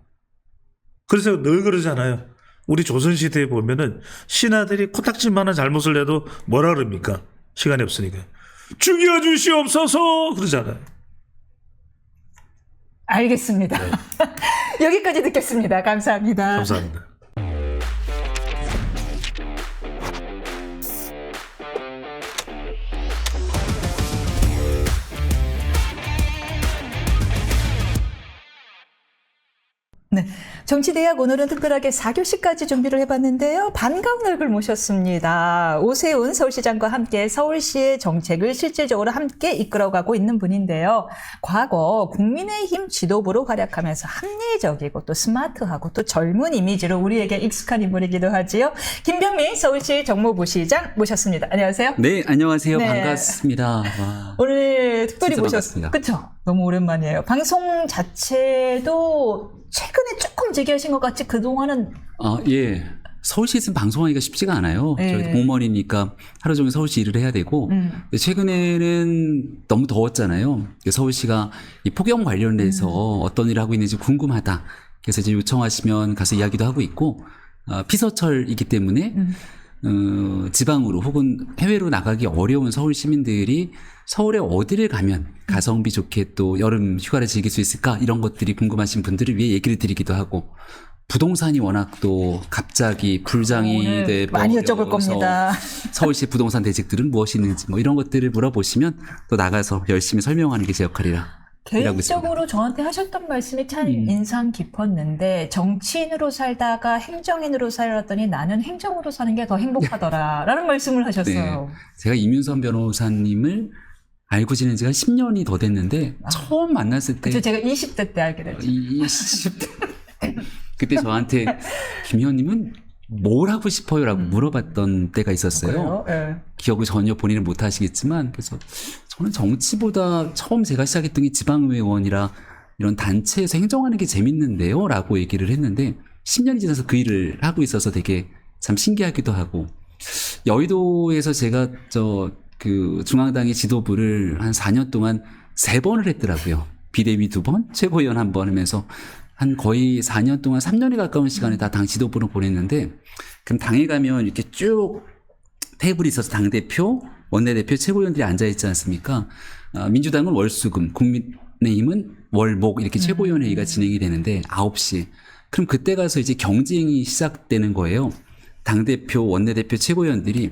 그래서 늘 그러잖아요. 우리 조선시대에 보면은 신하들이 코딱지만한 잘못을 해도 뭐라 그럽니까? 시간이 없으니까. 죽여주시옵소서 그러잖아요. 알겠습니다. 여기까지 듣겠습니다. 감사합니다. 감사합니다. 네. 정치대학 오늘은 특별하게 4교시까지 준비를 해봤는데요. 반가운 얼굴 모셨습니다. 오세훈 서울시장과 함께 서울시의 정책을 실질적으로 함께 이끌어가고 있는 분인데요. 과거 국민의힘 지도부로 활약하면서 합리적이고 또 스마트하고 또 젊은 이미지로 우리에게 익숙한 인물이기도 하지요. 김병민 서울시 정무부시장 모셨습니다. 안녕하세요. 네, 안녕하세요. 네. 반갑습니다. 와. 오늘 특별히 진짜 모셨습니다. 반갑습니다. 그렇죠? 너무 오랜만이에요. 방송 자체도 최근에 조금 재개하신 것 같지 그동안은 예. 서울시에서 방송하기가 쉽지가 않아요. 예. 저희 공무원이니까 하루 종일 서울시 일을 해야 되고, 근데 최근에는 너무 더웠잖아요. 서울시가 이 폭염 관련돼서 어떤 일을 하고 있는지 궁금하다. 그래서 이제 요청하시면 가서 이야기도 하고 있고, 피서철이기 때문에 지방으로 혹은 해외로 나가기 어려운 서울 시민들이 서울에 어디를 가면 가성비 좋게 또 여름 휴가를 즐길 수 있을까 이런 것들이 궁금하신 분들을 위해 얘기를 드리기도 하고 부동산이 워낙 또 갑자기 불장이 오늘 돼 많이 여쭤볼 버려서 겁니다. 서울시 부동산 대책들은 무엇이 있는지 뭐 이런 것들을 물어보시면 또 나가서 열심히 설명하는 게 제 역할이라 일하고 있습니다. 개인적으로 저한테 하셨던 말씀이 참 인상 깊었는데 정치인으로 살다가 행정인으로 살았더니 나는 행정으로 사는 게 더 행복하더라 라는 말씀을 하셨어요. 제가 이윤선 변호사님을 알고 지낸 지가 10년이 더 됐는데 처음 만났을 때 그쵸, 제가 20대 때 알게 됐죠. 20대 그때 저한테 김 의원님은 뭘 하고 싶어요? 라고 물어봤던 때가 있었어요. 그래요? 예. 기억을 전혀 본인은 못 하시겠지만 그래서 저는 정치보다 처음 제가 시작했던 게 지방의원이라 이런 단체에서 행정하는 게 재밌는데요? 라고 얘기를 했는데 10년이 지나서 그 일을 하고 있어서 되게 참 신기하기도 하고 여의도에서 제가 그 중앙당의 지도부를 한 4년 동안 3번을 했더라고요. 비대위 2번, 최고위원 1번 하면서 한 거의 4년 동안 3년에 가까운 시간을 다 당 지도부로 보냈는데 그럼 당에 가면 이렇게 쭉 테이블이 있어서 당대표, 원내대표, 최고위원들이 앉아있지 않습니까? 민주당은 월수금, 국민의힘은 월목 이렇게 최고위원 회의가 진행이 되는데 9시. 그럼 그때 가서 이제 경쟁이 시작되는 거예요. 당대표, 원내대표, 최고위원들이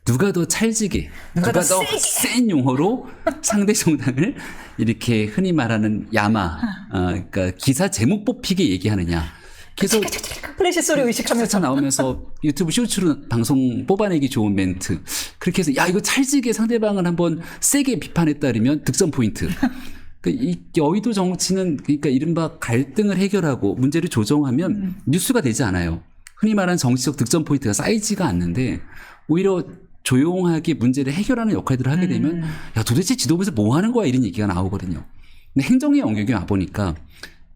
누가 더 찰지게, 누가 더 센 용어로 상대 정당을 이렇게 흔히 말하는 야마, 그러니까 기사 제목 뽑히게 얘기하느냐. 그래서 플래시 소리 의식하면서 나오면서 유튜브 쇼츠로 방송 뽑아내기 좋은 멘트. 그렇게 해서 야 이거 찰지게 상대방을 한번 세게 비판했다 그러면 득점 포인트. 그러니까 이 여의도 정치는 그러니까 이른바 갈등을 해결하고 문제를 조정하면 뉴스가 되지 않아요. 흔히 말하는 정치적 득점 포인트가 쌓이지가 않는데 오히려 조용하게 문제를 해결하는 역할들을 하게 되면 야 도대체 지도부에서 뭐 하는 거야 이런 얘기가 나오거든요. 근데 행정의 영역에 와보니까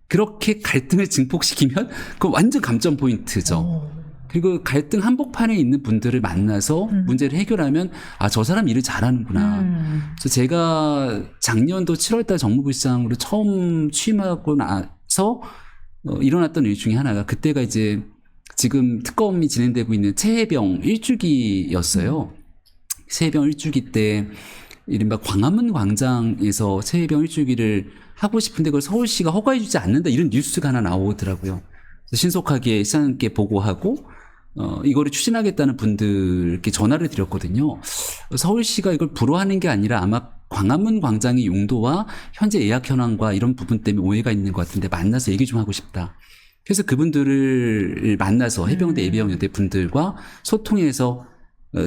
그렇게 갈등을 증폭시키면 그건 완전 감점 포인트죠. 그리고 갈등 한복판에 있는 분들을 만나서 문제를 해결하면 아, 저 사람 일을 잘하는구나. 그래서 제가 작년도 7월달 정무부시장으로 처음 취임하고 나서 일어났던 일 중에 하나가 그때가 이제 지금 특검이 진행되고 있는 최혜병 일주기였어요. 최혜병 일주기 때 이른바 광화문 광장에서 최혜병 일주기를 하고 싶은데 그걸 서울시가 허가해주지 않는다 이런 뉴스가 하나 나오더라고요. 신속하게 시장님께 보고하고 이거를 추진하겠다는 분들께 전화를 드렸거든요. 서울시가 이걸 불허하는 게 아니라 아마 광화문 광장의 용도와 현재 예약 현황과 이런 부분 때문에 오해가 있는 것 같은데 만나서 얘기 좀 하고 싶다. 그래서 그분들을 만나서 해병대 예비역연대 분들과 소통해서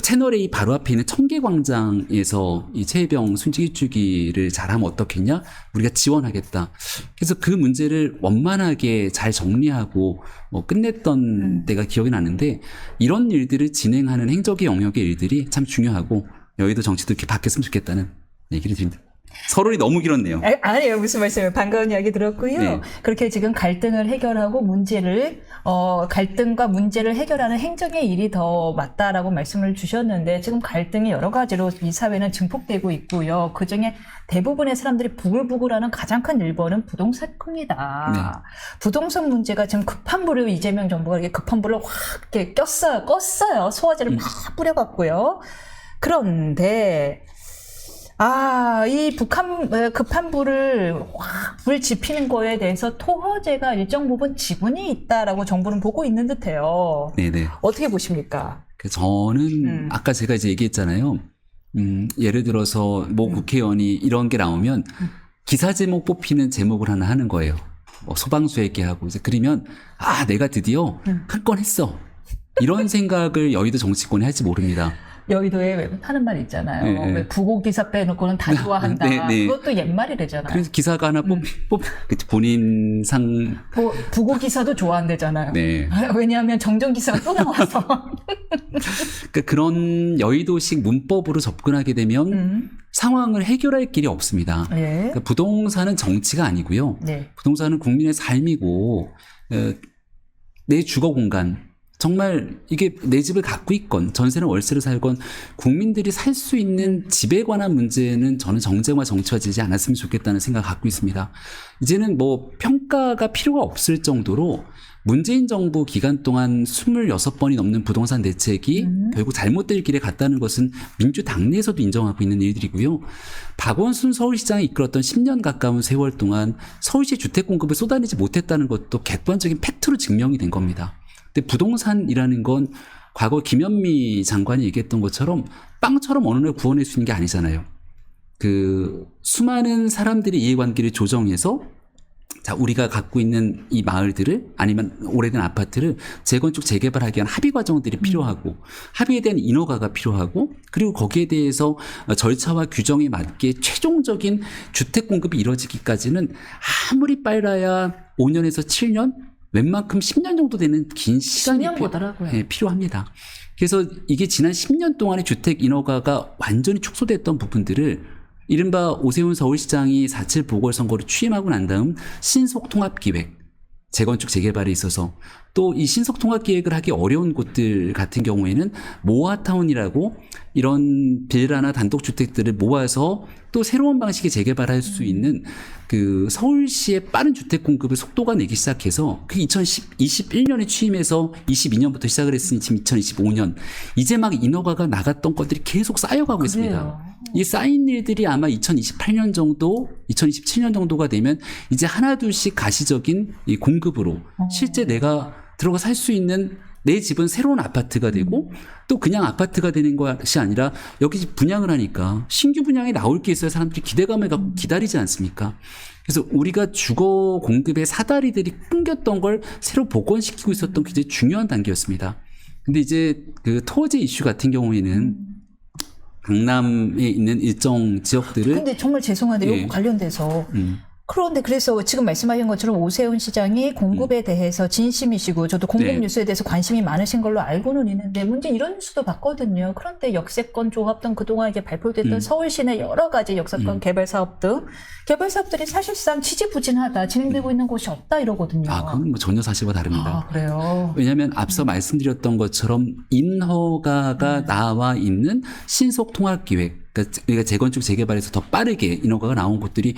채널A 바로 앞에 있는 청계광장에서 이 최혜병 순직 일주기를 잘하면 어떻겠냐? 우리가 지원하겠다. 그래서 그 문제를 원만하게 잘 정리하고 끝냈던 때가 기억이 나는데 이런 일들을 진행하는 행정의 영역의 일들이 참 중요하고 여의도 정치도 이렇게 바뀌었으면 좋겠다는 얘기를 드립니다. 서론이 너무 길었네요. 아니에요. 무슨 말씀이에요. 반가운 이야기 들었고요. 네. 그렇게 지금 갈등을 해결하고 갈등과 문제를 해결하는 행정의 일이 더 맞다라고 말씀을 주셨는데 지금 갈등이 여러 가지로 이 사회는 증폭되고 있고요. 그중에 대부분의 사람들이 부글부글하는 가장 큰 일본은 부동산입니다. 네. 부동산 문제가 지금 급한 불을 이재명 정부가 이렇게 급한 불을 확 이렇게 껐어요. 소화제를 막 뿌려갖고요. 그런데 이 북한 급한 불을 확 불 지피는 거에 대해서 토호제가 일정 부분 지분이 있다라고 정부는 보고 있는 듯해요. 네네. 어떻게 보십니까? 저는 아까 제가 이제 얘기했잖아요. 예를 들어서 모 국회의원이 이런 게 나오면 기사 제목 뽑히는 제목을 하나 하는 거예요. 뭐 소방수 얘기하고 이제 그러면 내가 드디어 한 건 했어. 이런 생각을 여의도 정치권이 할지 모릅니다. 여의도에 왜 하는 말 있잖아요. 네. 왜 부고 기사 빼놓고는 다 좋아한다. 네, 네. 그것도 옛말이래잖아요. 그래서 기사가 하나 본인 상. 부고 기사도 좋아한대잖아요. 네. 왜냐하면 정정 기사가 또 나와서. 그러니까 그런 여의도식 문법으로 접근하게 되면 상황을 해결할 길이 없습니다. 예. 그러니까 부동산은 정치가 아니고요. 네. 부동산은 국민의 삶이고 내 주거 공간. 정말 이게 내 집을 갖고 있건 전세는 월세로 살건 국민들이 살 수 있는 집에 관한 문제는 저는 정쟁과 정치화되지 않았으면 좋겠다는 생각을 갖고 있습니다. 이제는 뭐 평가가 필요가 없을 정도로 문재인 정부 기간 동안 26번이 넘는 부동산 대책이 결국 잘못될 길에 갔다는 것은 민주당 내에서도 인정하고 있는 일들이고요. 박원순 서울시장이 이끌었던 10년 가까운 세월 동안 서울시의 주택 공급을 쏟아내지 못했다는 것도 객관적인 팩트로 증명이 된 겁니다. 근데 부동산이라는 건 과거 김현미 장관이 얘기했던 것처럼 빵처럼 어느 날 구워낼 수 있는 게 아니잖아요. 그 수많은 사람들의 이해관계를 조정해서 우리가 갖고 있는 이 마을들을 아니면 오래된 아파트를 재건축 재개발하기 위한 합의 과정들이 필요하고 합의에 대한 인허가가 필요하고 그리고 거기에 대해서 절차와 규정에 맞게 최종적인 주택 공급이 이루어지기까지는 아무리 빨라야 5년에서 7년 웬만큼 10년 정도 되는 긴 시간이 10년 보더라고요. 필요합니다. 그래서 이게 지난 10년 동안의 주택 인허가가 완전히 축소됐던 부분들을 이른바 오세훈 서울시장이 4.7 보궐선거를 취임하고 난 다음 신속통합기획, 재건축 재개발에 있어서 또 이 신속통합기획을 하기 어려운 곳들 같은 경우에는 모아타운이라고 이런 빌라나 단독주택들을 모아서 또 새로운 방식의 재개발할 수 있는 그 서울시의 빠른 주택 공급을 속도가 내기 시작해서 그 2021년에 취임해서 22년부터 시작을 했으니 지금 2025년 이제 막 인허가가 나갔던 것들이 계속 쌓여가고 있습니다. 이 쌓인 일들이 아마 2028년 정도, 2027년 정도가 되면 이제 하나둘씩 가시적인 이 공급으로 실제 내가 들어가 살 수 있는 내 집은 새로운 아파트가 되고 또 그냥 아파트가 되는 것이 아니라 여기 집 분양을 하니까 신규 분양이 나올 게 있어야 사람들이 기대감을 갖고 기다리지 않습니까? 그래서 우리가 주거 공급의 사다리들이 끊겼던 걸 새로 복원시키고 있었던 굉장히 중요한 단계였습니다. 근데 이제 그 토지 이슈 같은 경우에는 강남에 있는 일정 지역들을 근데 정말 죄송한데 예. 이거 관련돼서 그런데 그래서 지금 말씀하신 것처럼 오세훈 시장이 공급에 대해서 진심이시고 저도 공급 네. 뉴스에 대해서 관심이 많으신 걸로 알고는 있는데 문제 이런 뉴스도 봤거든요. 그런데 역세권 조합 등 그동안 이제 발표됐던 서울시 내 여러 가지 역세권 개발 사업 등 개발 사업들이 사실상 지지부진하다 진행되고 있는 곳이 없다 이러거든요. 그건 뭐 전혀 사실과 다릅니다. 그래요. 왜냐하면 앞서 말씀드렸던 것처럼 인허가가 나와 있는 신속통합기획, 그러니까 재건축 재개발에서 더 빠르게 인허가가 나온 곳들이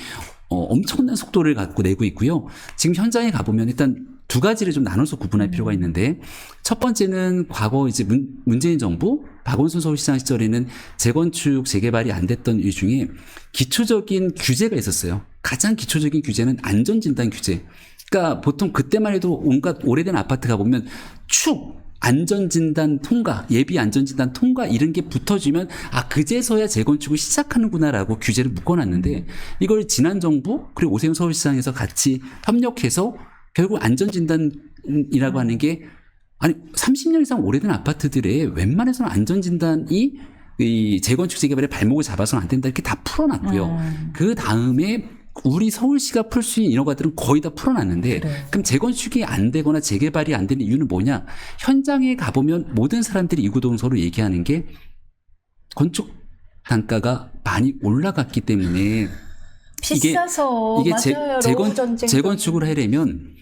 엄청난 속도를 갖고 내고 있고요. 지금 현장에 가보면 일단 두 가지를 좀 나눠서 구분할 필요가 있는데 첫 번째는 과거 이제 문재인 정부 박원순 서울시장 시절에는 재건축 재개발이 안 됐던 일 중에 기초적인 규제가 있었어요. 가장 기초적인 규제는 안전진단 규제. 그러니까 보통 그때만 해도 온갖 오래된 아파트 가보면 안전진단 통과, 예비 안전진단 통과 이런 게 붙어주면 그제서야 재건축을 시작하는구나라고 규제를 묶어놨는데 이걸 지난 정부 그리고 오세훈 서울시장에서 같이 협력해서 결국 안전진단이라고 하는 게 30년 이상 오래된 아파트들에 웬만해서는 안전진단이 이 재건축 재개발의 발목을 잡아서는 안 된다 이렇게 다 풀어놨고요. 그 다음에 우리 서울시가 풀 수 있는 인허가들은 거의 다 풀어놨는데 그럼 재건축이 안 되거나 재개발이 안 되는 이유는 뭐냐? 현장에 가보면 모든 사람들이 이구동성으로 얘기하는 게 건축 단가가 많이 올라갔기 때문에 비싸서 이게 맞아요. 재건축을 하려면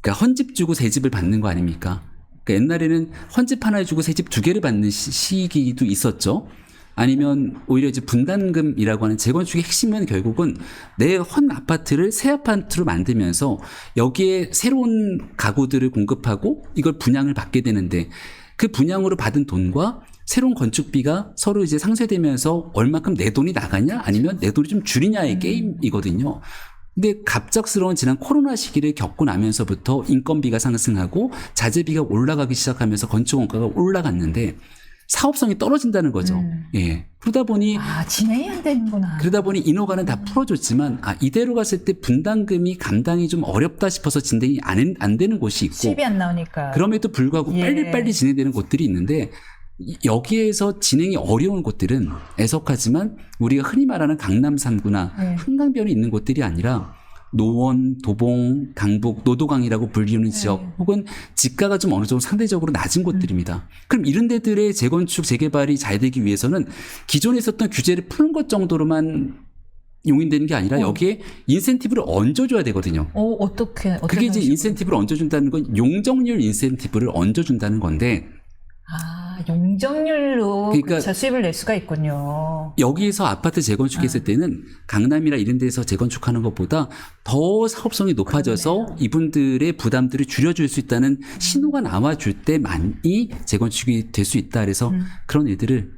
그러니까 헌집 주고 새 집을 받는 거 아닙니까? 그러니까 옛날에는 헌집 하나 주고 새 집 두 개를 받는 시기도 있었죠. 아니면 오히려 이제 분담금이라고 하는 재건축의 핵심은 결국은 내 헌 아파트를 새 아파트로 만들면서 여기에 새로운 가구들을 공급하고 이걸 분양을 받게 되는데 그 분양으로 받은 돈과 새로운 건축비가 서로 이제 상쇄되면서 얼마큼 내 돈이 나가냐 아니면 내 돈이 좀 줄이냐의 게임이거든요. 근데 갑작스러운 지난 코로나 시기를 겪고 나면서부터 인건비가 상승하고 자재비가 올라가기 시작하면서 건축 원가가 올라갔는데 사업성이 떨어진다는 거죠. 예. 그러다 보니 진행이 안 되는구나. 그러다 보니 인허가는 다 풀어줬지만 이대로 갔을 때 분담금이 감당이 좀 어렵다 싶어서 진행이 안 되는 곳이 있고 수입이 안 나오니까. 그럼에도 불구하고 예. 빨리 진행되는 곳들이 있는데 여기에서 진행이 어려운 곳들은 애석하지만 우리가 흔히 말하는 강남 3구나 네. 한강변에 있는 곳들이 아니라 노원, 도봉, 강북, 노도강이라고 불리는 지역 혹은 지가가 좀 어느 정도 상대적으로 낮은 곳들입니다. 그럼 이런 데들의 재건축, 재개발이 잘 되기 위해서는 기존에 있었던 규제를 푸는 것 정도로만 용인되는 게 아니라 여기에 인센티브를 얹어줘야 되거든요. 어떻게 그게 이제 인센티브를 얹어준다는 건 용적률 인센티브를 얹어준다는 건데 용적률로 그러니까 수입을 낼 수가 있군요. 여기에서 아파트 재건축했을 때는 강남이나 이런 데서 재건축하는 것보다 더 사업성이 높아져서 이분들의 부담들을 줄여줄 수 있다는 신호가 나와줄 때만이 재건축이 될 수 있다. 그래서 그런 애들을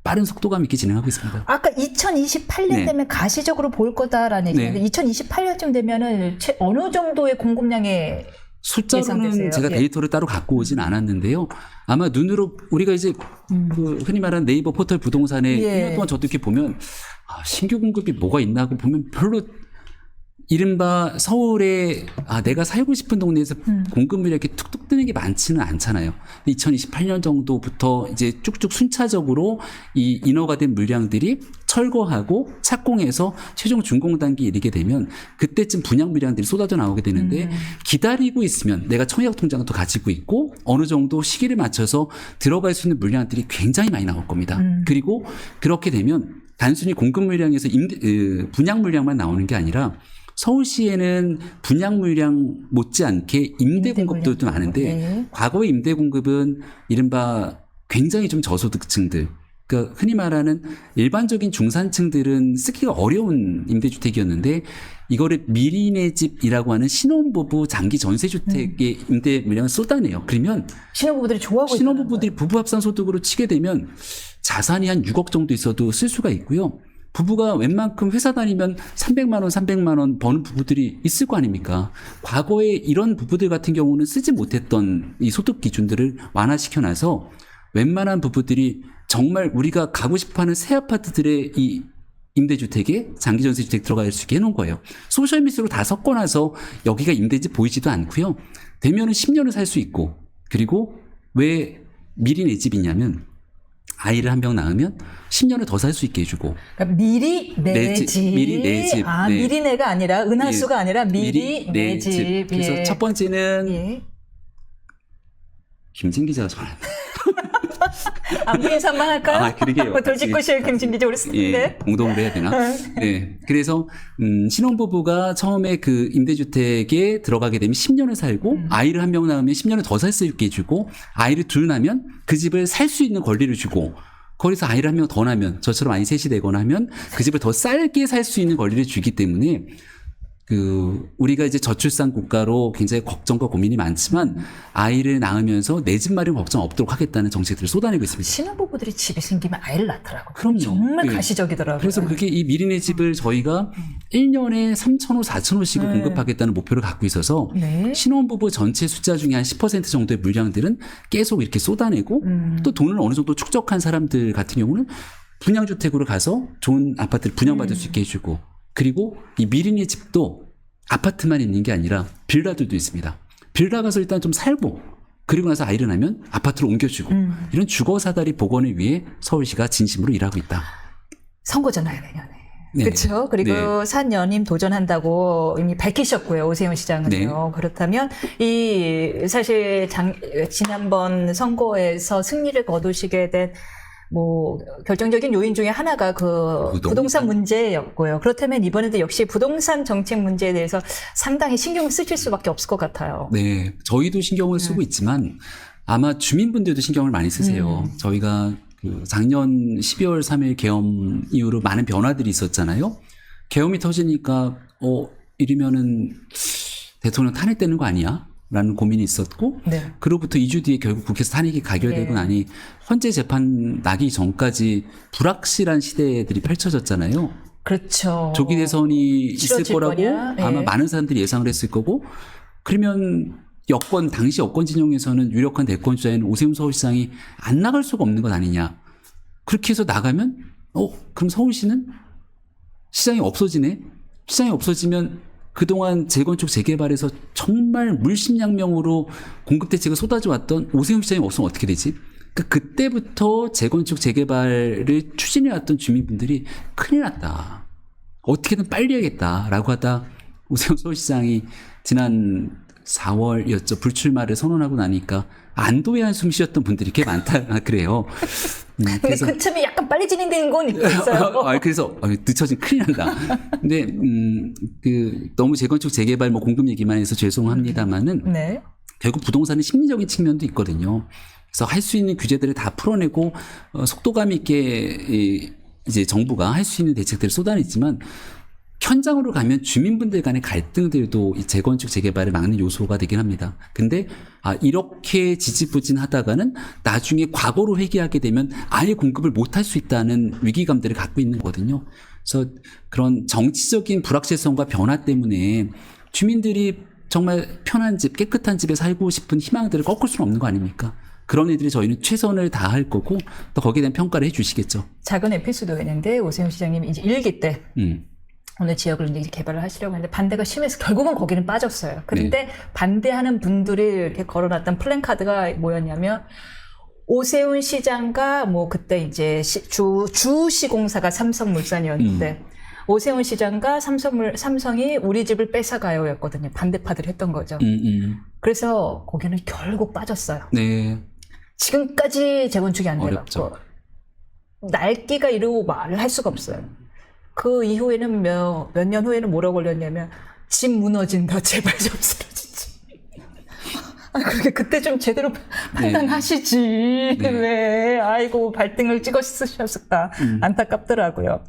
빠른 속도감 있게 진행하고 있습니다. 아까 2028년 네. 되면 가시적으로 보일 거다라는 얘기인데 네. 2028년쯤 되면은 어느 정도의 공급량의 숫자로는 예상되세요? 제가 예. 데이터를 따로 갖고 오진 않았는데요. 아마 눈으로 우리가 이제 그 흔히 말하는 네이버 포털 부동산에 예. 1년 동안 저도 이렇게 보면 신규 공급이 뭐가 있나 하고 보면 별로 이른바 서울에 내가 살고 싶은 동네에서 공급물이 이렇게 툭툭 뜨는 게 많지는 않잖아요. 2028년 정도부터 이제 쭉쭉 순차적으로 이 인허가 된 물량들이 철거하고 착공해서 최종 준공 단계에 이르게 되면 그때쯤 분양 물량들이 쏟아져 나오게 되는데 기다리고 있으면 내가 청약 통장도 가지고 있고 어느 정도 시기를 맞춰서 들어갈 수 있는 물량들이 굉장히 많이 나올 겁니다. 그리고 그렇게 되면 단순히 공급 물량에서 분양 물량만 나오는 게 아니라 서울시에는 분양 물량 못지않게 임대 공급도 많은데 네. 과거의 임대 공급은 이른바 굉장히 좀 저소득층들 그러니까 흔히 말하는 일반적인 중산층들은 쓰기가 어려운 임대주택이었는데 이거를 미리네 집이라고 하는 신혼부부 장기 전세주택의 임대 물량을 쏟아내요. 그러면 신혼부부들이 좋아하고 신혼부부들이 부부 합산 소득으로 치게 되면 자산이 한 6억 정도 있어도 쓸 수가 있고요. 부부가 웬만큼 회사 다니면 300만 원, 300만 원 버는 부부들이 있을 거 아닙니까? 과거에 이런 부부들 같은 경우는 쓰지 못했던 이 소득 기준들을 완화시켜놔서 웬만한 부부들이 정말 우리가 가고 싶어하는 새 아파트들의 이 임대주택에 장기전세주택 들어갈 수 있게 해놓은 거예요. 소셜미스로 다 섞어놔서 여기가 임대집 보이지도 않고요. 되면은 10년을 살 수 있고 그리고 왜 미리 내 집이냐면 아이를 한 명 낳으면 10년을 더 살 수 있게 해주고. 그러니까 미리 내 집. 미리 내 집. 네. 미리 내가 아니라 은하수가 아니라 미리 내 집. 그래서 예. 첫 번째는 예. 김진 기자가 전화. 안부 인사만 할까요? 그러게요. 돌직구실 김진 기자 우리 쓰는데. 예, 공동으로 해야 되나? 네. 그래서 신혼부부가 처음에 그 임대주택에 들어가게 되면 10년을 살고 아이를 한 명 낳으면 10년을 더 살 수 있게 해주고 아이를 둘 낳으면 그 집을 살 수 있는 권리를 주고 거기서 아이를 한 명 더 낳으면 저처럼 아이 셋이 되거나 하면 그 집을 더 싸게 살 수 있는 권리를 주기 때문에 우리가 이제 저출산 국가로 굉장히 걱정과 고민이 많지만 아이를 낳으면서 내 집 마련 걱정 없도록 하겠다는 정책들을 쏟아내고 있습니다. 신혼부부들이 집이 생기면 아이를 낳더라고요. 그럼요. 정말 예. 가시적이더라고요. 그래서 그게 이 미리네 집을 저희가 1년에 3,000호, 4,000호씩을 공급하겠다는 목표를 갖고 있어서 네. 신혼부부 전체 숫자 중에 한 10% 정도의 물량들은 계속 이렇게 쏟아내고 또 돈을 어느 정도 축적한 사람들 같은 경우는 분양주택으로 가서 좋은 아파트를 분양받을 수 있게 해주고 그리고 이 미리네 집도 아파트만 있는 게 아니라 빌라들도 있습니다. 빌라 가서 일단 좀 살고 그리고 나서 아이를 낳으면 아파트로 옮겨주고 이런 주거사다리 복원을 위해 서울시가 진심으로 일하고 있다. 선거잖아요, 내년에. 네. 그렇죠. 그리고 네. 산연임 도전한다고 이미 밝히셨고요, 오세훈 시장은요. 네. 그렇다면 사실 지난번 선거에서 승리를 거두시게 된 결정적인 요인 중에 하나가 부동산 문제였고요. 그렇다면 이번에도 역시 부동산 정책 문제에 대해서 상당히 신경을 쓰실 수밖에 없을 것 같아요. 네, 저희도 신경을 쓰고 있지만 아마 주민분들도 신경을 많이 쓰세요. 저희가 작년 12월 3일 계엄 이후로 많은 변화들이 있었잖아요. 계엄이 터지니까 이러면은 대통령 탄핵되는 거 아니야? 라는 고민이 있었고 네. 그로부터 2주 뒤에 결국 국회에서 탄핵이 가결되고 네. 나니 헌재 재판 나기 전까지 불확실한 시대들이 펼쳐졌잖아요. 그렇죠. 조기 대선이 있을 치러질 거라고 거냐? 아마 예. 많은 사람들이 예상을 했을 거고 그러면 당시 여권 진영에서는 유력한 대권 주자인 오세훈 서울시장이 안 나갈 수가 없는 것 아니냐. 그렇게 해서 나가면 그럼 서울시는 시장이 없어지네. 시장이 없어지면 그동안 재건축 재개발에서 정말 물심양면으로 공급 대책을 쏟아져왔던 오세훈 시장이 없으면 어떻게 되지? 그때부터 재건축 재개발을 추진해왔던 주민분들이 큰일 났다. 어떻게든 빨리 해야겠다라고 하다 오세훈 서울시장이 지난 4월이었죠. 불출마를 선언하고 나니까 안도의 한숨 쉬었던 분들이 꽤 많다 그래요. 근데 그래서 그 틈에 약간 빨리 진행되는 건 있어요. 그래서 늦춰진 큰일 난다. 근데 너무 재건축 재개발 공급 얘기만 해서 죄송합니다만은 네. 결국 부동산의 심리적인 측면도 있거든요. 그래서 할 수 있는 규제들을 다 풀어내고 속도감 있게 이제 정부가 할 수 있는 대책들을 쏟아냈지만 현장으로 가면 주민분들 간의 갈등들도 이 재건축 재개발을 막는 요소가 되긴 합니다. 근데 이렇게 지지부진하다가는 나중에 과거로 회귀하게 되면 아예 공급을 못할 수 있다는 위기감들을 갖고 있는 거거든요. 그래서 그런 정치적인 불확실성과 변화 때문에 주민들이 정말 편한 집, 깨끗한 집에 살고 싶은 희망들을 꺾을 수는 없는 거 아닙니까? 그런 애들이 저희는 최선을 다할 거고 또 거기에 대한 평가를 해주시겠죠. 작은 에피소드가 있는데 오세훈 시장님이 이제 일기 때 어느 지역을 이제 개발을 하시려고 했는데 반대가 심해서 결국은 거기는 빠졌어요. 그런데 반대하는 분들이 이렇게 걸어놨던 플랜카드가 뭐였냐면 오세훈 시장과 그때 이제 주시공사가 삼성물산이었는데 오세훈 시장과 삼성이 우리 집을 뺏어가요였거든요. 반대파들이 했던 거죠. 그래서 거기는 결국 빠졌어요. 네. 지금까지 재건축이 안 어렵죠. 돼갖고 날개가 이러고 말을 할 수가 없어요. 그 이후에는 몇 년 후에는 뭐라고 걸렸냐면 집 무너진다 제발 좀 쓰러지지. 그렇게 그때 좀 제대로 판단하시지. 네. 왜 아이고 발등을 찍어 쓰셨을까 안타깝더라고요.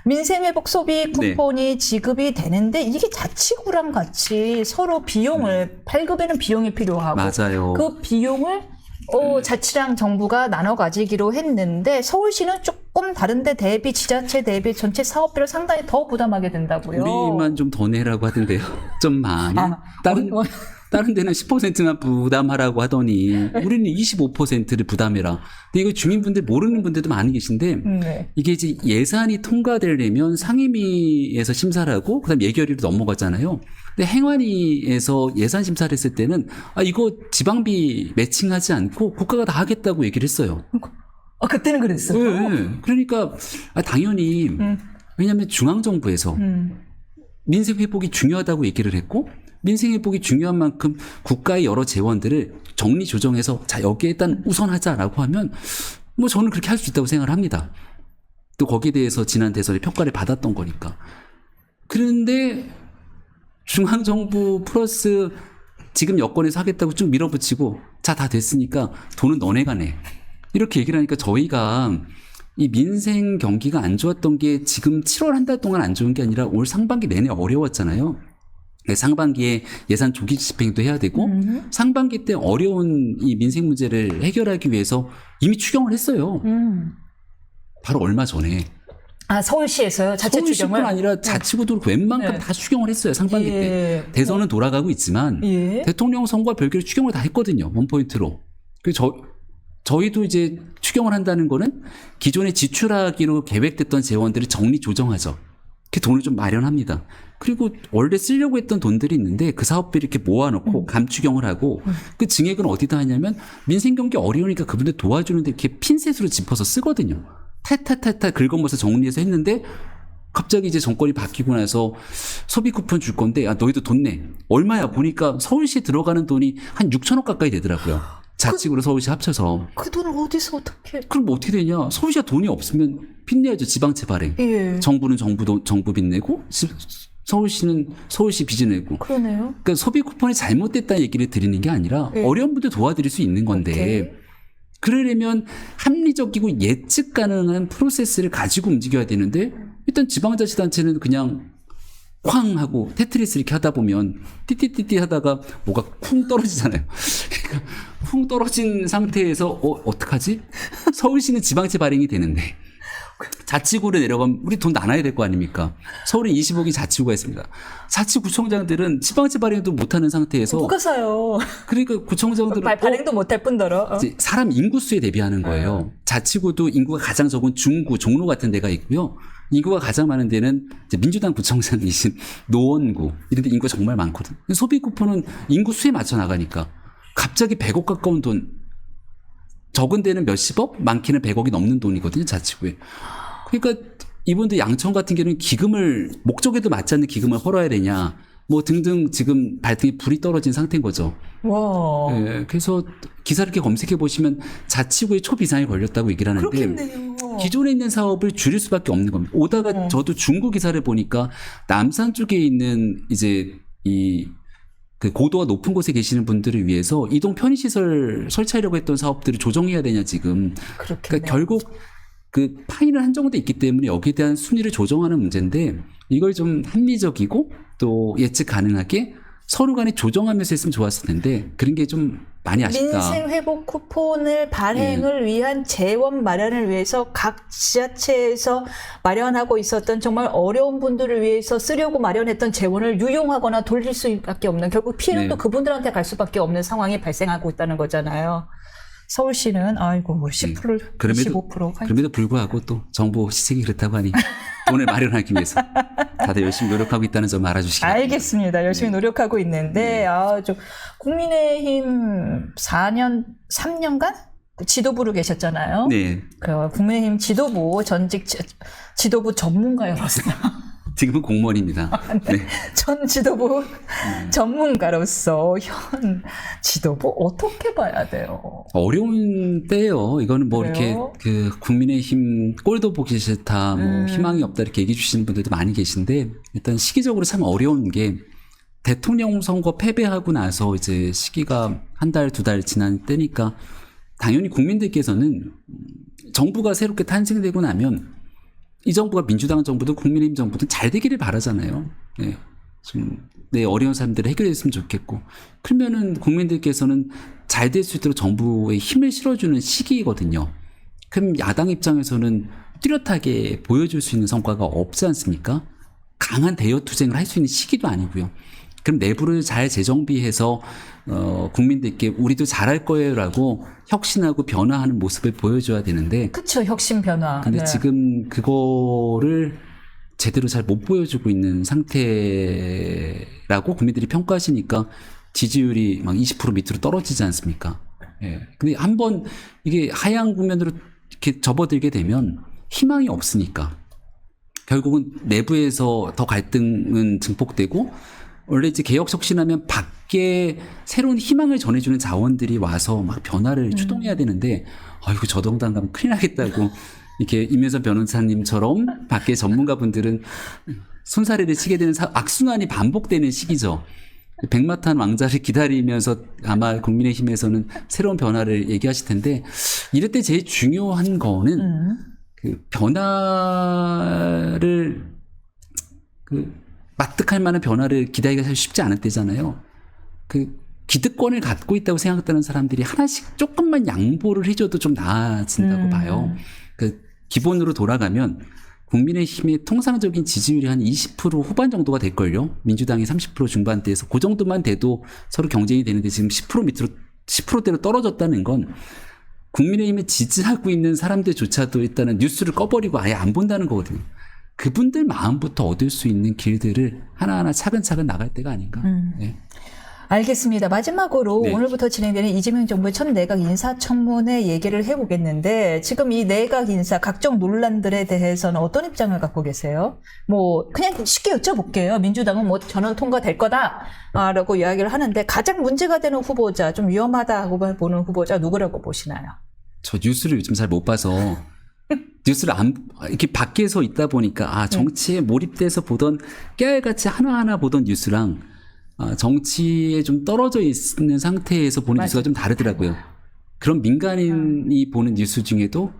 민생회복 소비 쿠폰이 지급이 되는데 이게 자치구랑 같이 서로 비용을 발급에는 비용이 필요하고 맞아요. 그 비용을 자치랑 정부가 나눠 가지기로 했는데 서울시는 조금 다른데 대비 지자체 대비 전체 사업비를 상당히 더 부담하게 된다고요. 우리만 좀 더 내라고 하던데요. 좀 많이. 다른 데는 10%만 부담하라고 하더니 우리는 25%를 부담해라. 근데 이거 주민분들 모르는 분들도 많이 계신데 네. 이게 이제 예산이 통과되려면 상임위에서 심사를 하고 그다음 예결위로 넘어가잖아요. 근데 행안위에서 예산 심사를 했을 때는 이거 지방비 매칭하지 않고 국가가 다 하겠다고 얘기를 했어요. 그때는 그랬어요. 네. 그러니까 당연히 왜냐하면 중앙정부에서 민생 회복이 중요하다고 얘기를 했고 민생 회복이 중요한 만큼 국가의 여러 재원들을 정리 조정해서 여기에 일단 우선하자라고 하면 저는 그렇게 할 수 있다고 생각을 합니다. 또 거기에 대해서 지난 대선에 평가를 받았던 거니까. 그런데 중앙정부 플러스 지금 여권에서 하겠다고 쭉 밀어붙이고 다 됐으니까 돈은 너네가 내. 이렇게 얘기를 하니까 저희가 이 민생 경기가 안 좋았던 게 지금 7월 한 달 동안 안 좋은 게 아니라 올 상반기 내내 어려웠잖아요. 상반기에 예산 조기 집행도 해야 되고 상반기 때 어려운 이 민생 문제를 해결하기 위해서 이미 추경을 했어요. 바로 얼마 전에. 서울시에서요? 자체 서울시뿐 추경을? 아니라 자치구도 웬만큼 다 추경을 했어요. 상반기 때. 대선은 돌아가고 있지만 대통령 선거와 별개로 추경을 다 했거든요. 원포인트로. 그래서 저희도 이제 추경을 한다는 거는 기존에 지출하기로 계획됐던 재원들을 정리 조정하죠. 그 돈을 좀 마련합니다. 그리고 원래 쓰려고 했던 돈들이 있는데 그 사업비를 이렇게 모아놓고 감추경을 하고 그 증액은 어디다 하냐면 민생 경기 어려우니까 그분들 도와주는데 이렇게 핀셋으로 짚어서 쓰거든요. 탈탈탈탈 긁어모아서 정리해서 했는데 갑자기 이제 정권이 바뀌고 나서 소비 쿠폰 줄 건데 너희도 돈 내. 얼마야 보니까 서울시에 들어가는 돈이 한 6천억 가까이 되더라고요. 자치구로 서울시 합쳐서. 그 돈을 어디서 어떻게? 그럼 어떻게 되냐? 서울시가 돈이 없으면 빚내야죠. 지방채 발행. 정부는 정부 빚 내고 서울시는 서울시 빚 내고. 그러네요. 그러니까 소비 쿠폰이 잘못됐다는 얘기를 드리는 게 아니라 어려운 분들 도와드릴 수 있는 건데 오케이. 그러려면 합리적이고 예측 가능한 프로세스를 가지고 움직여야 되는데 일단 지방자치단체는 그냥 쾅 하고 테트리스 이렇게 하다 보면 띠띠띠띠 하다가 뭐가 쿵 떨어지잖아요. 그러니까 쿵 떨어진 상태에서 어떡하지? 서울시는 지방채 발행이 되는데 자치구로 내려가면 우리 돈 나눠야 될 거 아닙니까? 서울에 20억이 자치구가 있습니다. 자치구청장들은 지방채 발행도 못하는 상태에서 누가 사요? 그러니까 구청장들은 발행도 못할 뿐더러. 이제 사람 인구수에 대비하는 거예요. 자치구도 인구가 가장 적은 중구, 종로 같은 데가 있고요. 인구가 가장 많은 데는 이제 민주당 구청장이신 노원구 이런 데 인구가 정말 많거든. 소비 쿠폰은 인구 수에 맞춰 나가니까 갑자기 100억 가까운 돈, 적은 데는 몇십억, 많게는 100억이 넘는 돈이거든요, 자치구에. 그러니까 이분들 양천 같은 경우는 기금을 목적에도 맞지 않는 기금을 헐어야 되냐, 뭐 등등 지금 발등에 불이 떨어진 상태인 거죠. 와. 예, 그래서 기사를 이렇게 검색해 보시면 자치구에 초비상이 걸렸다고 얘기를 하는데 그렇겠네요. 기존에 있는 사업을 줄일 수밖에 없는 겁니다. 오다가 저도 중구 기사를 보니까 남산 쪽에 있는 이제 그 고도가 높은 곳에 계시는 분들을 위해서 이동 편의시설 설치하려고 했던 사업들을 조정해야 되냐 지금. 그렇겠네요. 그러니까 결국 그 파이는 한정돼 있기 때문에 여기에 대한 순위를 조정하는 문제인데 이걸 좀 합리적이고 또 예측 가능하게 서로 간에 조정하면서 했으면 좋았을 텐데 그런 게 좀 많이 아쉽다. 민생 회복 쿠폰을 발행을 위한 재원 마련을 위해서 각 지자체에서 마련하고 있었던 정말 어려운 분들을 위해서 쓰려고 마련했던 재원을 유용하거나 돌릴 수밖에 없는, 결국 피해는 네. 또 그분들한테 갈 수밖에 없는 상황이 발생하고 있다는 거잖아요. 서울시는 아이고 뭐 10%, 25% 그럼에도 불구하고 또 정부 시책이 그렇다고 하니 돈을 마련하기 위해서 다들 열심히 노력하고 있다는 점 알아주시기 바랍니다. 알겠습니다. 열심히 노력하고 있는데, 좀 국민의힘 3년간 지도부로 계셨잖아요. 네. 그 국민의힘 지도부 전직 지도부 전문가였어요. 지금은 공무원입니다. 네. 전 지도부 전문가로서 현 지도부 어떻게 봐야 돼요? 어려운 때예요. 이거는 뭐 이렇게 그래요? 그 국민의힘 꼴도 보기 싫다, 뭐 희망이 없다 이렇게 얘기해 주시는 분들도 많이 계신데 일단 시기적으로 참 어려운 게 대통령 선거 패배하고 나서 이제 시기가 한 달, 두 달 지난 때니까 당연히 국민들께서는 정부가 새롭게 탄생되고 나면 이 정부가 민주당 정부든 국민의힘 정부든 잘 되기를 바라잖아요. 네. 좀 내 어려운 사람들을 해결했으면 좋겠고 그러면은 국민들께서는 잘 될 수 있도록 정부에 힘을 실어주는 시기거든요. 그럼 야당 입장에서는 뚜렷하게 보여줄 수 있는 성과가 없지 않습니까? 강한 대여 투쟁을 할 수 있는 시기도 아니고요. 그럼 내부를 잘 재정비해서 국민들께 우리도 잘할 거예요라고 혁신하고 변화하는 모습을 보여줘야 되는데 그쵸, 혁신 변화. 근데 네. 지금 그거를 제대로 잘 못 보여주고 있는 상태라고 국민들이 평가하시니까 지지율이 막 20% 밑으로 떨어지지 않습니까? 예. 근데 한번 이게 하향 국면으로 이렇게 접어들게 되면 희망이 없으니까 결국은 내부에서 더 갈등은 증폭되고 원래 이제 개혁 혁신하면 밖에 새로운 희망을 전해주는 자원들이 와서 막 변화를 추동해야 되는데 아이고 저 정당 가면 큰일 나겠다고 이렇게 임혜선 변호사님처럼 밖에 전문가분들은 손사래를 치게 되는 악순환이 반복되는 시기죠. 백마탄 왕자를 기다리면서 아마 국민의힘에서는 새로운 변화를 얘기하실 텐데 이럴 때 제일 중요한 거는 그 변화를 납득할 만한 변화를 기다리기가 사실 쉽지 않을 때잖아요. 그 기득권을 갖고 있다고 생각하는 사람들이 하나씩 조금만 양보를 해줘도 좀 나아진다고 봐요. 그 기본으로 돌아가면 국민의힘의 통상적인 지지율이 한 20% 후반 정도가 될걸요. 민주당이 30% 중반대에서 그 정도만 돼도 서로 경쟁이 되는데 지금 10% 밑으로 10%대로 떨어졌다는 건 국민의힘을 지지하고 있는 사람들조차도 일단은 뉴스를 꺼버리고 아예 안 본다는 거거든요. 그분들 마음부터 얻을 수 있는 길들을 하나하나 차근차근 나갈 때가 아닌가. 네. 알겠습니다. 마지막으로 네. 오늘부터 진행되는 이재명 정부의 첫 내각 인사청문회 얘기를 해보겠는데 지금 이 내각 인사 각종 논란들에 대해서는 어떤 입장을 갖고 계세요? 뭐 그냥 쉽게 여쭤볼게요. 민주당은 뭐 전원 통과될 거다라고 이야기를 하는데 가장 문제가 되는 후보자, 좀 위험하다고 보는 후보자 누구라고 보시나요? 저 뉴스를 요즘 잘 못 봐서 뉴스를 이렇게 밖에서 있다 보니까 정치에 몰입돼서 보던 깨알같이 하나하나 보던 뉴스랑 정치에 좀 떨어져 있는 상태에서 보는 맞아요. 뉴스가 좀 다르더라고요. 그런 민간인이 보는 뉴스 중에도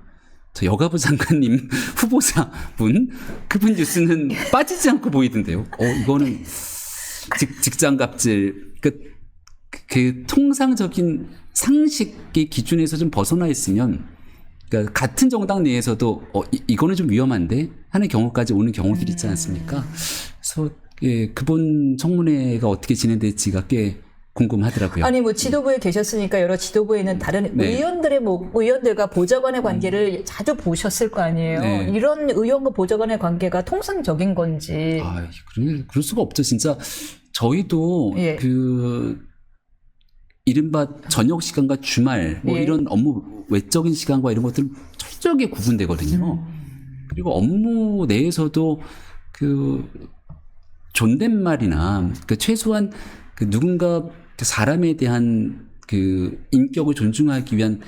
저 여가부 장관님 후보자분 그분 뉴스는 빠지지 않고 보이던데요. 이거는 직장 갑질 그 통상적인 상식의 기준에서 좀 벗어나 있으면 그러니까 같은 정당 내에서도 이거는 좀 위험한데 하는 경우까지 오는 경우들이 있지 않습니까? 그래서 그분 청문회가 어떻게 진행될지가 꽤 궁금하더라고요. 아니 뭐 지도부에 계셨으니까 여러 지도부에 있는 다른 네. 의원들과 보좌관의 관계를 자주 보셨을 거 아니에요. 네. 이런 의원과 보좌관의 관계가 통상적인 건지. 그럴 수가 없죠. 진짜 저희도 예. 그 이른바 저녁 시간과 주말 뭐 예. 이런 업무 외적인 시간과 이런 것들은 철저하게 구분되거든요. 그리고 업무 내에서도 그 존댓말이나 그 최소한 그 누군가 그 사람에 대한 그 인격을 존중하기 위한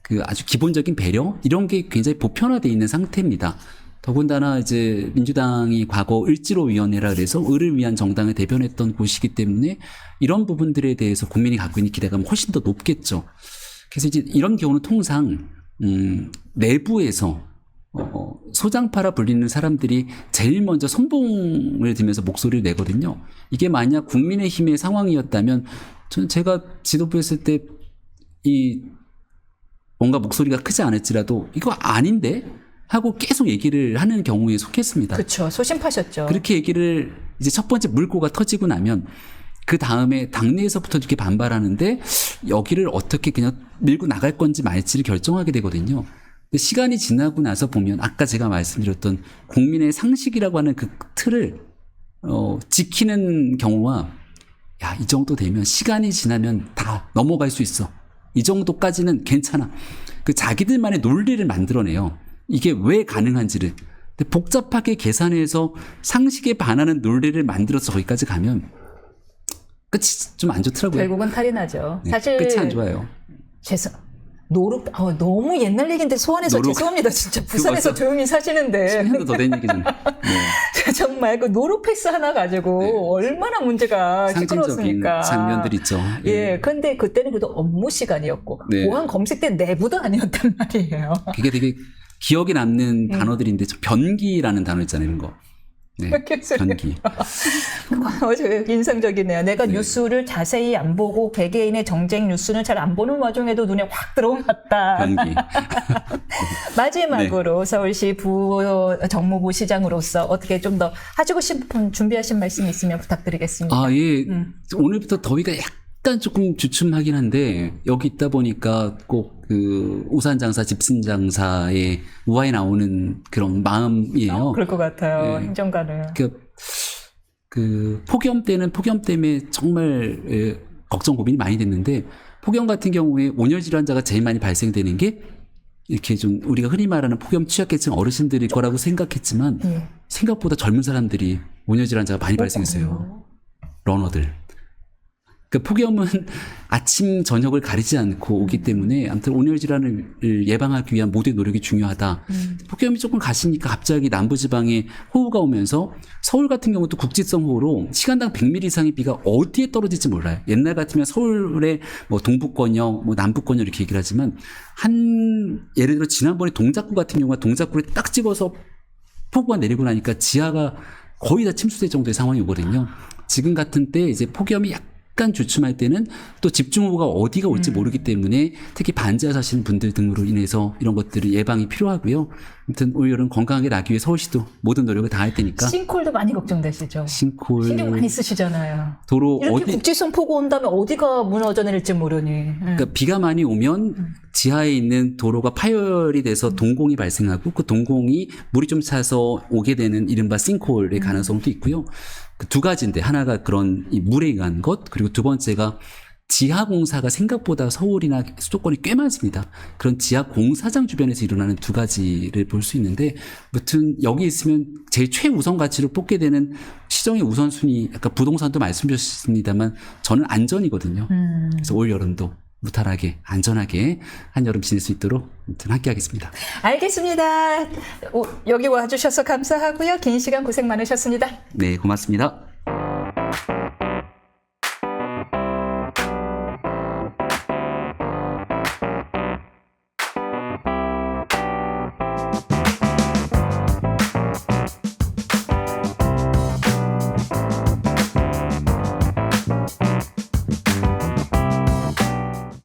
그 아주 기본적인 배려 이런 게 굉장히 보편화되어 있는 상태입니다. 더군다나 이제 민주당이 과거 을지로위원회라 그래서 을을 위한 정당을 대변했던 곳이기 때문에 이런 부분들에 대해서 국민이 갖고 있는 기대감은 훨씬 더 높겠죠. 그래서 이제 이런 경우는 통상 내부에서 소장파라 불리는 사람들이 제일 먼저 선봉을 들면서 목소리를 내거든요. 이게 만약 국민의힘의 상황이었다면 제가 지도부에 있을 때 이 뭔가 목소리가 크지 않을지라도 이거 아닌데 하고 계속 얘기를 하는 경우에 속했습니다. 그렇죠. 소심파셨죠. 그렇게 얘기를 이제 첫 번째 물꼬가 터지고 나면 그 다음에 당내에서부터 이렇게 반발하는데 여기를 어떻게 그냥 밀고 나갈 건지 말지를 결정하게 되거든요. 근데 시간이 지나고 나서 보면 아까 제가 말씀드렸던 국민의 상식이라고 하는 그 틀을 지키는 경우와 야, 이 정도 되면 시간이 지나면 다 넘어갈 수 있어. 이 정도까지는 괜찮아. 그 자기들만의 논리를 만들어내요. 이게 왜 가능한지를. 근데 복잡하게 계산해서 상식에 반하는 논리를 만들어서 거기까지 가면 끝이 좀 안 좋더라고요. 결국은 탈이 나죠. 네, 사실 끝이 안 좋아요. 너무 옛날 얘기인데 소환해서 죄송합니다. 진짜 부산에서 벌써 조용히 사시는데 10년도 더 된 얘기잖아요. 네. 정말 그 노루패스 하나 가지고 얼마나 문제가 상징적인 시끄러웠습니까. 장면들 있죠. 예, 근데 그때는 그래도 업무 시간이었고 네. 보안 검색대 내부도 아니었단 말이에요. 그게 되게 기억에 남는 단어들인데 저 변기라는 단어 있잖아요. 이런 거. 네, 변기. 어제 인상적이네요. 내가 뉴스를 자세히 안 보고 개개인의 정쟁 뉴스는 잘 안 보는 와중에도 눈에 확 들어왔다. 변기. 마지막으로 서울시 정무부 시장으로서 어떻게 좀 더 하시고 싶은 준비하신 말씀 있으면 부탁드리겠습니다. 예. 오늘부터 더위가 약간 조금 주춤하긴 한데 여기 있다 보니까 꼭 그 우산 장사, 집신 장사의 우화에 나오는 그런 마음이에요. 그럴 것 같아요. 네. 행정가는. 그 폭염 때는 폭염 때문에 정말 걱정 고민이 많이 됐는데 폭염 같은 경우에 온열 질환자가 제일 많이 발생되는 게 이렇게 좀 우리가 흔히 말하는 폭염 취약계층 어르신들일 거라고 생각했지만 생각보다 젊은 사람들이 온열 질환자가 많이 발생했어요. 러너들. 그 폭염은 아침 저녁을 가리지 않고 오기 때문에 아무튼 온열 질환을 예방하기 위한 모두의 노력이 중요하다. 폭염이 조금 가시니까 갑자기 남부지방에 호우가 오면서 서울 같은 경우도 국지성 호우로 시간당 100mm 이상의 비가 어디에 떨어질지 몰라요. 옛날 같으면 서울의 뭐 동북권역, 뭐 남북권역 이렇게 얘기를 하지만 예를 들어 지난번에 동작구 같은 경우가 동작구를 딱 집어서 폭우가 내리고 나니까 지하가 거의 다 침수될 정도의 상황이 오거든요. 지금 같은 때 이제 폭염이 약간 주춤할 때는 또 집중호우가 어디가 올지 모르기 때문에 특히 반지하 사시는 분들 등으로 인해서 이런 것들을 예방이 필요하고요. 아무튼 올 여름 건강하게 나기 위해 서울시도 모든 노력을 다할 테니까. 싱콜도 많이 걱정되시죠? 싱콜. 신경 많이 쓰시잖아요. 도로 이렇게 국지성 폭우 온다면 어디가 무너져 내릴지 모르니. 그러니까 비가 많이 오면 지하에 있는 도로가 파열이 돼서 동공이 발생하고 그 동공이 물이 좀 차서 오게 되는 이른바 싱콜의 가능성도 있고요. 그 두 가지인데 하나가 그런 이 물에 의한 것 그리고 두 번째가 지하 공사가 생각보다 서울이나 수도권이 꽤 많습니다. 그런 지하 공사장 주변에서 일어나는 두 가지를 볼 수 있는데 아무튼 여기 있으면 제일 최우선 가치로 뽑게 되는 시정의 우선순위 아까 부동산도 말씀드렸습니다만 저는 안전이거든요. 그래서 올 여름도 무탈하게 안전하게 한여름 지낼 수 있도록 아무튼 함께 하겠습니다. 알겠습니다. 여기 와주셔서 감사하고요. 긴 시간 고생 많으셨습니다. 네, 고맙습니다.